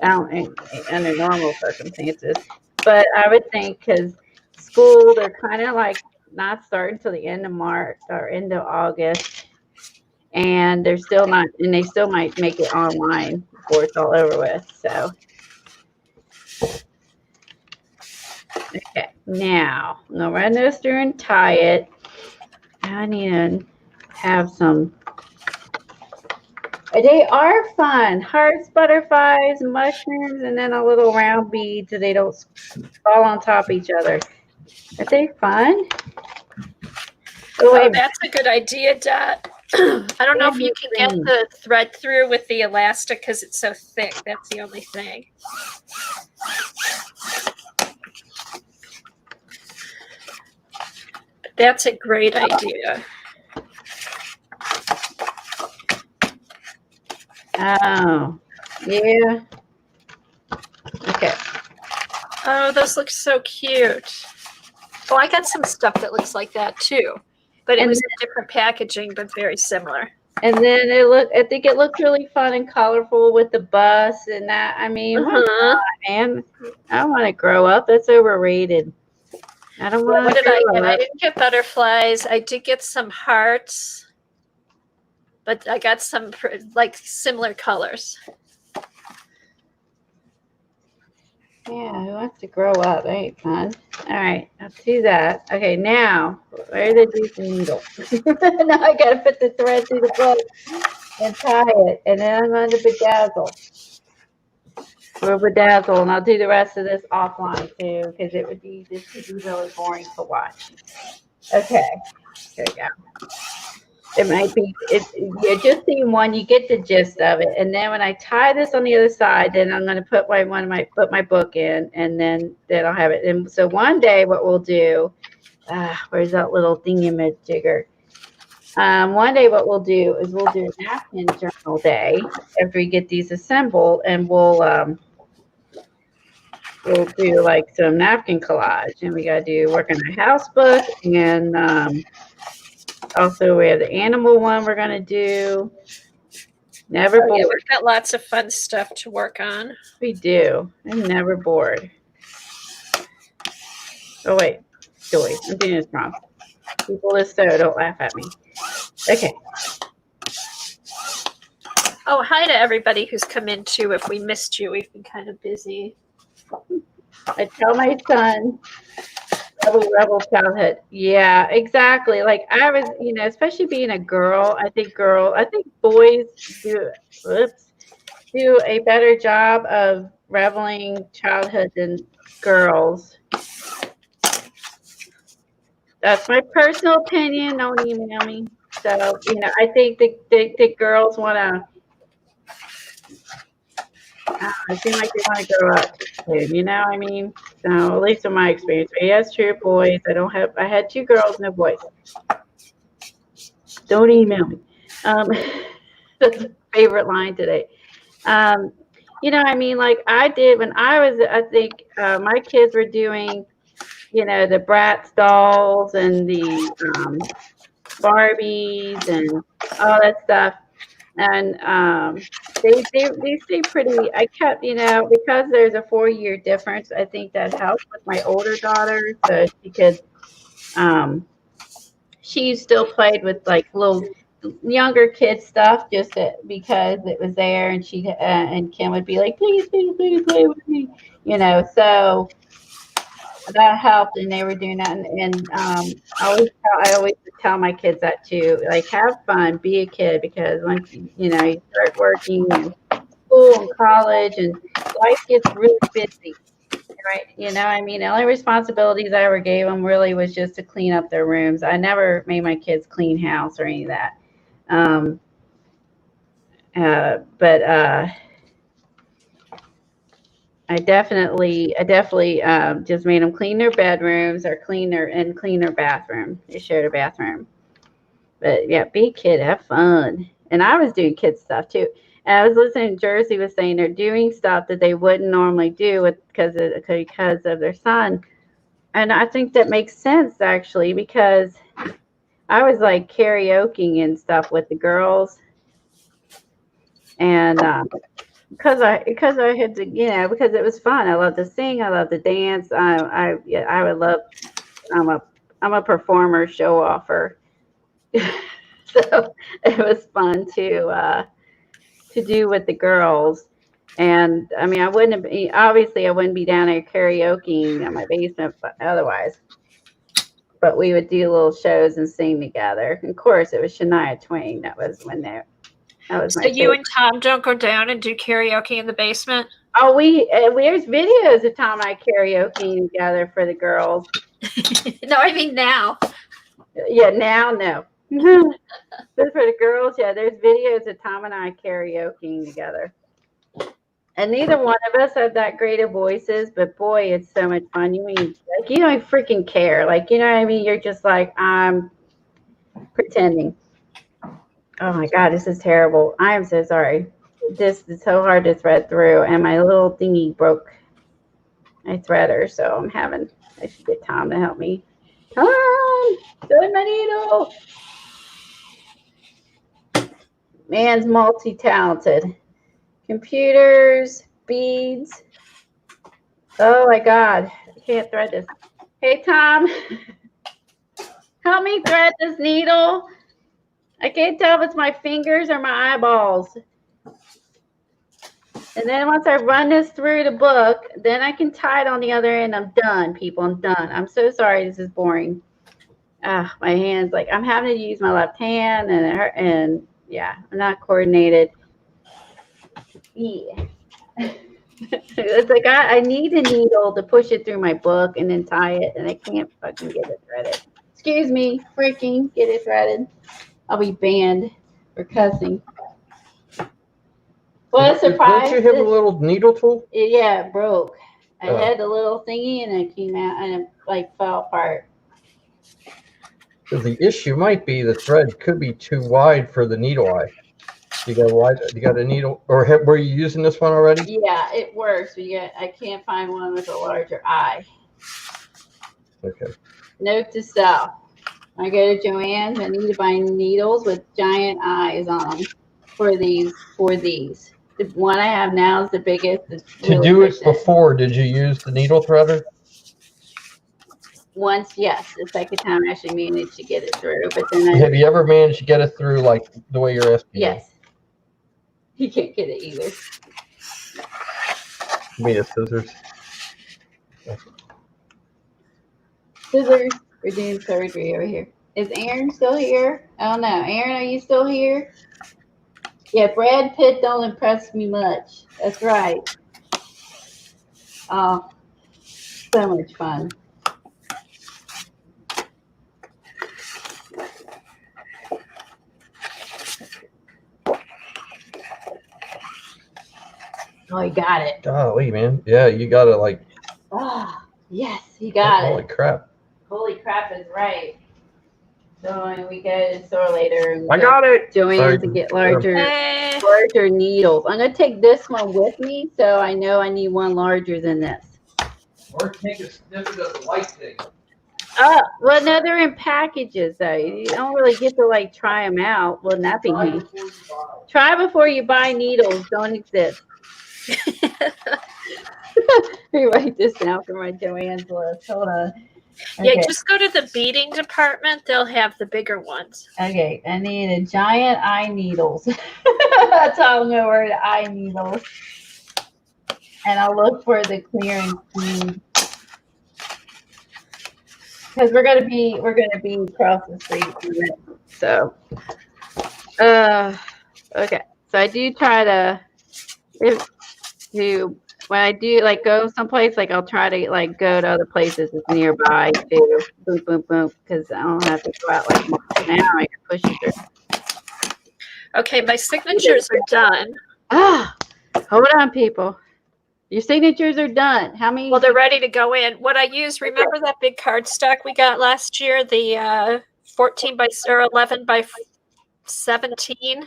Under normal circumstances, but I would think because school, they're kind of like not starting till the end of March or end of August, and they're still not, and they still might make it online before it's all over with. So Okay, now I'm gonna run this through and tie it. I need to have some. They are fun. Hearts, butterflies, mushrooms, and then a little round bead so they don't fall on top of each other. Are they fun? Oh, that's a good idea, Dot. I don't know if you can get the thread through with the elastic because it's so thick. That's the only thing. But that's a great idea. Oh, yeah. Okay. Oh, those look so cute. Oh, I got some stuff that looks like that too, but it was in different packaging, but very similar. And then I think it looked really fun and colorful with the bus and that. I mean, man, I want to grow up. That's overrated. I don't want to. What did I get? I didn't get butterflies. I did get some hearts, but I got some like similar colors. Yeah, who wants to grow up? That ain't fun. All right, I'll do that. Okay, now, where's the juice needle? Now I gotta put the thread through the book and tie it, and then I'm going to bedazzle. We'll bedazzle, and I'll do the rest of this offline too, because it would be really boring to watch. Okay, here we go. It might be, you're just seeing one, you get the gist of it. And then when I tie this on the other side, then I'm going to put put my book in, and then I'll have it. And so one day what we'll do, where's that little thingamajigger? One day what we'll do is we'll do a napkin journal day after we get these assembled, and we'll do like some napkin collage, and we got to do work on our house book, and also we have the animal one we're going to do. Never bored. Yeah, we've got lots of fun stuff to work on. We do. I'm never bored. Oh, wait. Joy, I'm doing this wrong. People this so don't laugh at me. Okay. Oh, hi to everybody who's come in too. If we missed you, we've been kind of busy. I tell my son, rebel childhood. Yeah, exactly. Like I was, especially being a girl, I think boys do a better job of reveling childhood than girls. That's my personal opinion. Don't email me. So, I think the girls want to, I seem like they want to grow up too, you know what I mean? So, at least in my experience. But yes, true, boys. I had 2 girls, no boys. Don't email me. That's my favorite line today. I mean, like I did when I think my kids were doing, the Bratz dolls and the Barbies and all that stuff. And they stay pretty. I kept, because there's a 4-year difference, I think that helped with my older daughter. So she still played with like little younger kid stuff just because it was there, and she and Kim would be like, please play with me, so that helped, and they were doing that. And I always would tell my kids that too, like have fun, be a kid, because once you start working and school and college, and life gets really busy, right? I mean, the only responsibilities I ever gave them really was just to clean up their rooms. I never made my kids clean house or any of that. But I definitely just made them clean their bedrooms or clean their bathroom. They shared a bathroom. But yeah, be a kid, have fun. And I was doing kid stuff too. And I was listening. Jersey was saying they're doing stuff that they wouldn't normally do because of their son. And I think that makes sense actually, because I was like karaokeing and stuff with the girls, and because I had to, because it was fun. I love to sing. I love to dance. I would love. I'm a performer, show offer. So it was fun to do with the girls. And I mean, I wouldn't be, obviously I wouldn't be down there karaokeing in my basement, but otherwise. But we would do little shows and sing together. Of course, it was Shania Twain. That was when that was my So you favorite. and Tom don't go down and do karaoke in the basement? Oh, there's videos of Tom and I karaokeing together for the girls. No, I mean now. Yeah, now no. But for the girls, yeah, there's videos of Tom and I karaokeing together. And neither one of us have that great of voices, but boy, it's so much fun. You mean like you don't freaking care. Like, you know what I mean? You're just like, I'm pretending. Oh my God, this is terrible. I am so sorry. This is so hard to thread through, and my little thingy broke my threader, so I should get Tom to help me. Come on, thread my needle. Man's multi-talented. Computers, beads. Oh my God, I can't thread this. Hey, Tom, help me thread this needle. I can't tell if it's my fingers or my eyeballs. And then once I run this through the book, then I can tie it on the other end. I'm done, people. I'm done. I'm so sorry. This is boring. My hands, like I'm having to use my left hand, and yeah, I'm not coordinated. Yeah. It's like I need a needle to push it through my book and then tie it, and I can't fucking get it threaded. Excuse me, freaking get it threaded. I'll be banned for cussing. What a surprise. Don't you have a little needle tool? Yeah, it broke. I had the little thingy and it came out and it like fell apart. Because the issue might be the thread could be too wide for the needle eye. You got a needle, or were you using this one already? Yeah, it works, but I can't find one with a larger eye. Okay. Note to self. When I go to Joann's, I need to buy needles with giant eyes on them for these. The one I have now is the biggest. To do it before, did you use the needle threader? Once, yes. The second time I actually managed to get it through. But then have you ever managed to get it through like the way you're asking? Yes. You can't get it either. Give me the scissors. Scissors. We're doing surgery over here. Is Aaron still here? Oh no. Aaron, are you still here? Yeah, Brad Pitt don't impress me much. That's right. Oh, so much fun. Oh, you got it. Golly, man. Yeah, you got it like. Oh, yes, you got it. Holy crap. Holy crap is right. So we go to the store later. And I got it. Joann's to get larger needles. I'm gonna take this one with me, so I know I need one larger than this. Or take a snippet of the white thing. Well, no, they're in packages though. You don't really get to like try them out. Well, not be handy. Try before you buy. Needles don't exist. Let me write this down for my Joann's list. Hold on. Okay. Yeah, just go to the beading department. They'll have the bigger ones. Okay, I need a giant eye needles. That's how I'm gonna wear the eye needles. And I'll look for the clearance scheme. Because we're gonna be across the street from it. So okay. So I do try to when I do like go someplace, like I'll try to like go to other places that's nearby too. Boom, boom, boom. Because I don't have to go out like now. I can push it through. Okay, my signatures are done. Hold on, people. Your signatures are done. How many? Well, they're ready to go in. What I use, remember that big cardstock we got last year, the 14 by or 11 by 17?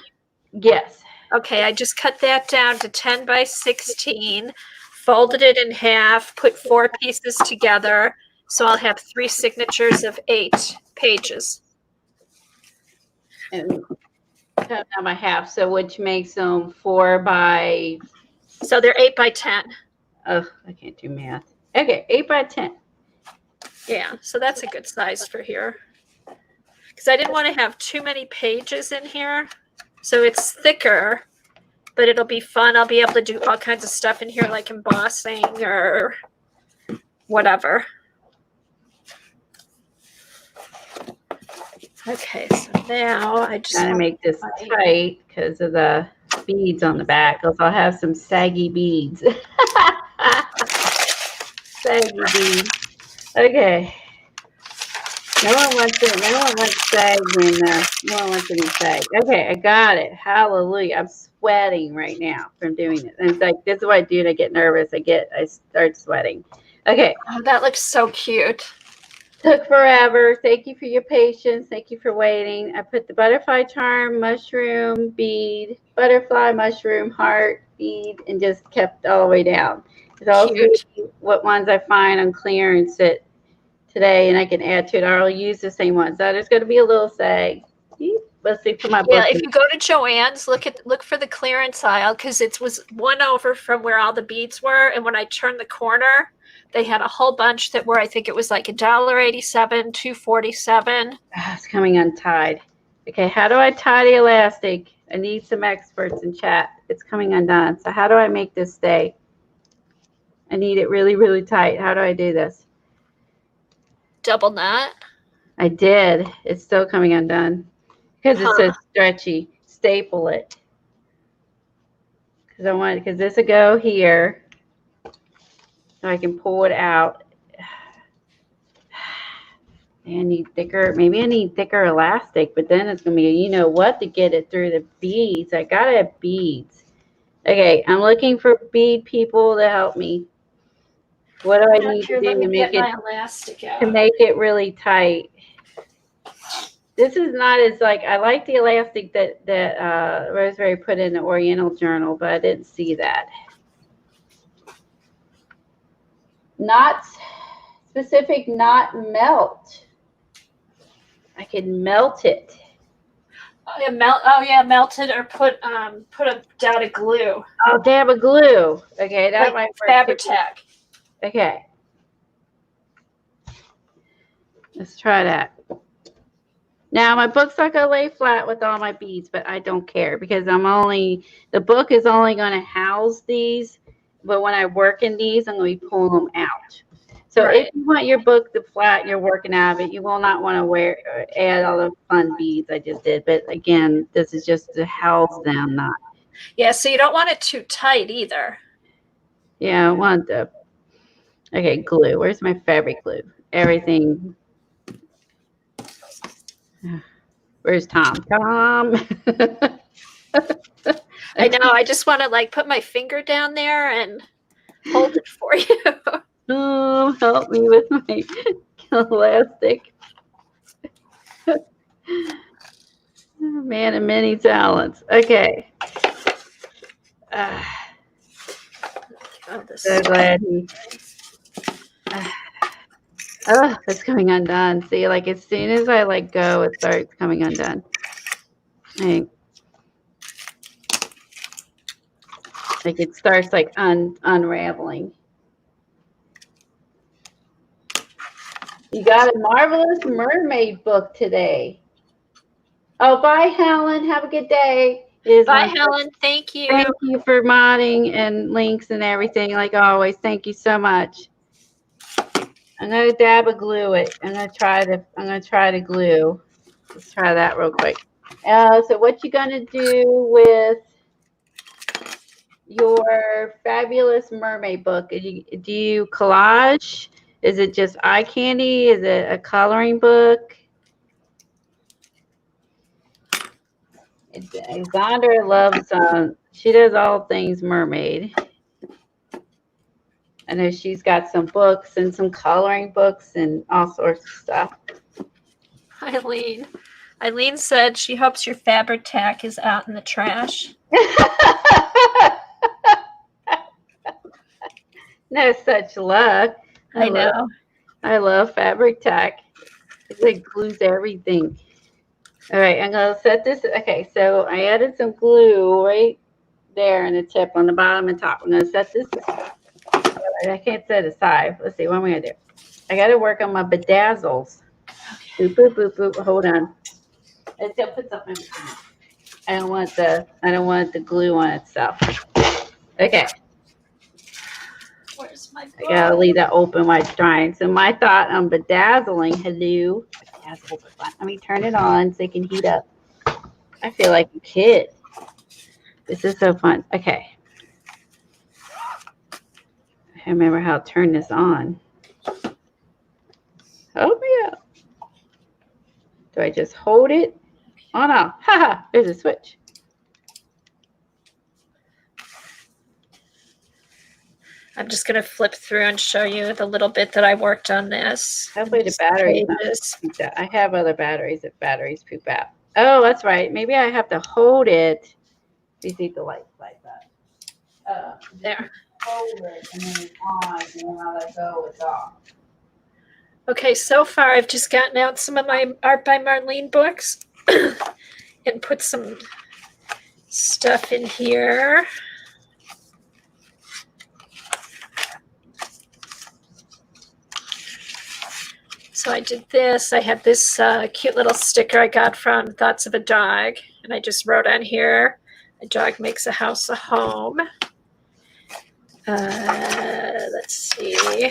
Yes. Okay, I just cut that down to 10 by 16, folded it in half, put 4 pieces together, so I'll have 3 signatures of 8 pages. And cut down by half, so which makes them 4 by. So they're 8 by 10. Oh, I can't do math. Okay, 8 by 10. Yeah, so that's a good size for here. Because I didn't want to have too many pages in here. So it's thicker, but it'll be fun. I'll be able to do all kinds of stuff in here, like embossing or whatever. Okay, so now I just Trying to make this tight because of the beads on the back, because I'll have some saggy beads. Saggy beads. Okay. No one wants sag no one wants any sag. Okay, I got it. Hallelujah. I'm sweating right now from doing it. And it's like, this is what I do to get nervous. I start sweating. Okay. Oh, that looks so cute. Took forever. Thank you for your patience. Thank you for waiting. I put the butterfly charm, mushroom, bead, butterfly, mushroom, heart, bead, and just kept all the way down. So I'll see what ones I find on clearance today, and I can add to it. Or I'll use the same ones. So there's going to be a little sag. Let's see for my book. Yeah, if you go to Joann's, look for the clearance aisle, because it was one over from where all the beads were, and when I turned the corner, they had a whole bunch that were, I think it was like $1.87, $2.47. It's coming untied. Okay, how do I tie the elastic? I need some experts in chat. It's coming undone. So how do I make this stay? I need it really, really tight. How do I do this? Double knot. I did. It's still coming undone because it says stretchy. Staple it. Because this will go here. So I can pull it out. I need thicker, maybe I need thicker elastic, but then it's going to be, you know what, to get it through the beads. I got to have beads. Okay, I'm looking for bead people to help me. What do I need to do to make it really tight? This is not as like, I like the elastic that Rosemary put in the Oriental Journal, but I didn't see that. Not specific, not melt. I can melt it. Melt it or put a dab of glue. Oh, dab of glue. Okay, that might work. Fabri-Tac. Okay. Let's try that. Now, my book's not going to lay flat with all my beads, but I don't care because the book is only going to house these, but when I work in these, I'm going to be pulling them out. So if you want your book to flat, you're working out of it, you will not want to add all the fun beads I just did. But again, this is just to house them, not. Yeah, so you don't want it too tight either. Yeah, I want the. Okay, glue. Where's my fabric glue? Everything. Where's Tom? Tom. I know. I just want to like put my finger down there and hold it for you. Oh, help me with my elastic. Man of many talents. Okay. So glad he. It's coming undone. See, like as soon as I let go, it starts coming undone. Like it starts like unraveling. You got a marvelous mermaid book today. Oh, bye, Helen. Have a good day. Bye, Helen. Thank you. Thank you for modding and links and everything, like always. Thank you so much. I'm gonna dab of glue it. I'm gonna try to glue. Let's try that real quick. So what you gonna do with your fabulous mermaid book? Do you collage? Is it just eye candy? Is it a coloring book? Alexandra loves, she does all things mermaid. I know she's got some books and some coloring books and all sorts of stuff. Eileen said she hopes your Fabri-Tac is out in the trash. No such luck. I know. I love Fabri-Tac. It like glues everything. All right, I'm going to set this. Okay, so I added some glue right there in the tip on the bottom and top. I'm going to set this. I can't set it aside. Let's see, what am I going to do? I got to work on my bedazzles. Okay. Boop, boop, boop, boop. Hold on. I just got to put something in between. I don't want the glue on itself. Okay. Where's my book? I gotta leave that open while it's drying. So my thought on bedazzling, hello. Bedazzle, let me turn it on so it can heat up. I feel like a kid. This is so fun. Okay. I remember how to turn this on. Oh yeah. Do I just hold it? Oh no. Haha. There's a switch. I'm just going to flip through and show you the little bit that I worked on this. Hopefully the battery's not. I have other batteries if batteries poop out. Oh, that's right. Maybe I have to hold it. You see the lights like that. There. Hold it and then it's on, and then I let go, it's off. Okay, so far I've just gotten out some of my Art by Marlene books and put some stuff in here. So I did this. I had this cute little sticker I got from Thoughts of a Dog, and I just wrote on here, a dog makes a house a home. Let's see.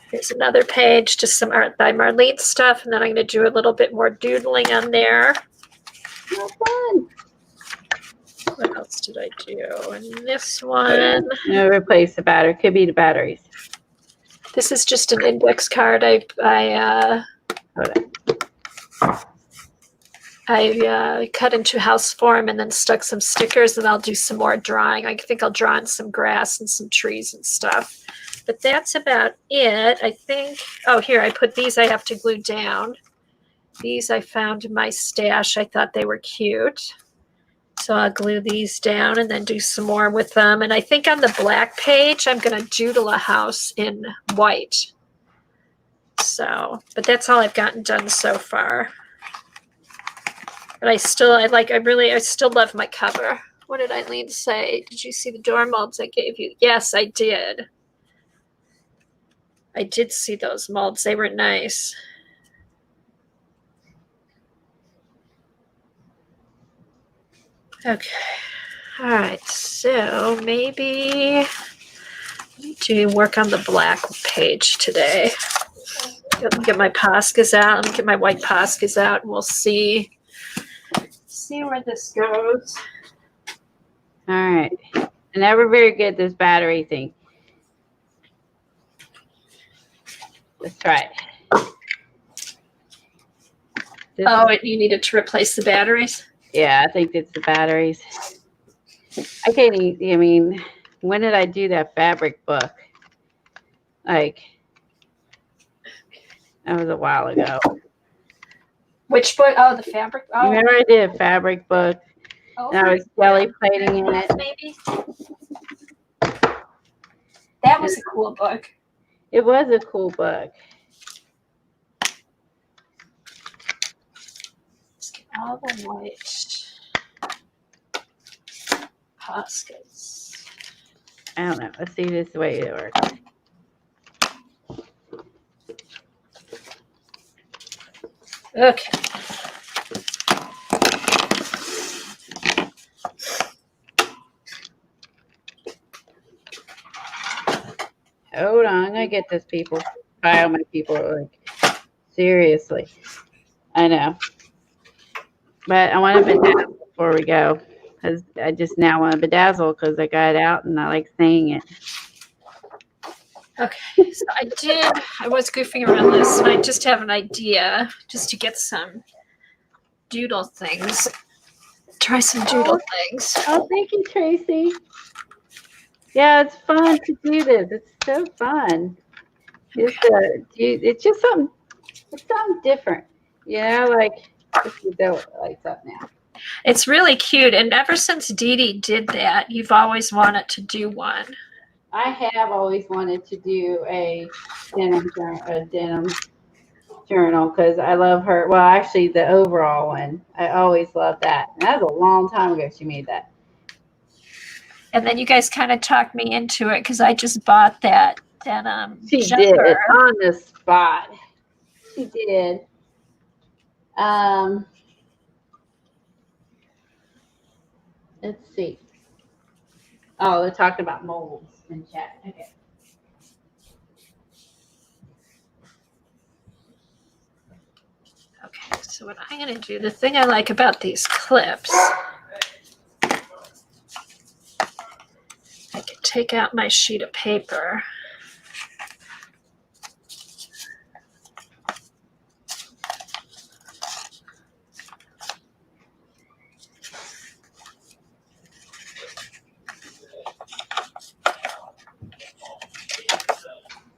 Here's another page, just some Art by Marlene stuff, and then I'm going to do a little bit more doodling on there. Oh, fun. What else did I do? And this one. No, replace the battery. Could be the batteries. This is just an index card. I cut into house form and then stuck some stickers, and I'll do some more drawing. I think I'll draw on some grass and some trees and stuff. But that's about it, I think. Oh, here, I put these I have to glue down. These I found in my stash. I thought they were cute. So I'll glue these down and then do some more with them. And I think on the black page, I'm going to doodle a house in white. So, but that's all I've gotten done so far. But I still love my cover. What did Eileen say? Did you see the door molds I gave you? Yes, I did. I did see those molds. They were nice. Okay. All right. So maybe to work on the black page today. Let me get my Poscas out. Let me get my white Poscas out, and we'll see where this goes. All right. I'm never very good at this battery thing. Let's try it. You needed to replace the batteries? Yeah, I think it's the batteries. I can't even, I mean, when did I do that fabric book? Like, that was a while ago. Which book? Oh, the fabric. Oh, Remember I did a fabric book, and I was jelly plating in it. Maybe. That was a cool book. It was a cool book. Let's get all the white Poscas. I don't know. Let's see this the way it works. Okay. Hold on, I'm gonna get this, people. All my people are like, seriously. I know. But I want to bedazzle before we go. Because I just now want to bedazzle because I got it out and I like saying it. Okay, so I was goofing around this, and I just have an idea just to get some doodle things. Try some doodle things. Oh, thank you, Tracy. Yeah, it's fun to do this. It's so fun. It's just something different. You know, like, let's do the lights up now. It's really cute, and ever since Dee Dee did that, you've always wanted to do one. I have always wanted to do a denim journal because I love her. Well, actually, the overall one. I always loved that. And that was a long time ago she made that. And then you guys kind of talked me into it because I just bought that denim She jumper. did it on the spot. She did. Let's see. Oh, they're talking about molds in chat. Okay. Okay, so what I'm going to do, the thing I like about these clips, I can take out my sheet of paper.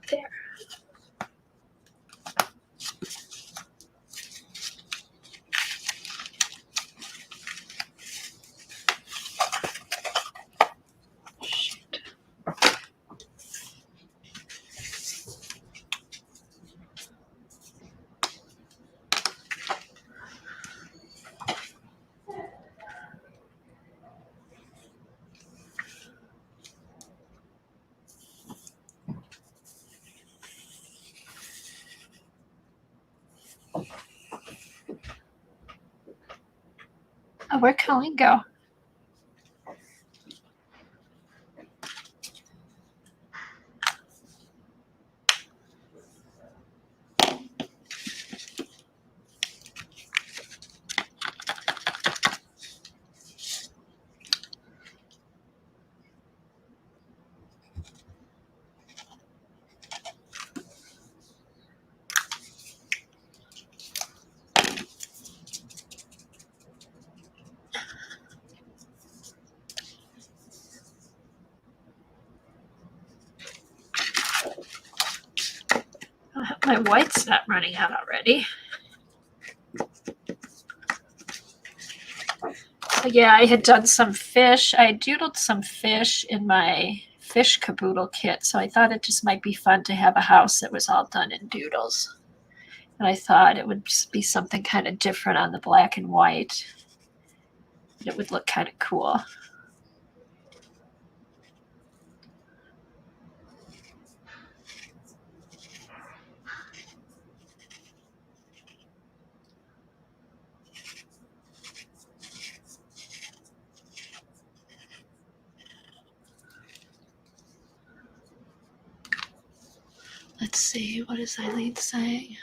There. Shoot. Oh, where'd Colleen go? I hope my white's not running out already. So yeah, I had done some fish. I had doodled some fish in my fish caboodle kit, so I thought it just might be fun to have a house that was all done in doodles. And I thought it would just be something kind of different on the black and white. It would look kind of cool. Let's see, what is Eileen saying?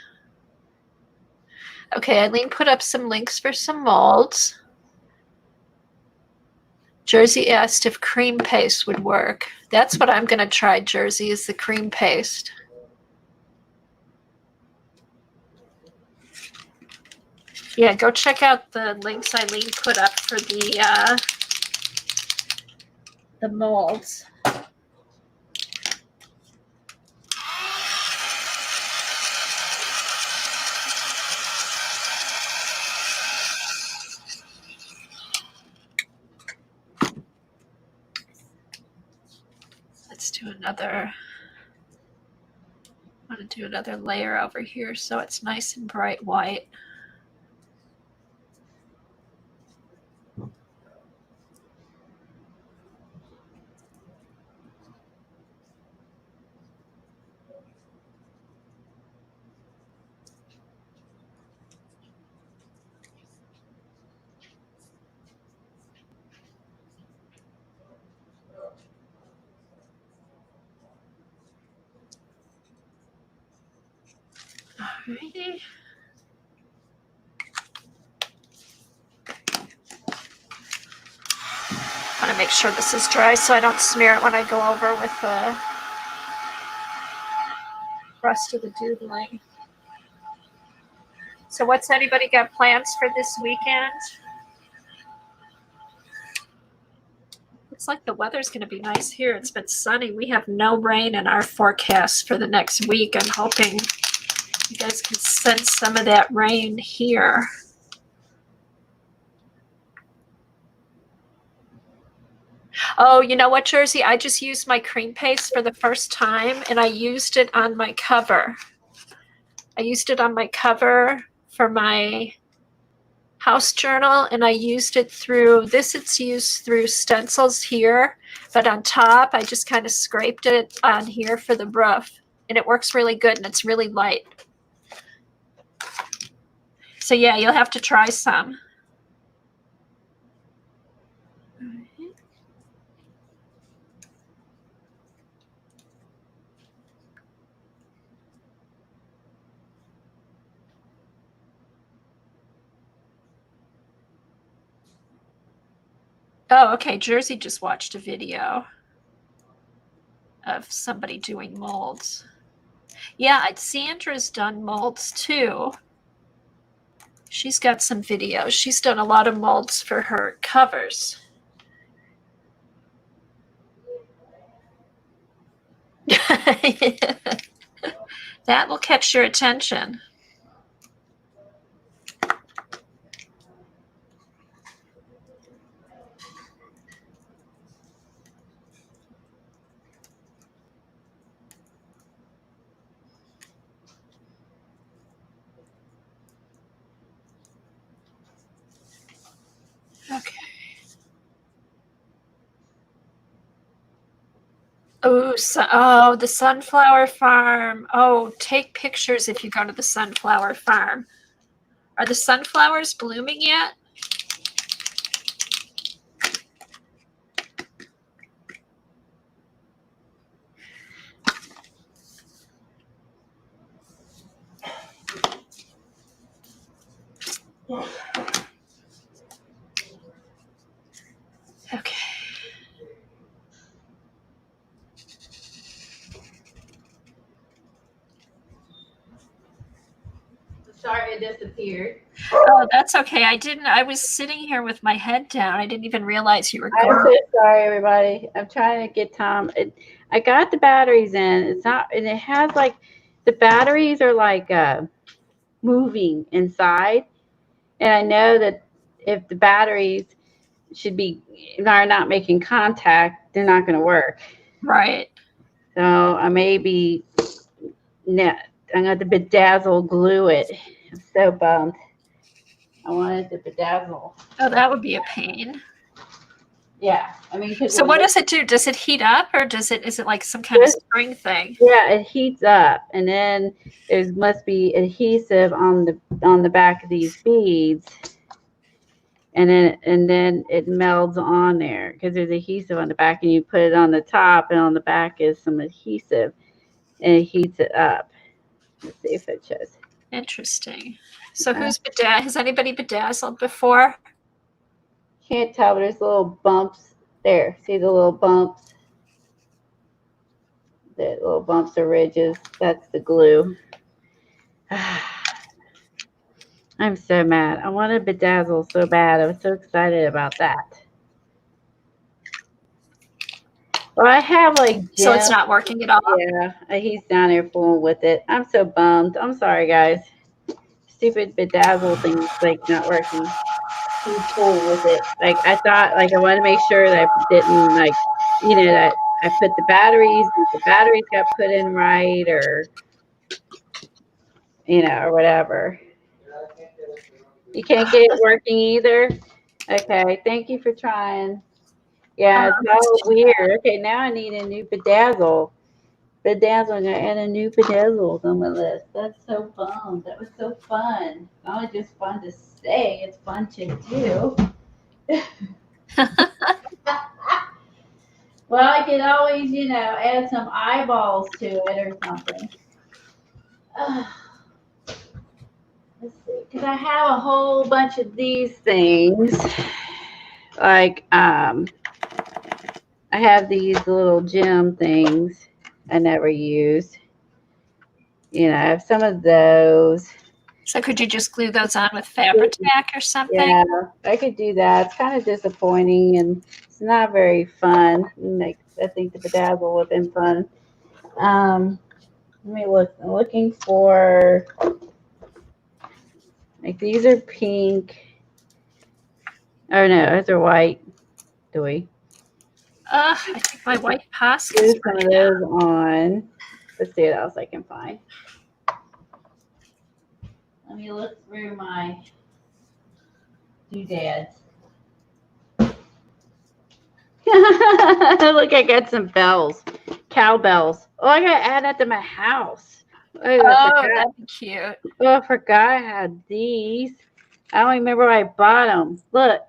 Okay, Eileen put up some links for some molds. Jersey asked if cream paste would work. That's what I'm going to try, Jersey, is the cream paste. Yeah, go check out the links Eileen put up for the molds. Let's do another. I want to do another layer over here so it's nice and bright white. Alrighty. I want to make sure this is dry so I don't smear it when I go over with the rest of the doodling. So what's anybody got plans for this weekend? Looks like the weather's going to be nice here. It's been sunny. We have no rain in our forecast for the next week. I'm hoping you guys can sense some of that rain here. Oh, you know what, Jersey? I just used my cream paste for the first time, and I used it on my cover. I used it on my cover for my house journal, and I used it through this. It's used through stencils here, but on top, I just kind of scraped it on here for the roof, and it works really good, and it's really light. So yeah, you'll have to try some. Oh, okay. Jersey just watched a video of somebody doing molds. Yeah, Sandra's done molds too. She's got some videos. She's done a lot of molds for her covers. That will catch your attention. Okay. Oh, oh, the sunflower farm. Oh, take pictures if you go to the sunflower farm. Are the sunflowers blooming yet? Okay. Sorry, it disappeared. Oh, that's okay. I was sitting here with my head down. I didn't even realize you were I'm gone. so sorry, everybody. I'm trying to get Tom. I got the batteries in. It's not, and it has like, the batteries are like moving inside. And I know that if the batteries are not making contact, they're not going to work. Right. So I may be, I'm going to bedazzle glue it. I'm so bummed. I wanted to bedazzle. Oh, that would be a pain. Yeah, I mean, So what does it do? Does it heat up, or is it like some kind of spring thing? Yeah, it heats up, and then there must be adhesive on the back of these beads, and then it melds on there because there's adhesive on the back, and you put it on the top, and on the back is some adhesive, and it heats it up. Let's see if it shows. Interesting. So has anybody bedazzled before? Can't tell, but there's little bumps there. See the little bumps? The little bumps or ridges. That's the glue. I'm so mad. I want to bedazzle so bad. I was so excited about that. Well, I have like Jim. So it's not working at all? Yeah, he's down there fooling with it. I'm so bummed. I'm sorry, guys. Stupid bedazzle thing's like not working. He's fooling with it. Like I thought, like I wanted to make sure that I didn't that I put the batteries got put in right, or or whatever. You can't get it working either? Okay, thank you for trying. Yeah, it's all weird. Okay, now I need a new bedazzle. I'm going to add a new bedazzle on my list. That's so fun. That was so fun. Not only just fun to say, it's fun to do. Well, I could always, add some eyeballs to it or something. Let's see, because I have a whole bunch of these things. Like, I have these little gem things I never used. I have some of those. So could you just glue those on with Fabri-Tac or something? Yeah, I could do that. It's kind of disappointing and it's not very fun. I think the bedazzle would have been fun. Let me look. I'm looking for, like, these are pink. Oh no, those are white. Do we? I think my white Posca. Do some of those on. Let's see what else I can find. Let me look through my doodads. Look, I got some bells, cowbells. Oh, I gotta add that to my house. Oh, that'd be cute. Oh, I forgot I had these. I don't remember where I bought them. Look.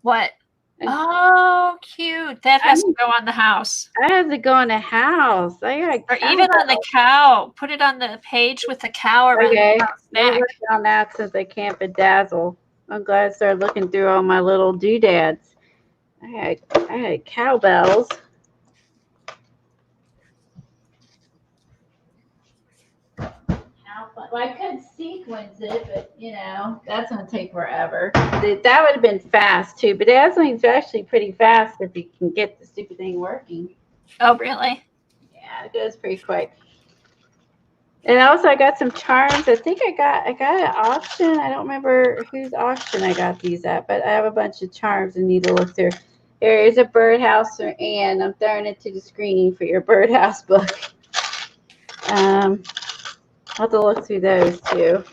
What? Oh, cute. That has to go on the house. That has to go on the house. I got or even on the cow. Put it on the page with the cow around the cow's neck. I'll work on that since I can't bedazzle. I'm glad I started looking through all my little doodads. I had cowbells. Well, I could sequence it, but you know, that's gonna take forever. That would have been fast too. But dazzling's actually pretty fast if you can get the stupid thing working. Oh, really? Yeah, it goes pretty quick. And also, I got some charms. I think I got an auction. I don't remember whose auction I got these at, but I have a bunch of charms and need to look through. There is a birdhouse for Anne. I'm throwing it to the screen for your birdhouse book. I'll have to look through those too.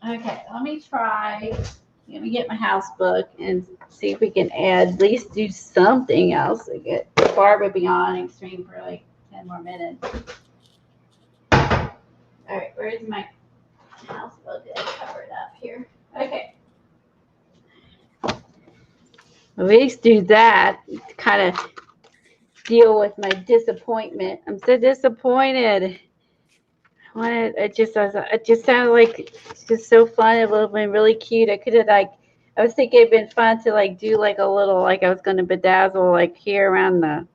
Okay, let me try. Let me get my house book and see if we can at least do something else. Barb would be on Extreme for like 10 more minutes. All right, where's my house book? I cover it up here. Okay. At least do that to kind of deal with my disappointment. I'm so disappointed. It just sounded like it's just so fun. It would have been really cute. I was thinking it'd been fun to like do like a little, like I was going to bedazzle like here around the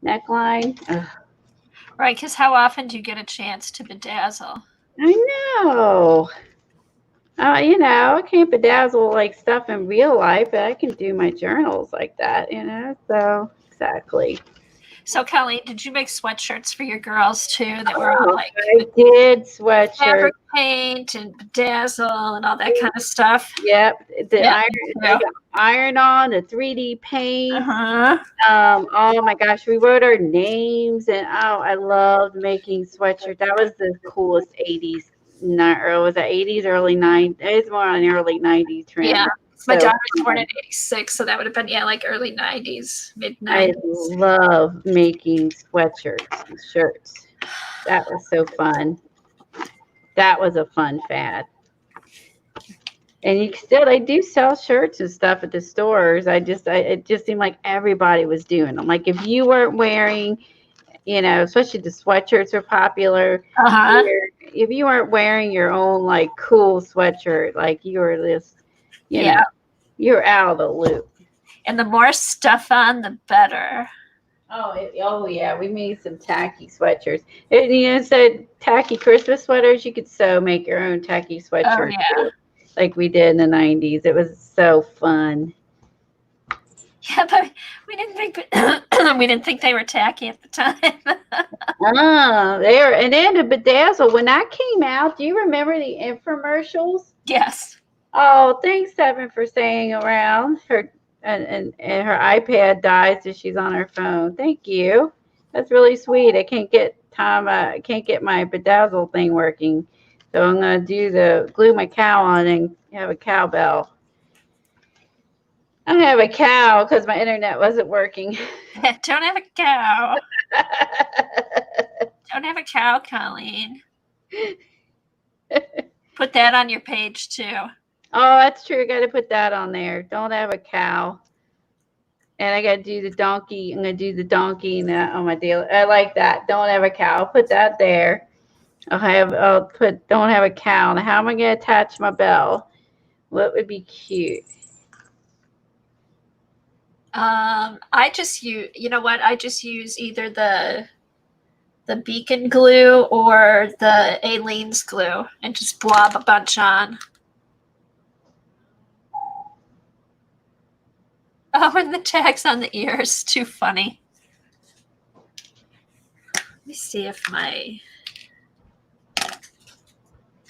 neckline. Ugh. Right, because how often do you get a chance to bedazzle? I know. You know, I can't bedazzle like stuff in real life, but I can do my journals like that, you know? So, exactly. So, Kelly, did you make sweatshirts for your girls too that were all like I did sweatshirts. fabric paint and bedazzle and all that kind of stuff? Yep. Yeah, iron on, the 3D paint. Uh-huh. Oh my gosh, we wrote our names and I loved making sweatshirts. That was the coolest 80s. Or was that 80s, early 90s? It's more on the early 90s trend. Yeah. My daughter was born in 86, so that would have been, like early 90s, mid 90s. I love making sweatshirts and shirts. That was so fun. That was a fun fad. And I do sell shirts and stuff at the stores. It just seemed like everybody was doing them. Like if you weren't wearing, you know, especially the sweatshirts are popular. Uh-huh. If you weren't wearing your own like cool sweatshirt, like you were just, you know, you're out of the loop. And the more stuff on, the better. Oh yeah, we made some tacky sweatshirts. And, you know, said tacky Christmas sweaters. You could make your own tacky sweatshirt. Oh, yeah. Like we did in the 90s. It was so fun. Yeah, but we didn't think they were tacky at the time. There. And then the Bedazzle, when that came out, do you remember the infomercials? Yes. Oh, thanks, Seven, for staying around. And her iPad dies so she's on her phone. Thank you. That's really sweet. I can't get my Bedazzle thing working. So I'm going to glue my cow on and have a cowbell. I don't have a cow because my internet wasn't working. Don't have a cow. Don't have a cow, Colleen. Put that on your page too. Oh, that's true. I got to put that on there. Don't have a cow. And I got to do the donkey. I'm going to do the donkey on my deal. I like that. Don't have a cow. I'll put that there. I'll put don't have a cow. Now, how am I going to attach my bell? What would be cute? I just use, I just use either the Beacon glue or the Aleene's glue and just blob a bunch on. Oh, and the tags on the ears, too funny. Let me see if I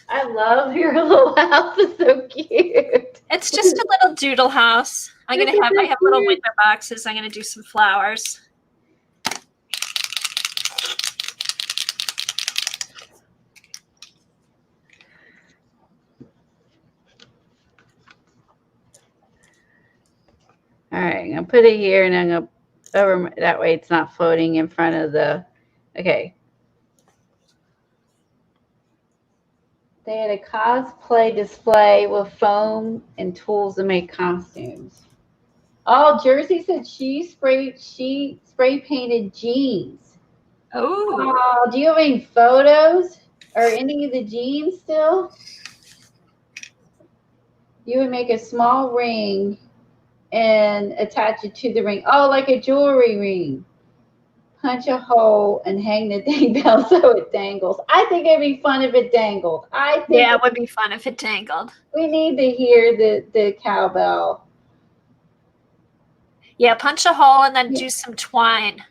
love your little house. It's so cute. It's just a little doodle house. I have little window boxes. I'm gonna do some flowers. All right, I'm gonna put it here, and I'm gonna over that way it's not floating in front of the. Okay. They had a cosplay display with foam and tools to make costumes. Oh, Jersey said she spray painted jeans. Oh, do you have any photos or any of the jeans still? You would make a small ring and attach it to the ring. Oh, like a jewelry ring. Punch a hole and hang the dang bell so it dangles. I think it'd be fun if it dangled. I think Yeah, it would be fun if it dangled. we need to hear the cowbell. Yeah, punch a hole and then do some twine.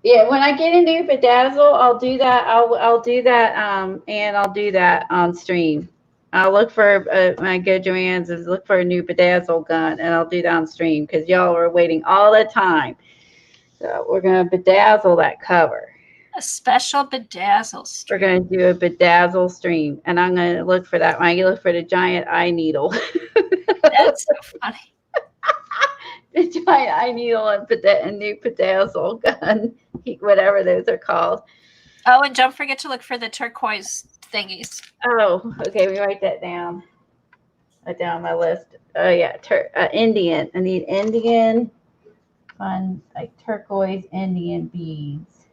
Yeah, when I get a new bedazzle, I'll do that. I'll do that. And I'll do that on stream. I'll look for my go Joanne's is look for a new bedazzle gun, and I'll do that on stream because y'all are waiting all the time. So we're gonna bedazzle that cover. A special bedazzle stream. We're gonna do a bedazzle stream, and I'm gonna look for that. When I look for the giant eye needle. That's so funny. The giant eye needle and a new bedazzle gun, whatever those are called. Oh, and don't forget to look for the turquoise thingies. Oh, okay. We write that down. Write down my list. Oh yeah, Indian. I need Indian, fun like turquoise Indian beads.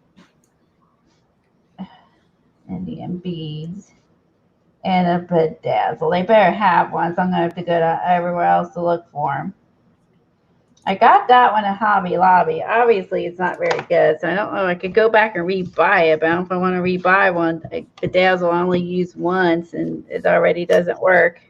Indian beads and a bedazzle. They better have one, so I'm gonna have to go to everywhere else to look for them. I got that one at Hobby Lobby. Obviously, it's not very good, so I don't know. I could go back and rebuy it, but I don't know if I want to rebuy one. Bedazzle I only use once, and it already doesn't work.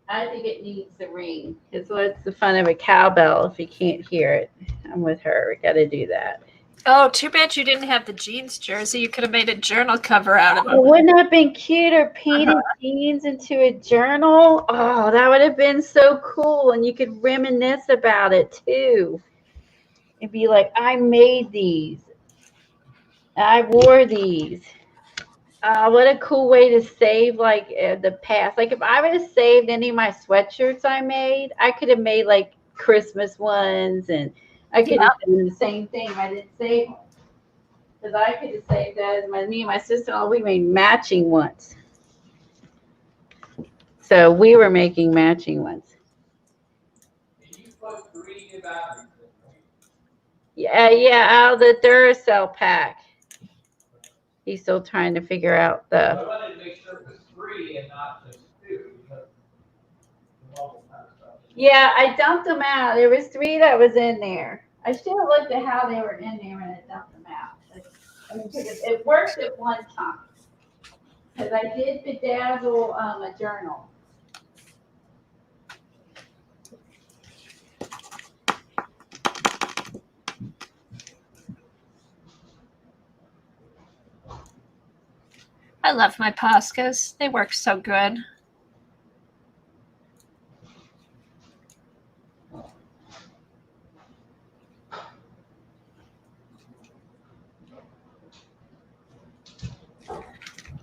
I think it needs a ring. Because what's the fun of a cowbell if you can't hear it? I'm with her. We got to do that. Oh, too bad you didn't have the jeans jersey. You could have made a journal cover out of it. Wouldn't it have been cute or painted jeans into a journal? Oh, that would have been so cool. And you could reminisce about it too. And be like, I made these. I wore these. What a cool way to save like the past. Like if I would have saved any of my sweatshirts I made, I could have made like Christmas ones, and I could have done the same thing if I didn't save them. Because I could have saved that as me and my sister-in-law, we made matching ones. So we were making matching ones. Yeah, out of the Duracell pack. He's still trying to figure out the. I wanted to make sure it was 3 and not just 2. Yeah, I dumped them out. There was 3 that was in there. I should have looked at how they were in there when I dumped them out. I mean, it worked at one time. Because I did bedazzle a journal. I love my Poscas. They work so good.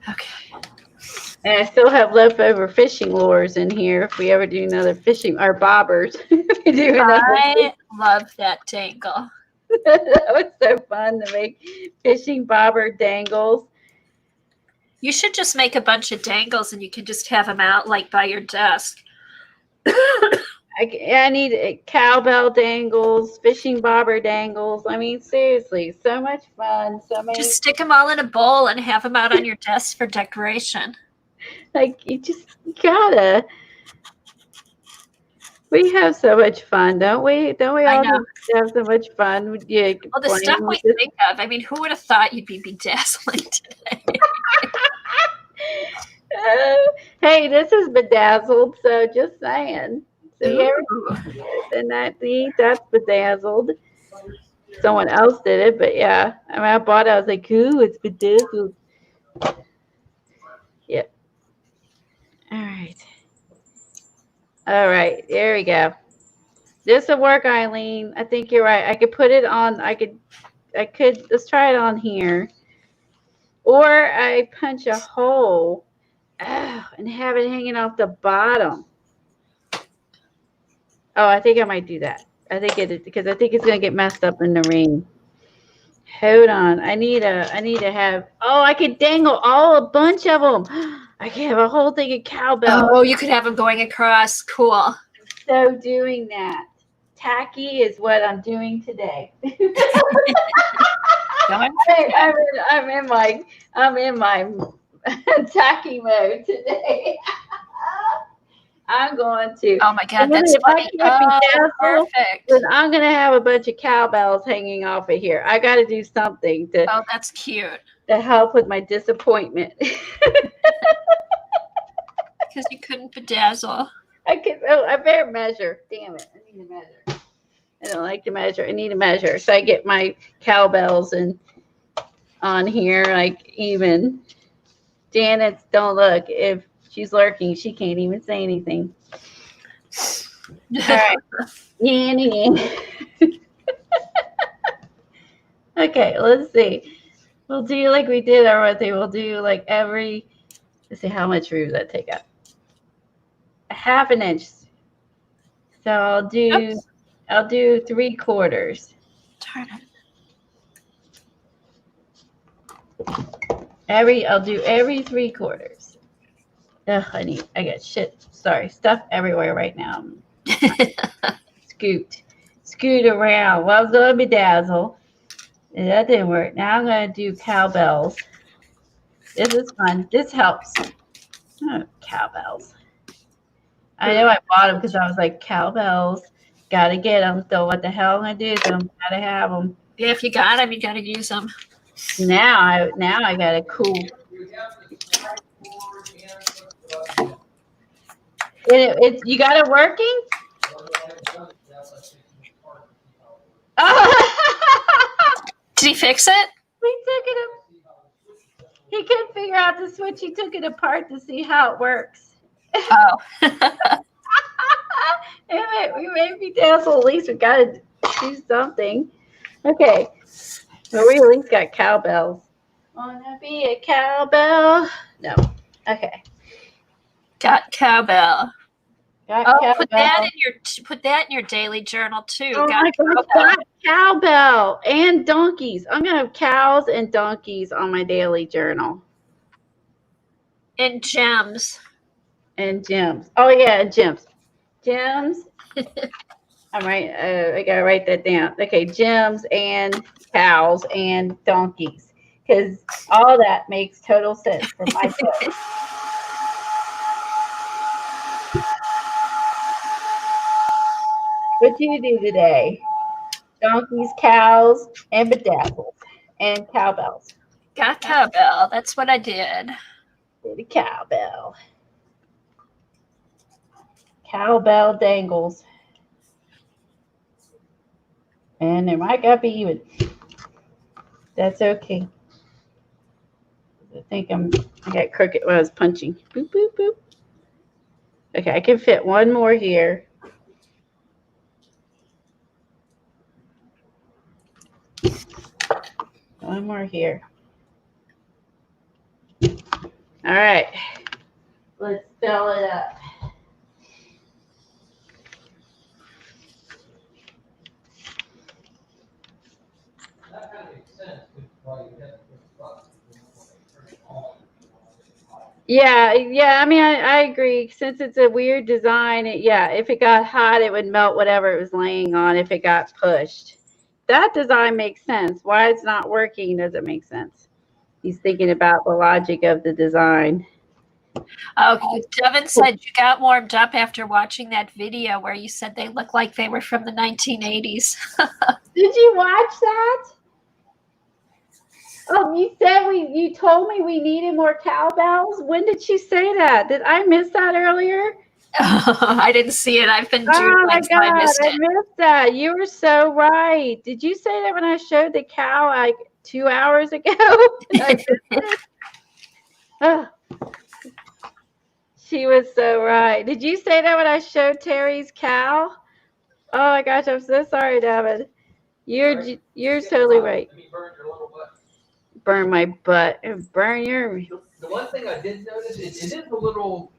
Okay. And I still have leftover fishing lures in here if we ever do another fishing, or bobbers. I love that dangle. That was so fun to make fishing bobber dangles. You should just make a bunch of dangles and you can just have them out like by your desk. I need cowbell dangles, fishing bobber dangles. I mean, seriously, so much fun. So many. Just stick them all in a bowl and have them out on your desk for decoration. Like, you gotta. We have so much fun, don't we? Don't we all have so much fun? Yeah, well, the stuff we think of. I mean, who would have thought you'd be bedazzling today? Hey, this is bedazzled, so just saying. So and that's bedazzled. Someone else did it, but yeah. I mean, I bought it. I was like, ooh, it's bedazzled. Yeah. All right. There we go. This will work, Eileen. I think you're right. I could put it on. I could. Let's try it on here. Or I punch a hole and have it hanging off the bottom. Oh, I think I might do that. I think because I think it's gonna get messed up in the ring. Hold on. I need to have. Oh, I could dangle a bunch of them. I can have a whole thing of cowbell. Oh, you could have them going across. Cool. So doing that. Tacky is what I'm doing today. I'm in my attacking mode today. I'm going to. Oh my God, that's if funny. I can't bedazzle, Perfect. then I'm gonna have a bunch of cowbells hanging off of here. I got to do something to. Oh, that's cute. To help with my disappointment. Because you couldn't bedazzle. I better measure. Damn it! I need to measure. I don't like to measure. I need to measure so I get my cowbells and on here like even. Janet's don't look. If she's lurking, she can't even say anything. All right. Okay, let's see. We'll do like we did our thing. We'll do like every. Let's see how much room does that take up. A half an inch. So I'll do 3/4. Darn it. I'll do every 3/4. Ugh, I got stuff everywhere right now. Scoot around. Well, I was going to bedazzle. And that didn't work. Now I'm going to do cowbells. This is fun. This helps. Oh, cowbells. I know I bought them because I was like, cowbells. Got to get them. So what the hell am I going to do with them? Got to have them. Yeah, if you got them, you got to use them. Now I got a cool. You got it working? Did he fix it? He couldn't figure out the switch. He took it apart to see how it works. Oh. We may be dazzled. At least we got to do something. Okay. Well, we at least got cowbells. Wanna be a cowbell? No. Okay. Got cowbell. Cowbell. Put that in your daily journal too. Oh my gosh, got cowbell and donkeys. I'm gonna have cows and donkeys on my daily journal. And gems. And gems. Oh yeah, gems. Gems. I'm right. I gotta write that down. Okay, gems and cows and donkeys, because all that makes total sense for my day. What do you do today? Donkeys, cows, and bedazzles, and cowbells. Got cowbell. That's what I did. Did a cowbell. Cowbell dangles. And there might not be even. That's okay. I think I got crooked when I was punching. Boop, boop, boop. Okay, I can fit one more here. One more here. All right. Let's fill it up. That kind of makes sense. Yeah. I mean, I agree. Since it's a weird design, if it got hot, it would melt whatever it was laying on if it got pushed. That design makes sense. Why it's not working doesn't make sense. He's thinking about the logic of the design. Oh, Devin said you got warmed up after watching that video where you said they look like they were from the 1980s. Did you watch that? Oh, you told me we needed more cowbells. When did she say that? Did I miss that earlier? I didn't see it. I've been doing oh my God, I missed that. You were so right. Did you say that when I showed the cow like 2 hours ago? Oh, she was so right. Did you say that when I showed Terry's cow? Oh my gosh, I'm so sorry, David. You're totally right. Burn my butt. Burn your. The one thing I did notice, it is a little.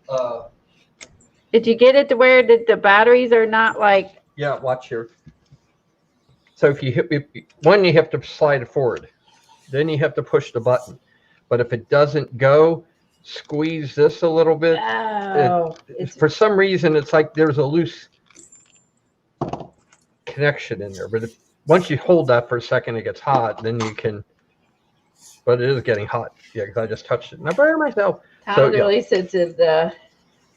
Did you get it to where the batteries are not like? Yeah, watch here. So if you hit one, you have to slide it forward. Then you have to push the button. But if it doesn't go, squeeze this a little bit. Oh, For some reason, it's like there's a loose connection in there. But once you hold that for a second, it gets hot. Then you can. But it is getting hot. Yeah, because I just touched it and I burned myself. Tom's really sensitive to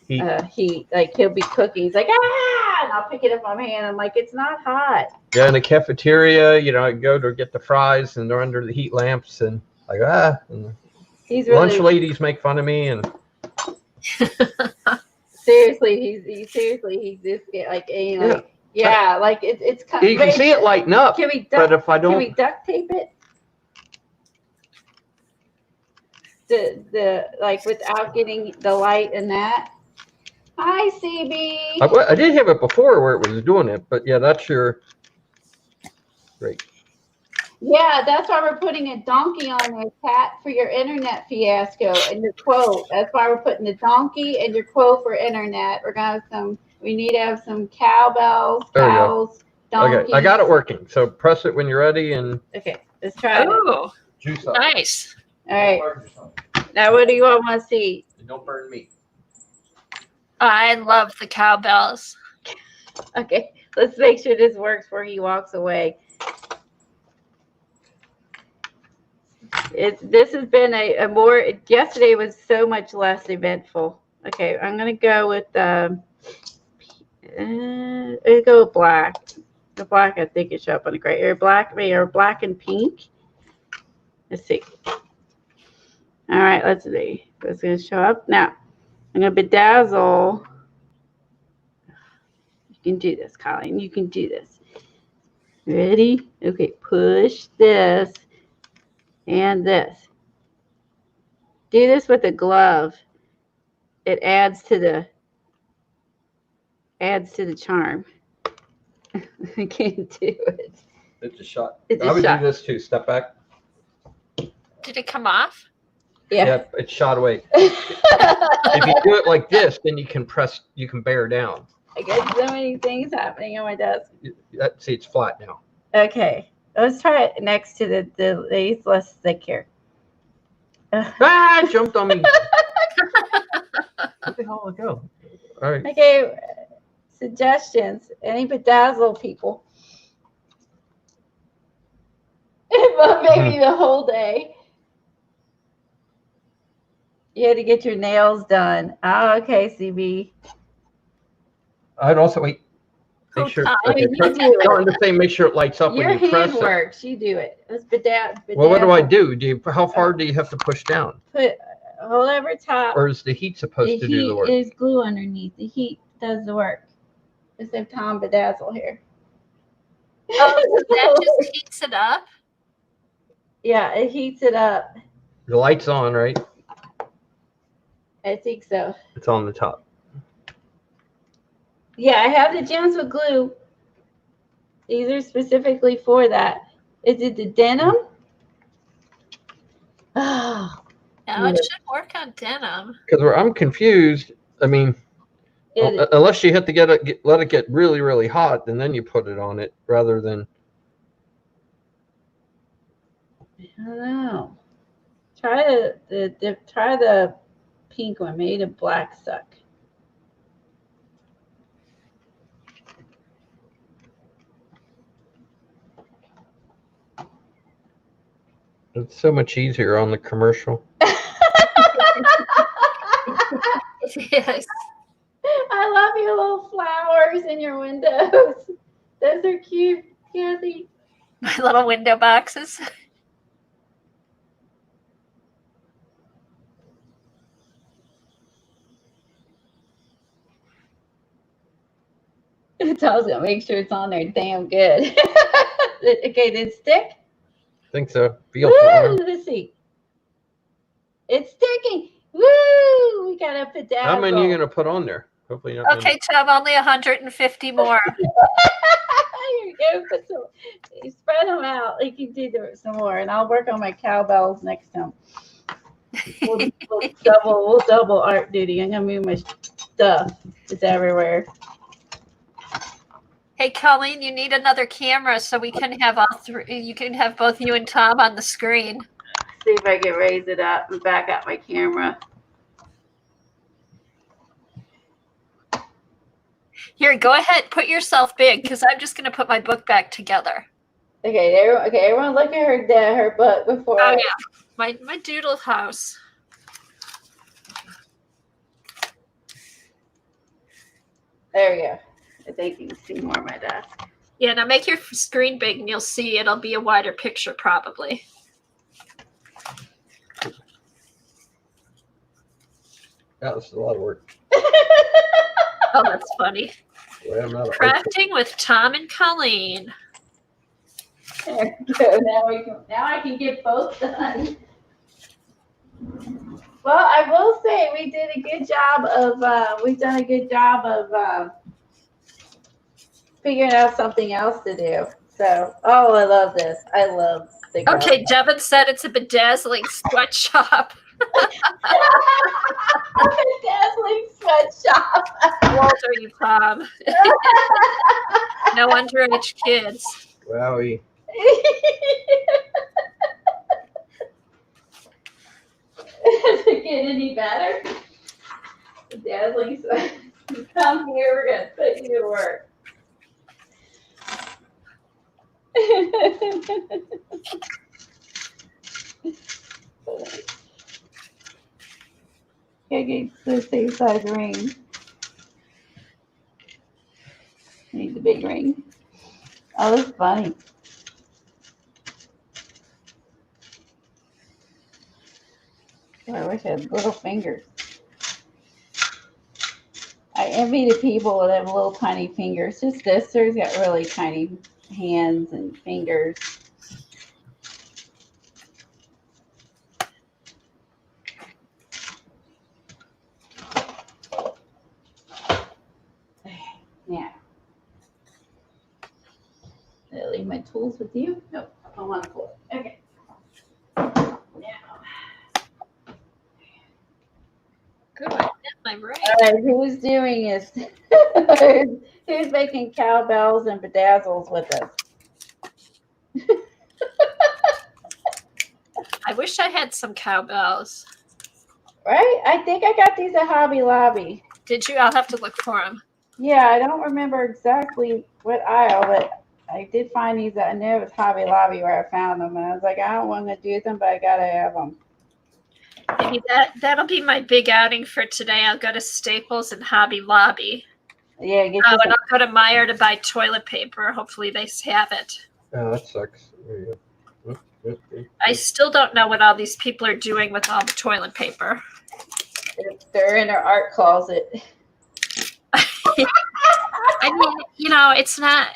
Heat. heat. Like he'll be cooking. He's like, ah, and I'll pick it up on my hand. I'm like, it's not hot. Yeah, in the cafeteria, I go to get the fries and they're under the heat lamps and like And He's really, lunch ladies make fun of me and seriously, he's this like like it's kind you can see it lighten up. Can we but if I don't, can we duct tape it? The like without getting the light and that. Hi, CB. I did have it before where it was doing it, but yeah, that's your great. Yeah, that's why we're putting a donkey on there, Kat, for your internet fiasco and your quote. That's why we're putting the donkey and your quote for internet. We're gonna have we need to have some cowbells, cows, donkeys. Okay, I got it working. So press it when you're ready and okay, let's try it. Juice up. Nice. All right. Now what do you all want to see? Don't burn me. I love the cowbells. Okay, let's make sure this works before he walks away. This has been a more, yesterday was so much less eventful. Okay, I'm gonna go with go with black. The black, I think it show up on the gray. Or black and pink. Let's see. All right, let's see. It's gonna show up now. I'm gonna bedazzle. You can do this, Colleen. You can do this. Ready? Okay, push this. And this. Do this with a glove. It adds to the charm. I can't do it. It's a shot. It's a I would shot. do this too. Step back. Did it come off? Yeah. It's shot away. If you do it like this, then you can bear down. I got so many things happening on my desk. See, it's flat now. Okay. Let's try it next to the these less thick here. It jumped on me. Where the hell did it go? All right. Okay. Suggestions. Any bedazzle people? Well, maybe the whole day. You had to get your nails done. Oh, okay, CB. I'd also wait. Make sure. I mean, you do it. Don't just say make sure it lights up Your when you press hand it. works. You do it. Let's bedazzle. Well, what do I do? How far do you have to push down? Hold over top. Or is the heat supposed to do the work? The heat is glue underneath. The heat does the work. Let's have Tom bedazzle here. Oh, so that just heats it up? Yeah, it heats it up. The light's on, right? I think so. It's on the top. Yeah, I have the gems with glue. These are specifically for that. Is it the denim? Oh. No, it should work on denim. Because I'm confused. I mean, unless you have to let it get really, really hot, and then you put it on it rather than. I don't know. Try the pink one. Maybe the black suck. It's so much easier on the commercial. Yes. I love your little flowers in your windows. Those are cute, Kathy. My little window boxes. Tom's gonna make sure it's on there damn good. Okay, did it stick? I think so. Feel Woo, let's see. It's sticking. Woo! We got a bedazzle. How many are you gonna put on there? Hopefully not. Okay, Tom, only 150 more. Here you go. Put some, you spread them out. You can do some more, and I'll work on my cowbells next time. We'll double art duty. I'm gonna move my stuff. It's everywhere. Hey, Colleen, you need another camera so we can have all three. You can have both you and Tom on the screen. See if I can raise it up and back up my camera. Here, go ahead. Put yourself big because I'm just going to put my book back together. Okay, everyone look at her book before. Oh yeah, my doodle house. There we go. I think you can see more of my desk. Yeah, now make your screen big and you'll see it'll be a wider picture probably. That was a lot of work. Oh, that's funny. Well, I'm not a Crafting with Tom and Colleen. There we go. Now I can get both done. Well, I will say we've done a good job of figuring out something else to do. So, oh, I love this. I love the Okay, Devin said it's a bedazzling sweatshop. Bedazzling sweatshop. How old are you, Tom? No underage kids. Wowie. Does it get any better? Bedazzling sweatshop. Come here, we're gonna put you to work. Okay, get the same size ring. Need the big ring. Oh, that's funny. Oh, I wish I had little fingers. I envy the people that have little tiny fingers. His sister's got really tiny hands and fingers. Now, did I leave my tools with you? Nope, I'm on the floor. Okay. Now. Good. I'm right. All right, who's doing this? Who's making cowbells and bedazzles with us? I wish I had some cowbells. Right? I think I got these at Hobby Lobby. Did you? I'll have to look for them. Yeah, I don't remember exactly what aisle, but I did find these. I know it was Hobby Lobby where I found them, and I was like, I don't want to do them, but I gotta have them. Maybe that'll be my big outing for today. I'll go to Staples and Hobby Lobby. Yeah, get you And some. I'll go to Meijer to buy toilet paper. Hopefully they have it. Oh, that sucks. There you go. I still don't know what all these people are doing with all the toilet paper. They're in their art closet. I mean, it's not.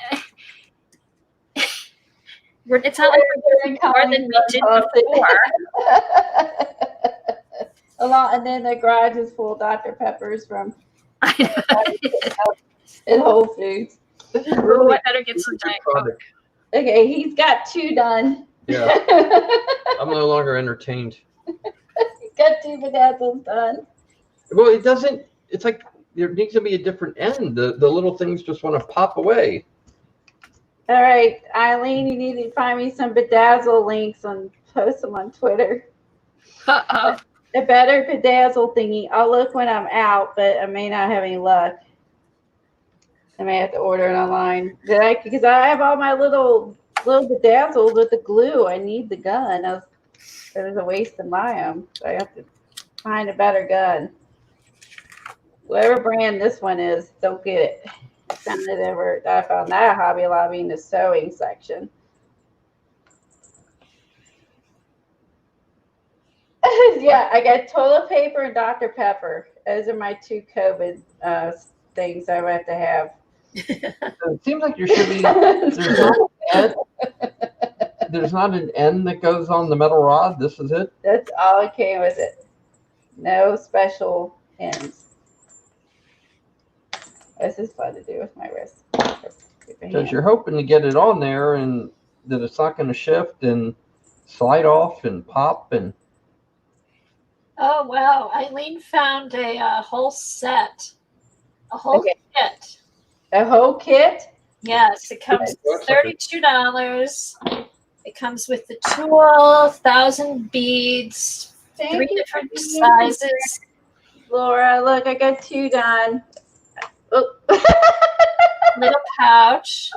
It's not like we're doing more than we did before. And then the garage is full of Dr. Peppers from in Whole Foods. Ooh, I better get some Diet Coke. Okay, he's got 2 done. Yeah. I'm no longer entertained. He's got 2 bedazzles done. Well, it doesn't. It's like there needs to be a different end. The little things just want to pop away. All right, Eileen, you need to find me some bedazzle links and post them on Twitter. Uh-oh. A better bedazzle thingy. I'll look when I'm out, but I may not have any luck. I may have to order it online. Because I have all my little bedazzles with the glue. I need the gun. It was a waste to buy them. So I have to find a better gun. Whatever brand this one is, don't get it. I found that at Hobby Lobby in the sewing section. Yeah, I got toilet paper and Dr. Pepper. Those are my 2 COVID things I would have to have. It seems like there should be. There's not an end that goes on the metal rod. This is it. That's all it came with it. No special ends. This is fun to do with my wrist. Because you're hoping to get it on there and that it's not going to shift and slide off and pop and. Oh, wow. Eileen found a whole set. A whole kit. A whole kit? Yes, it comes with $32. It comes with the tool, 1,000 beads, 3 different sizes. Laura, look, I got 2 done. Oh. Little pouch.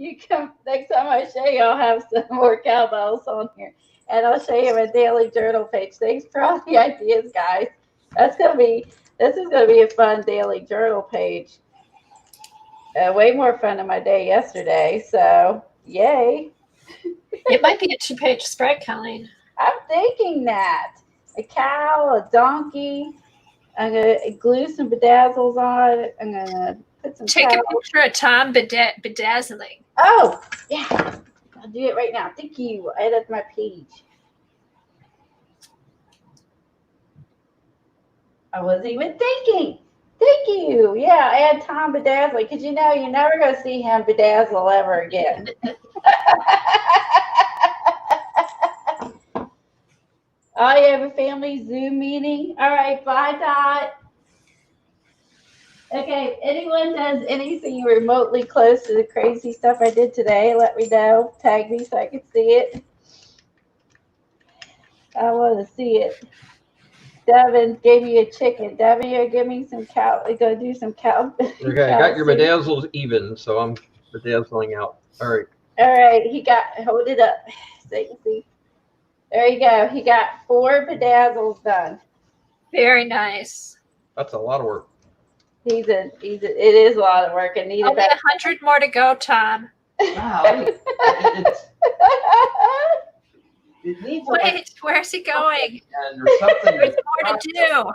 you come next time I show you, I'll have some more cowbells on here. And I'll show you my daily journal page. Thanks for all the ideas, guys. This is gonna be a fun daily journal page. Way more fun than my day yesterday. So yay. It might be a 2-page spread, Colleen. I'm thinking that. A cow, a donkey. I'm gonna glue some bedazzles on it. I'm gonna put some Take a picture of Tom bedazzling. Oh, yeah. I'll do it right now. Thank you. I added my page. I wasn't even thinking. Thank you. Yeah, add Tom bedazzling because you know you're never going to see him bedazzle ever again. Oh, you have a family Zoom meeting? All right, bye, Dot. Okay, if anyone does anything remotely close to the crazy stuff I did today, let me know. Tag me so I can see it. I want to see it. Devin gave me a chicken. Devin, you're give me some cow. We're going to do some cow. Okay, I got your bedazzles even, so I'm bedazzling out. All right. All right, hold it up so you can see. There you go. He got 4 bedazzles done. Very nice. That's a lot of work. It is a lot of work. Only 100 more to go, Tom. Wow. It needs Wait, where's he going? and there's something. There's more to do.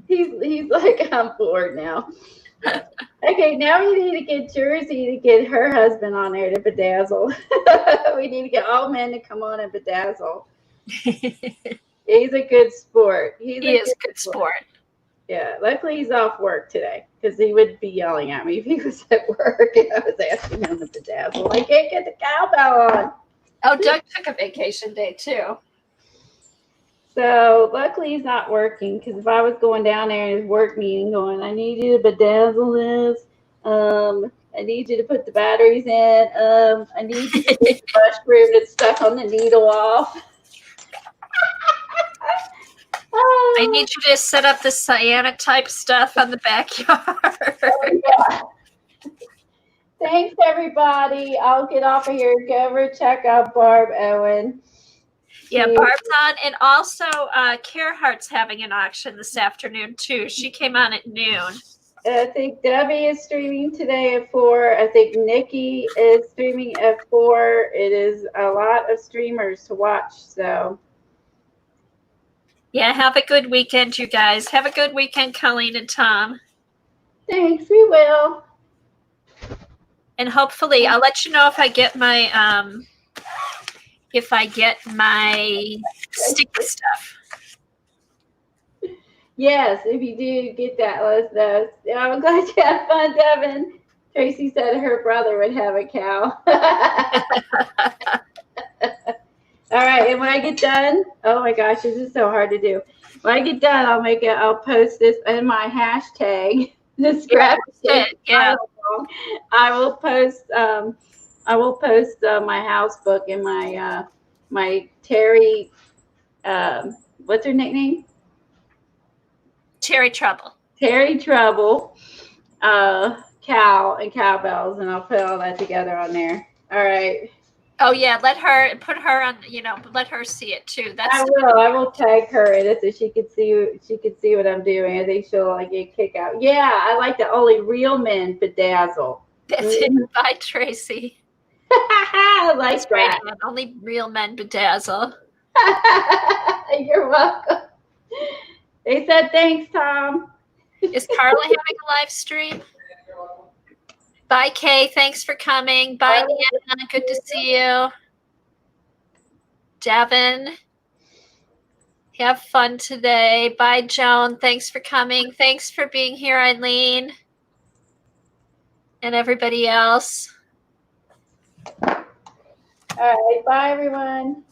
He's like, I'm bored now. Okay, now we need to get Jersey to get her husband on there to bedazzle. We need to get all men to come on and bedazzle. He's a good sport. He is good sport. Yeah, luckily he's off work today because he would be yelling at me if he was at work and I was asking him to bedazzle. I can't get the cowbell on. Oh, Doug took a vacation day too. So luckily he's not working because if I was going down there in his work meeting going, I need you to bedazzle this. I need you to put the batteries in. I need you to get the brush broom that's stuck on the needle off. I need you to set up the cyanic type stuff on the backyard. Yeah. Thanks, everybody. I'll get off of here and go over and check out Barb Owen. Yeah, Barb's on. And also, Carehart's having an auction this afternoon, too. She came on at noon. I think Debbie is streaming today at 4. I think Nikki is streaming at 4. It is a lot of streamers to watch, so. Yeah, have a good weekend, you guys. Have a good weekend, Colleen and Tom. Thanks, we will. And hopefully, I'll let you know if I get my sticky stuff. Yes, if you do get that, let us know. I'm glad you had fun, Devin. Tracy said her brother would have a cow. All right, and when I get done, oh my gosh, this is so hard to do. When I get done, I'll post this in my hashtag, the Scrapbook Kit. Yeah. I will post my house book and my Terry, what's her nickname? Terry Trouble. Terry Trouble, cow and cowbells, and I'll put all that together on there. All right. Oh yeah, let her on. Let her see it too. I will tag her in it so she could see what I'm doing. I think she'll like get a kick out. Yeah, I like that. Only real men bedazzle. That's it by Tracy. I like that. Right, only real men bedazzle. You're welcome. They said thanks, Tom. Is Carla having a live stream? Bye, Kay. Thanks for coming. Bye, Deanna. Good to see you. Devin, have fun today. Bye, Joan. Thanks for coming. Thanks for being here, Eileen. And everybody else. All right. Bye, everyone.